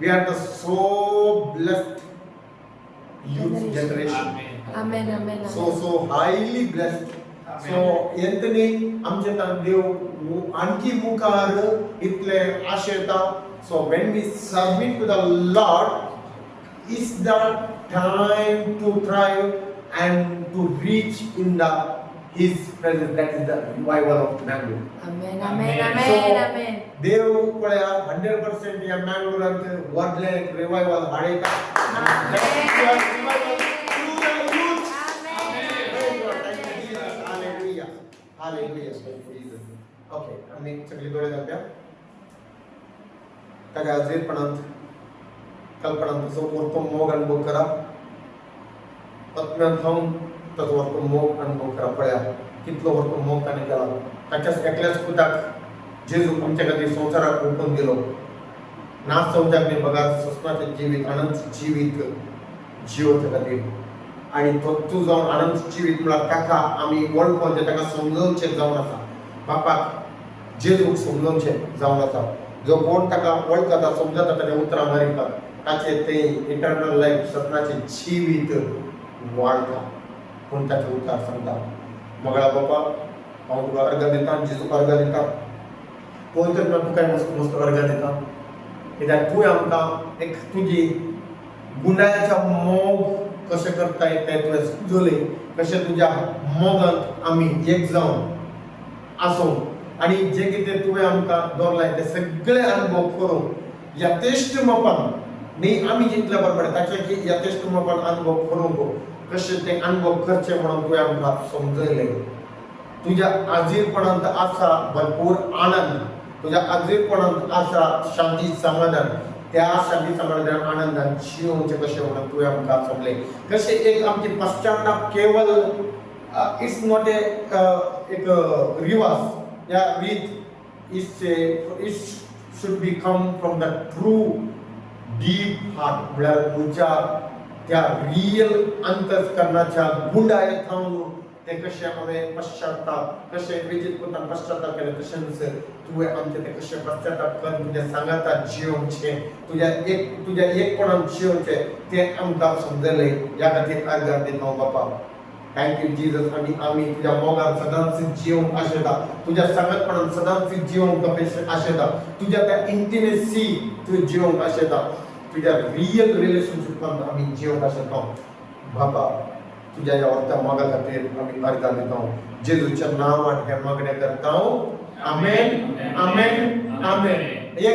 we are the so blessed youth generation Amen, amen, so amen. highly blessed so यांतनी आमचे देव आणखी मुखार इतले आशेता so when we submit to the Lord is the time to thrive and to reach in the his presence that is the revival of Mangalore Amen, amen, amen, amen. देव पळया 100% या मँगलोरांत वाढले revival हाडयता okay आम्ही सगळी डोळे दाखवूया ताच्या हाजीरपणांत कल्पनांत जो वरतो मोग अनुभव करा पत्म्यान खाऊन ताचो वरतो मोग अनुभव करा पळया कितलो वरतो मोग ताणें केला ताच्याच एकल्याच पुताक जेजू आमच्या खातीर संवसाराक ओपून दिलो नाच समजाक न्ही बघा सस्नाचें जिवीत अनंत जिवीत जिवोवच्या खातीर आनी तो तूं जावन अनंत जिवीत म्हळ्यार ताका आमी वळखोवचें ताका समजोवचें जावन आसा बापाक जेजूक समजोवचें जावन आसा जो कोण ताका वळखता समजता ताणें उतरां मारिता ताचें तें इटर्नल लायफ सपनाचें जिवीत वाडटा पूण ताचें उतार सांगता मगळा बापा हांव तुका अर्घ दिता जेजूक अर्घ दिता पळयतच म्हाका तुका मस्त मस्त अर्घ दिता कित्याक तुवें आमकां एक तुजी गुणाच्या मोग कशें करताय तें तुवें समजोलें कशें तुज्या मोगांत आमी एक जावन आसूं आनी जें कितें तुवें आमकां दवरलाय तें सगळें अनुभव करूं यथेश्ट मोपान न्ही आमी जितल्या बरोबर ताचे यथेश्ट मोपान अनुभव करूंक कशें तें अनुभव करचें म्हणून तुवें आमकां समजयलें तुज्या आजीरपणांत आसा भरपूर आनंद तुज्या आजीरपणांत आसा शांती समाधान त्या शांती समाधान आनंदान जिवोवचें कशें म्हणून तुवें आमकां समजलें कशें एक आमची पश्चाताप केवल इट्स नॉट एक रिवाज या रीत it should be come from the true deep heart म्हळ्यार तुज्या त्या रियल अंतस्करणाच्या गुंडायेंतल्यान ते कशें हांवें पश्चाताप कशें वेजीत कोतान पश्चाताप केलें तशेंच तुवें आमचें तें कशें पश्चाताप करून तुज्या सांगाताक जियोवचें तुज्या एकपणान जियोवचें तें आमकां समजलें ह्या खातीर अर्घ दिता हांव बापा थँक यू जीजस आमी तुज्या मोगान सदांच जियोवंक आशेता तुज्या सांगतपणान सदांच जियोवंक आशेता तुज्या त्या इंटिमेसी तुवें जियोवंक आशेता तुज्या रियल रिलेशनशिपान आमी जियोवंक आशेता बापा तुझ्या या वर्ता मोगा खातीर आमी अर्घ दिता जेजूच्या नांवान हे मागणें करता आमेन आमेन आमेन